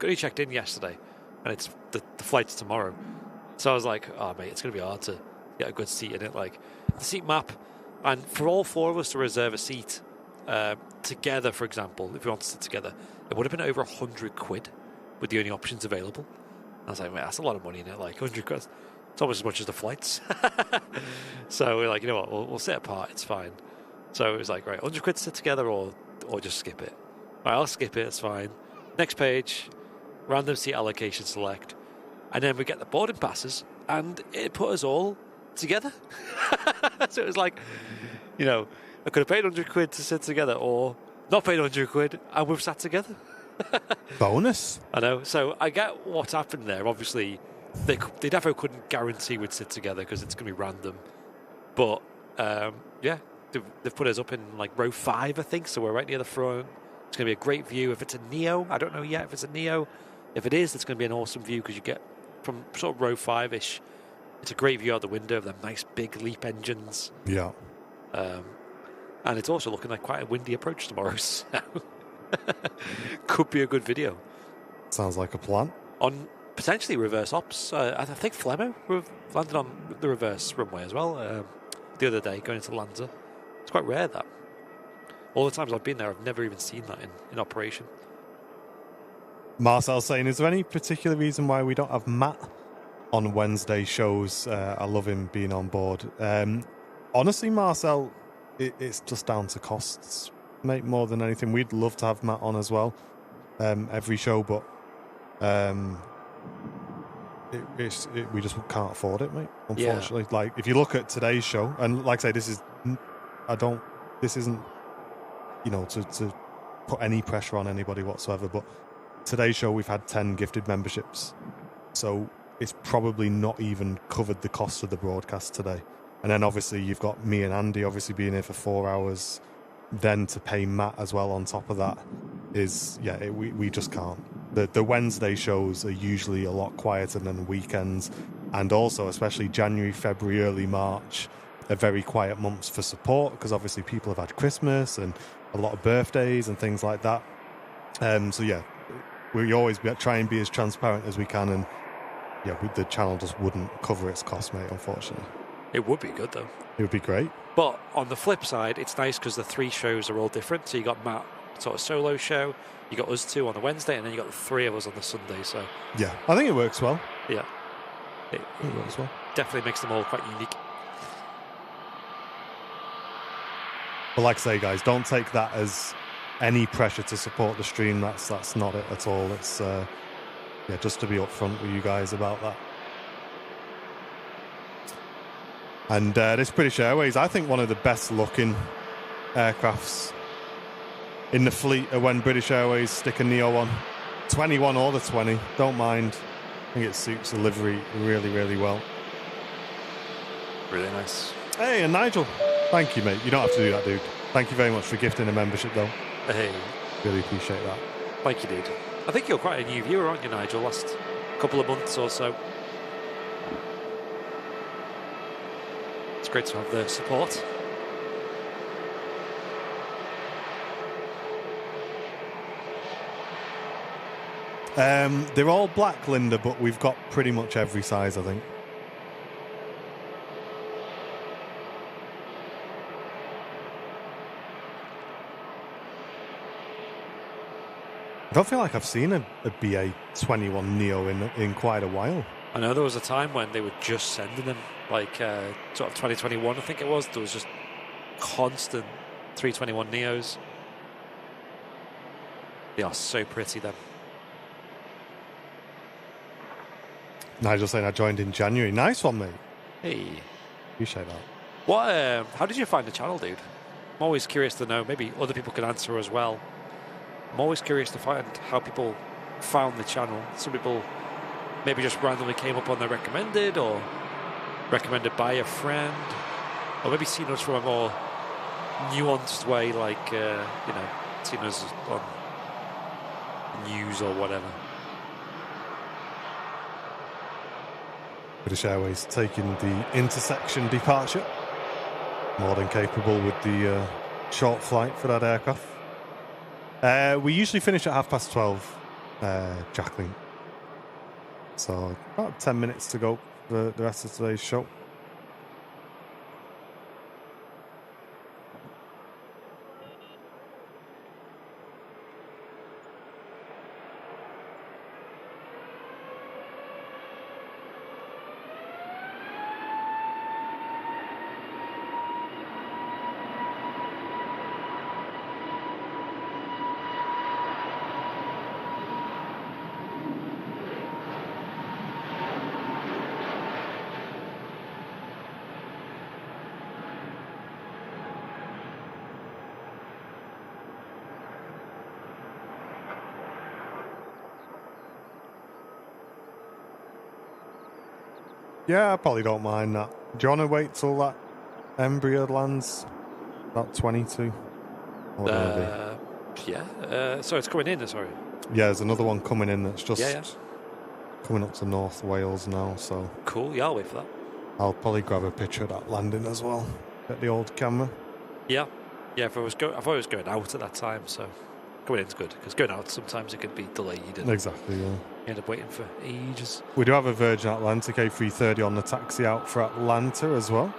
only checked in yesterday, and it's the flight's tomorrow. So I was like, oh mate, it's going to be hard to get a good seat in it. Like the seat map, and for all 4 of us to reserve a seat together, for example, if we want to sit together, it would have been over 100 quid with the only options available. I was like, mate, that's a lot of money in it, like 100 quid. It's almost as much as the flights. So we're like, you know what, we'll sit apart, it's fine. So it was like, right, 100 quid to sit together or just skip it. All right, I'll skip it, it's fine. Next page, random seat allocation select. And then we get the boarding passes, and it put us all together. So it was like, you know, I could have paid 100 quid to sit together or not paid 100 quid and we've sat together. Bonus. I know. So I get what happened there. Obviously, they definitely couldn't guarantee we'd sit together because it's going to be random. But, yeah, they've put us up in like row 5, I think, so we're right near the front. It's going to be a great view. If it's a Neo, I don't know yet if it's a Neo. If it is, it's going to be an awesome view because you get from sort of row 5-ish. It's a great view out the window of the nice big LEAP engines. Yeah. And it's also looking like quite a windy approach tomorrow, so could be a good video. Sounds like a plan. On potentially reverse ops, I think Flemo landed on the reverse runway as well the other day going into Lanza. It's quite rare that. All the times I've been there, I've never even seen that in operation. Marcel's saying, is there any particular reason why we don't have Matt on Wednesday shows? I love him being on board. Honestly, Marcel, it's just down to costs, mate, more than anything. We'd love to have Matt on as well every show, but we just can't afford it, mate, unfortunately. Yeah. Like, if you look at today's show, and like I say, this isn't, you know, to put any pressure on anybody whatsoever, but today's show we've had 10 gifted memberships, so it's probably not even covered the cost of the broadcast today. And then obviously you've got me and Andy obviously being here for 4 hours, then to pay Matt as well on top of that is, we just can't. The Wednesday shows are usually a lot quieter than the weekends, and also especially January, February, early March are very quiet months for support because obviously people have had Christmas and a lot of birthdays and things like that. So yeah, we always try and be as transparent as we can, and the channel just wouldn't cover its cost, mate, unfortunately. It would be good though. It would be great. But on the flip side, it's nice because the 3 shows are all different. So you got Matt sort of solo show, you got us 2 on the Wednesday, and then you got the 3 of us on the Sunday. So yeah, I think it works well. Yeah, it works well. Definitely makes them all quite unique. But like I say, guys, don't take that as any pressure to support the stream. That's not it at all. It's just to be upfront with you guys about that. And this British Airways, I think one of the best looking aircrafts in the fleet are when British Airways stick a Neo on. 21 or the 20, don't mind. I think it suits the livery really, really well. Really nice. Hey, and Nigel, thank you, mate. You don't have to do that, dude. Thank you very much for gifting a membership, though. Hey. Really appreciate that. Thank you, dude. I think you're quite a new viewer, aren't you, Nigel? Last couple of months or so. It's great to have the support. They're all black, Linda, but we've got pretty much every size, I think. I don't feel like I've seen a BA-21 Neo in quite a while. I know there was a time when they were just sending them, like sort of 2021, I think it was. There was just constant 321 Neos. They are so pretty, them. Nigel saying I joined in January. Nice one, mate. Hey. Appreciate that. What? How did you find the channel, dude? I'm always curious to know. Maybe other people can answer as well. I'm always curious to find how people found the channel. Some people maybe just randomly came up on their recommended, or recommended by a friend, or maybe seen us from a more nuanced way, like, seen us on news or whatever. British Airways taking the intersection departure. More than capable with the short flight for that aircraft. We usually finish at 12:30, Jacqueline. So about 10 minutes to go for the rest of today's show. Yeah, I probably don't mind that. Do you want to wait till that embryo lands? About 22? What would it Yeah. So it's coming in, sorry. be? Yeah, there's another one coming in that's just Yeah. coming up to North Wales now, so... Cool, yeah, I'll wait for that. I'll probably grab a picture of that landing as well. Get the old camera. Yeah. Yeah, I thought it was going out at that time, so going in's good, because going out sometimes it can be delayed and Exactly, yeah. you end up waiting for ages. We do have a Virgin Atlantic A330 on the taxi out for Atlanta as well.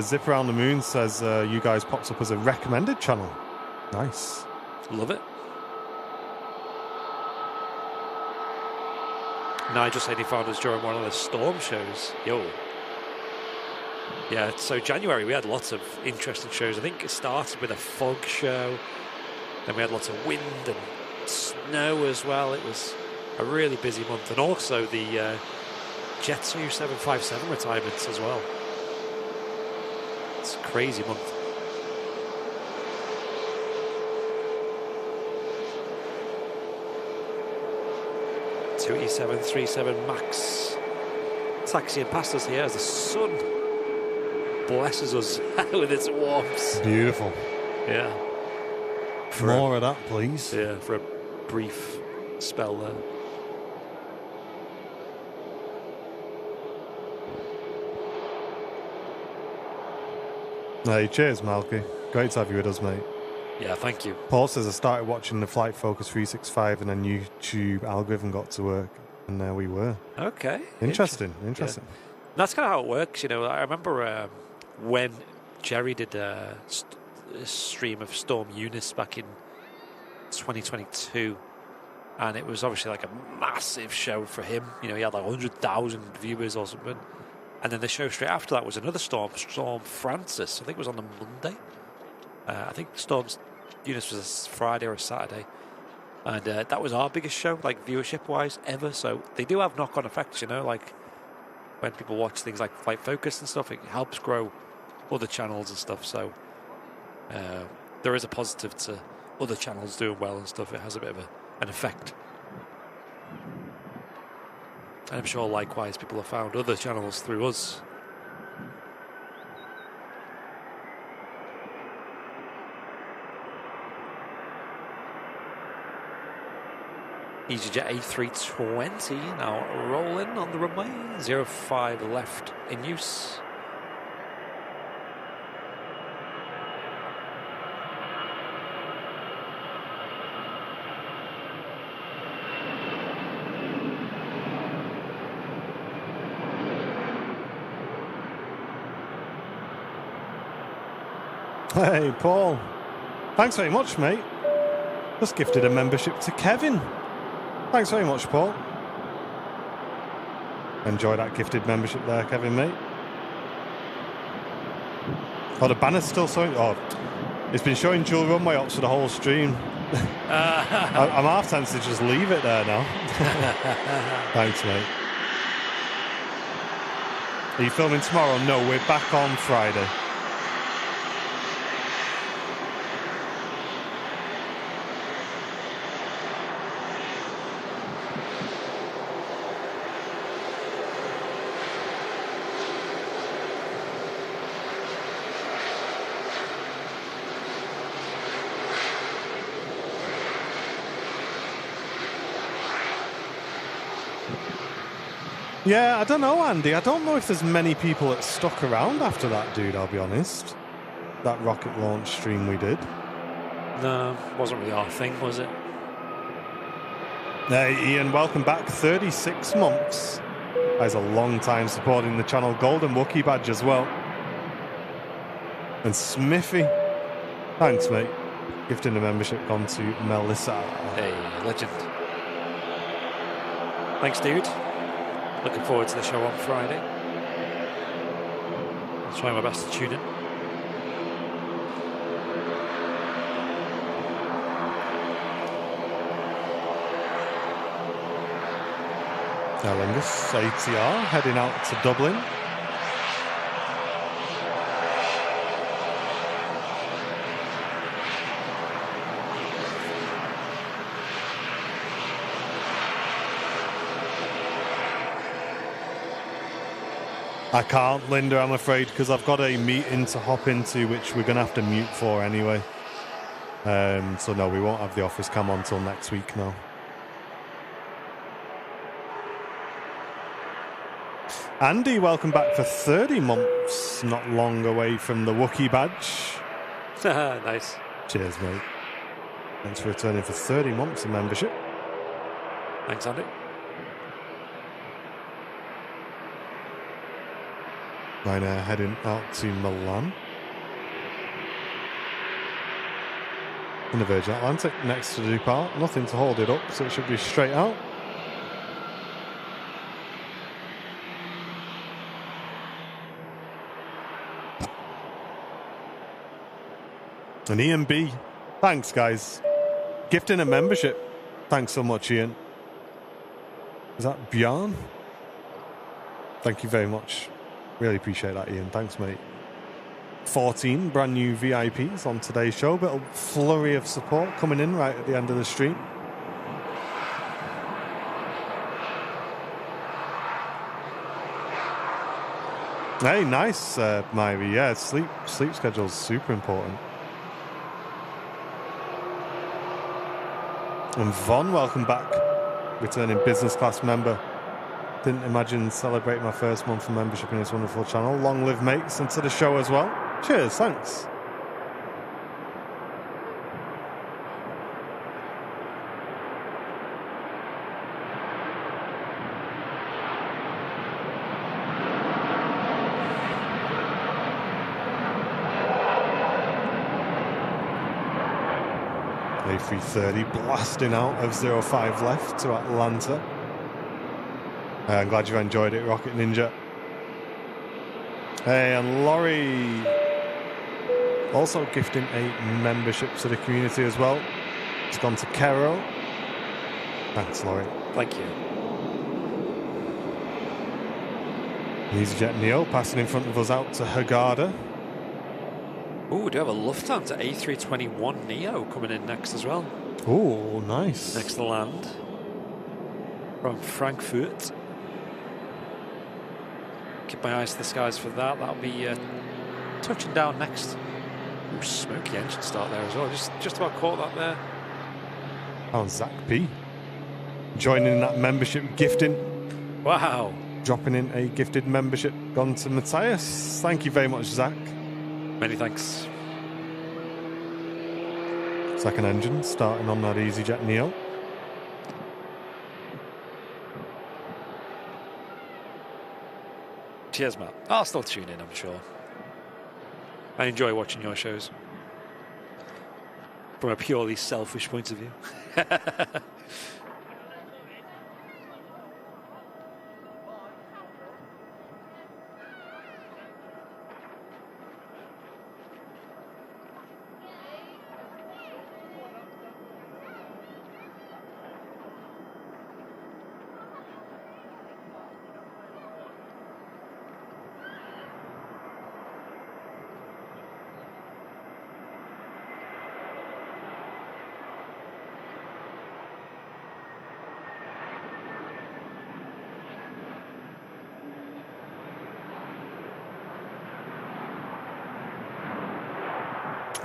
Zip Around the Moon says you guys popped up as a recommended channel. Nice. Love it. Nigel said he found us during one of the storm shows. Yo. Yeah, so January we had lots of interesting shows. I think it started with a fog show. Then we had lots of wind and snow as well. It was a really busy month. And also the Jetsu 757 retirements as well. It's a crazy month. E737 Max taxiing past us here as the sun blesses us with its warmth. Beautiful. Yeah. More of that, please. Yeah, for a brief spell there. Hey, cheers, Malky. Great to have you with us, mate. Yeah, thank you. Paul says I started watching the Flight Focus 365 and then YouTube algorithm got to work, and there we were. Okay. Interesting. Yeah. That's kind of how it works, you know. I remember when Jerry did a stream of Storm Eunice back in 2022, and it was obviously like a massive show for him. You know, he had like 100,000 viewers or something. And then the show straight after that was another Storm Francis. I think it was on the Monday. I think Storm Eunice was a Friday or a Saturday. And that was our biggest show, like viewership-wise, ever. So they do have knock-on effects, you know, like when people watch things like Flight Focus and stuff, it helps grow other channels and stuff. So there is a positive to other channels doing well and stuff. It has a bit of an effect. And I'm sure likewise people have found other channels through us. EasyJet A320 now rolling on the runway. 05 left in use. Hey, Paul. Thanks very much, mate. Just gifted a membership to Kevin. Thanks very much, Paul. Enjoy that gifted membership there, Kevin, mate. Oh, the banner's still showing. Oh, it's been showing dual runway ops for the whole stream. I'm half tempted to just leave it there now. Thanks, mate. Are you filming tomorrow? No, we're back on Friday. Yeah, I don't know, Andy. I don't know if there's many people that stuck around after that, dude, I'll be honest. That rocket launch stream we did. No, wasn't really our thing, was it? Hey, Ian, welcome back. 36 months. That is a long time supporting the channel. Golden Wookiee badge as well. And Smithy. Thanks, mate. Gifting the membership gone to Melissa. Hey, legend. Thanks, dude. Looking forward to the show on Friday. I'll try my best to tune in. Aer Lingus ATR heading out to Dublin. I can't, Linda, I'm afraid, because I've got a meeting to hop into, which we're going to have to mute for anyway. So no, we won't have the office cam on until next week now. Andy, welcome back for 30 months, not long away from the Wookiee badge. Nice. Cheers, mate. Thanks for returning for 30 months of membership. Thanks, Andy. Ryanair heading out to Milan. In the Virgin Atlantic, next to depart. Nothing to hold it up, so it should be straight out. And Ian B. Thanks, guys. Gifting a membership. Thanks so much, Ian. Is that Bjorn? Thank you very much. Really appreciate that, Ian. Thanks, mate. 14 brand new VIPs on today's show. Bit of flurry of support coming in right at the end of the stream. Hey, nice, Myri. Yeah, sleep schedule's super important. And Von, welcome back. Returning business class member. Didn't imagine celebrating my first month of membership in this wonderful channel. Long live mates, and to the show as well. Cheers, thanks. A330 blasting out of 05 left to Atlanta. I'm glad you enjoyed it, Rocket Ninja. Hey, and Laurie also gifting a membership to the community as well. It's gone to Kero. Thanks, Laurie. Thank you. EasyJet Neo passing in front of us out to Hurghada. Oh, we do have a Lufthansa A321 Neo coming in next as well. Oh, nice. Next to land. From Frankfurt. Keep my eyes to the skies for that. That'll be touching down next. Ooh, smoky engine start there as well. Just about caught that there. Oh, Zach P. Joining that membership gifting. Wow. Dropping in a gifted membership. Gone to Matthias. Thank you very much, Zach. Many thanks. Second engine starting on that EasyJet Neo. Cheers, Matt. I'll still tune in, I'm sure. I enjoy watching your shows. From a purely selfish point of view.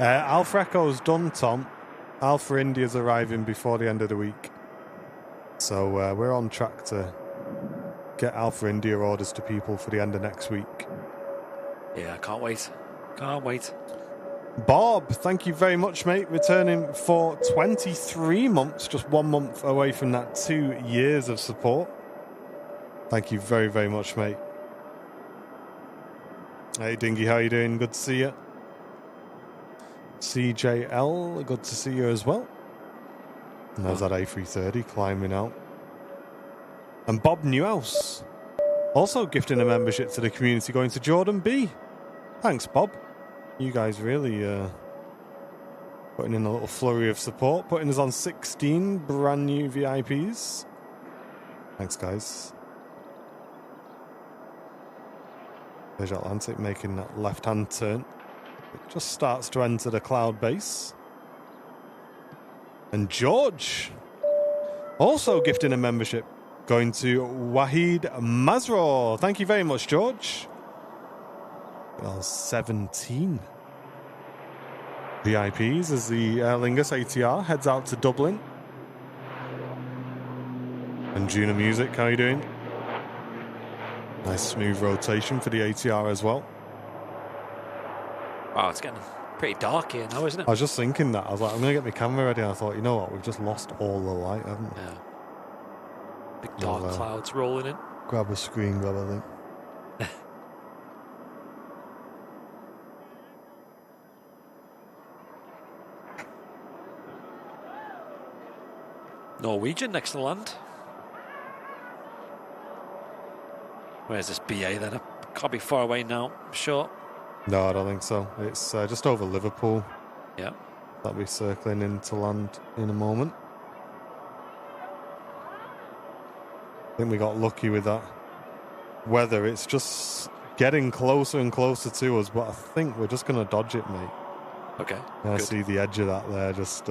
Alpha Echo's done, Tom. Alpha India's arriving before the end of the week. So we're on track to get Alpha India orders to people for the end of next week. Yeah, I can't wait. Can't wait. Bob, thank you very much, mate. Returning for 23 months, just 1 month away from that 2 years of support. Thank you very, very much, mate. Hey, Dingy, how you doing? Good to see you. CJL, good to see you as well. And there's that A330 climbing out. And Bob Newhouse, also gifting a membership to the community, going to Jordan B. Thanks, Bob. You guys really putting in a little flurry of support, putting us on 16 brand new VIPs. Thanks, guys. There's Atlantic making that left-hand turn. It just starts to enter the cloud base. And George, also gifting a membership, going to Wahid Mazro. Thank you very much, George. Well, 17 VIPs as the Aer Lingus ATR heads out to Dublin. And Juna Music, how are you doing? Nice smooth rotation for the ATR as well. Oh, it's getting pretty dark here now, isn't it? I was just thinking that. I was like, I'm going to get my camera ready. And I thought, you know what? We've just lost all the light, haven't we? Yeah. Big dark clouds rolling in. Grab a screen grab, I think. Norwegian next to land. Where's this BA then? Can't be far away now, I'm sure. No, I don't think so. It's just over Liverpool. Yeah. That'll be circling in to land in a moment. I think we got lucky with that weather. It's just getting closer and closer to us, but I think we're just going to dodge it, mate. Okay. I see the edge of that there, just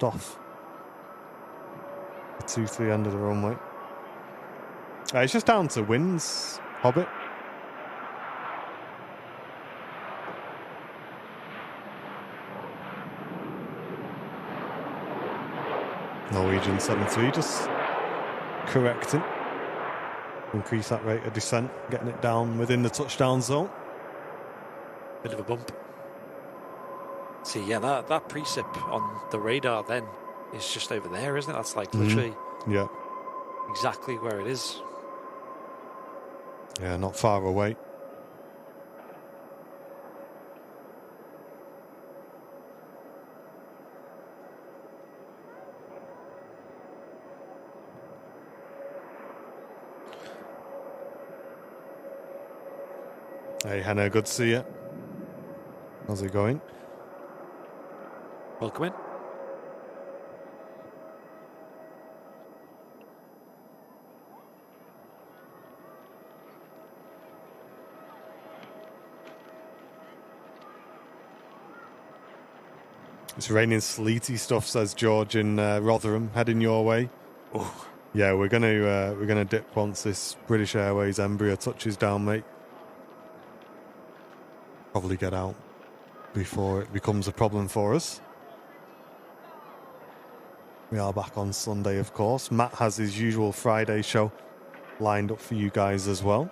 off the 2-3 end of the runway. It's just down to winds, Hobbit. Norwegian 73 just correcting. Increase that rate of descent, getting it down within the touchdown zone. Bit of a bump. See, yeah, that precip on the radar then is just over there, isn't it? That's like literally exactly where it is. Yeah, not far away. Hey, Hannah, good to see you. How's it going? Welcome in. It's raining sleety stuff, says George in Rotherham, heading your way. Oh, yeah, we're gonna dip once this British Airways Embraer touches down, mate. Probably get out before it becomes a problem for us. We are back on Sunday, of course. Matt has his usual Friday show lined up for you guys as well.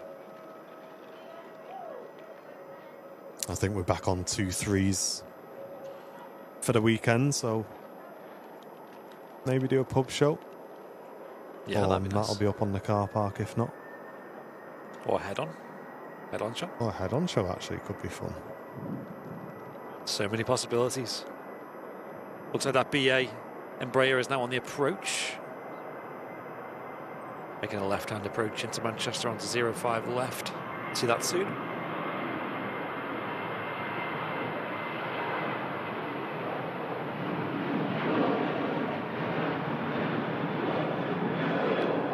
I think we're back on 2-3s for the weekend, so maybe do a pub show. Yeah, that'd be nice. That'll be up on the car park if not. Or head-on show. Or a head-on show actually could be fun. So many possibilities. Looks like that BA Embraer is now on the approach. Making a left-hand approach into Manchester onto 05 left. See that soon.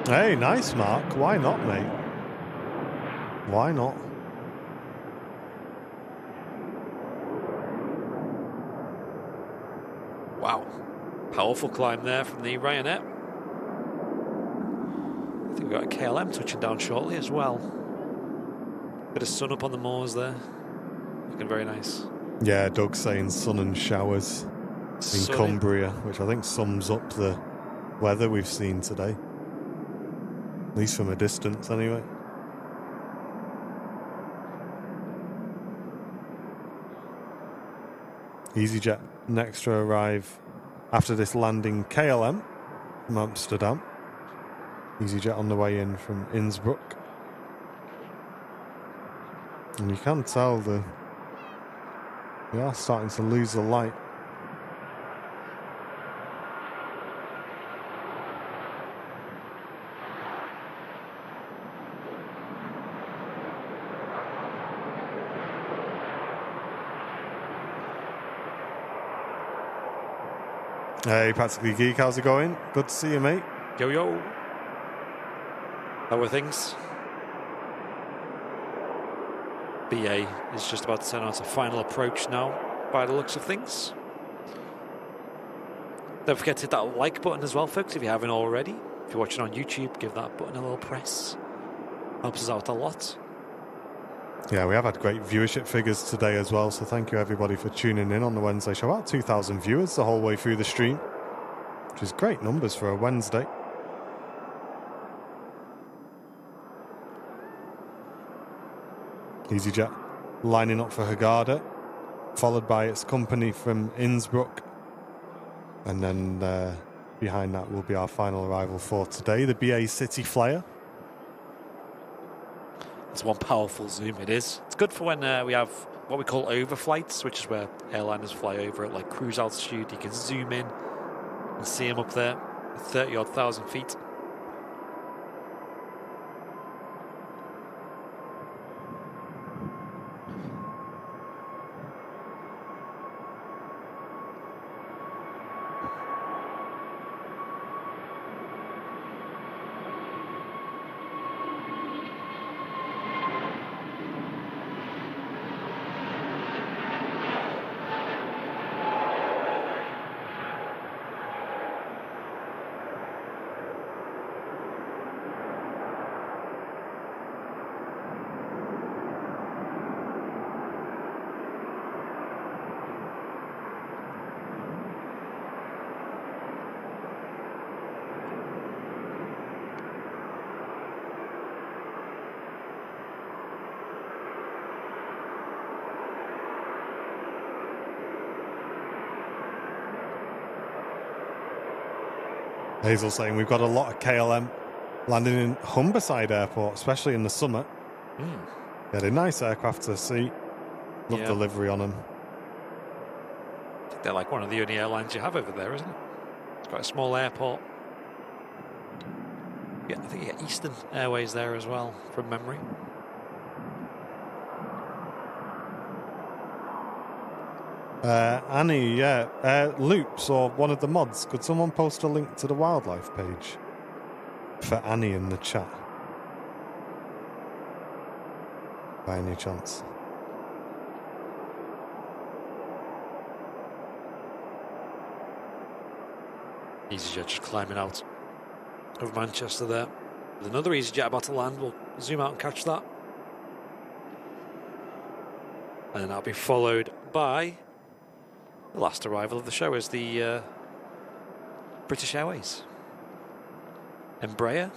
Hey, nice, Mark. Why not, mate? Why not? Wow. Powerful climb there from the Ryanair. I think we've got a KLM touching down shortly as well. Bit of sun up on the moors there. Looking very nice. Yeah, Doug's saying sun and showers in Cumbria, which I think sums up the weather we've seen today. At least from a distance, anyway. EasyJet next to arrive after this landing KLM from Amsterdam. EasyJet on the way in from Innsbruck. And you can tell we are starting to lose the light. Hey, Practically Geek, how's it going? Good to see you, mate. Yo, yo. How are things? BA is just about to turn on to final approach now, by the looks of things. Don't forget to hit that like button as well, folks, if you haven't already. If you're watching on YouTube, give that button a little press. Helps us out a lot. Yeah, we have had great viewership figures today as well, so thank you everybody for tuning in on the Wednesday show. About 2,000 viewers the whole way through the stream, which is great numbers for a Wednesday. EasyJet lining up for Hurghada, followed by its company from Innsbruck, and then behind that will be our final arrival for today, the BA City Flyer. It's one powerful zoom, it is. It's good for when we have what we call overflights, which is where airliners fly over at like cruise altitude. You can zoom in and see them up there at 30-odd thousand feet. Hazel saying we've got a lot of KLM landing in Humberside Airport, especially in the summer. Yeah, they're nice aircraft to see. Love the livery on them. I think they're like one of the only airlines you have over there, isn't it? It's quite a small airport. Yeah, I think you get Eastern Airways there as well, from memory. Annie, yeah. Loops or one of the mods. Could someone post a link to the wildlife page for Annie in the chat? By any chance? EasyJet just climbing out of Manchester there. With another EasyJet about to land. We'll zoom out and catch that. And then that'll be followed by the last arrival of the show is the British Airways. Embraer.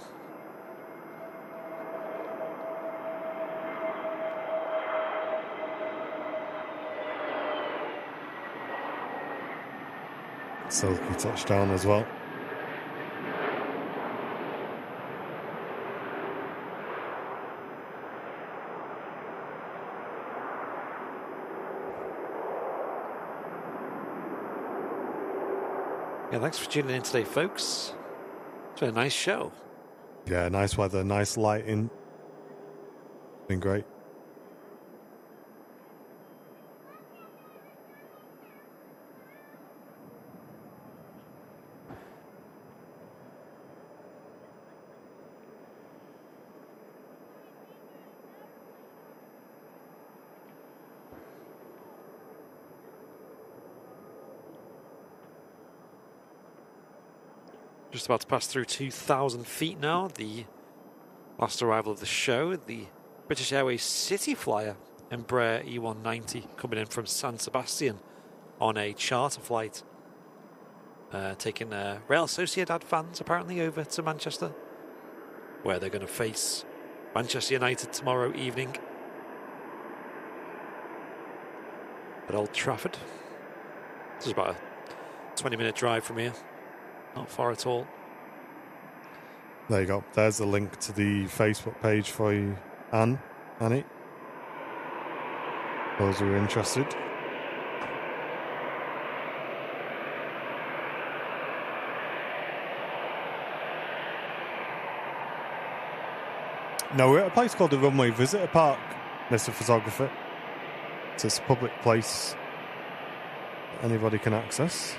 Silky touchdown as well. Yeah, thanks for tuning in today, folks. It's been a nice show. Yeah, nice weather, nice lighting. Been great. Just about to pass through 2,000 feet now. The last arrival of the show, the British Airways City Flyer Embraer E190 coming in from San Sebastian on a charter flight. Taking Real Sociedad fans apparently over to Manchester, where they're going to face Manchester United tomorrow evening at Old Trafford. This is about a 20-minute drive from here. Not far at all. There you go. There's the link to the Facebook page for you, Annie. Those who are interested. No, we're at a place called the Runway Visitor Park, Mr. Photographer. It's a public place anybody can access.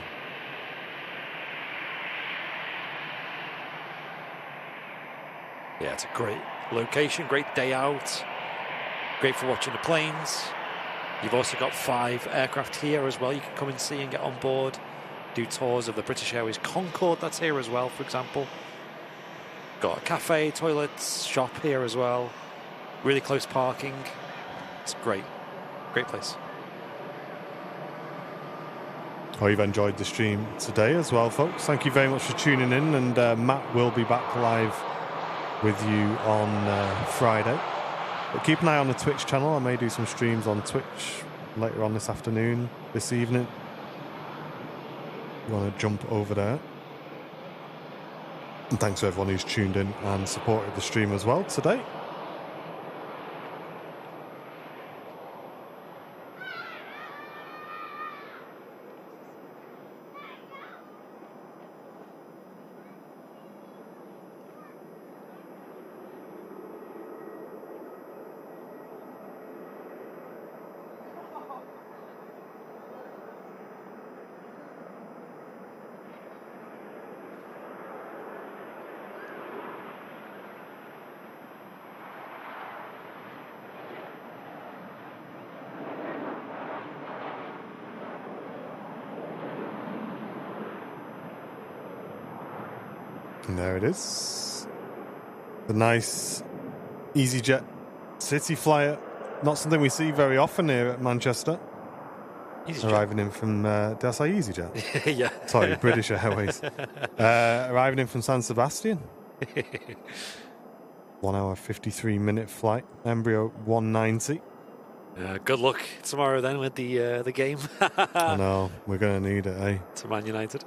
Yeah, it's a great location, great day out, great for watching the planes. You've also got 5 aircraft here as well you can come and see and get on board. Do tours of the British Airways Concorde that's here as well, for example. Got a cafe, toilets, shop here as well. Really close parking. It's great. Great place. Hope you've enjoyed the stream today as well, folks. Thank you very much for tuning in, and Matt will be back live with you on Friday. But keep an eye on the Twitch channel. I may do some streams on Twitch later on this afternoon, this evening. You want to jump over there. And thanks to everyone who's tuned in and supported the stream as well today. And there it is. The nice EasyJet City Flyer. Not something we see very often here at Manchester. EasyJet. Arriving in from, did I say EasyJet? Yeah. Sorry, British Airways. Arriving in from San Sebastian. 1 hour, 53-minute flight. Embryo 190. Good luck tomorrow then with the game. I know, we're going to need it, eh? To Man United.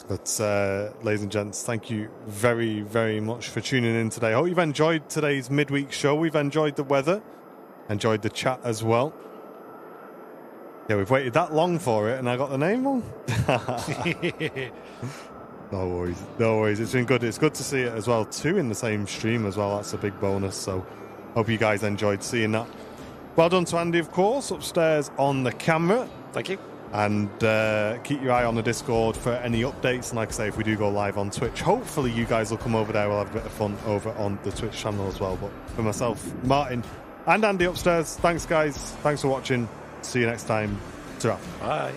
But, ladies and gents, thank you very, very much for tuning in today. I hope you've enjoyed today's midweek show. We've enjoyed the weather, enjoyed the chat as well. Yeah, we've waited that long for it, and I got the name wrong. No worries, no worries. It's been good. It's good to see it as well, too, in the same stream as well. That's a big bonus. So, hope you guys enjoyed seeing that. Well done to Andy, of course, upstairs on the camera. Thank you. And keep your eye on the Discord for any updates. And like I say, if we do go live on Twitch, hopefully you guys will come over there. We'll have a bit of fun over on the Twitch channel as well. But for myself, Martin, and Andy upstairs, thanks, guys. Thanks for watching. See you next time. Ta-ra. Bye.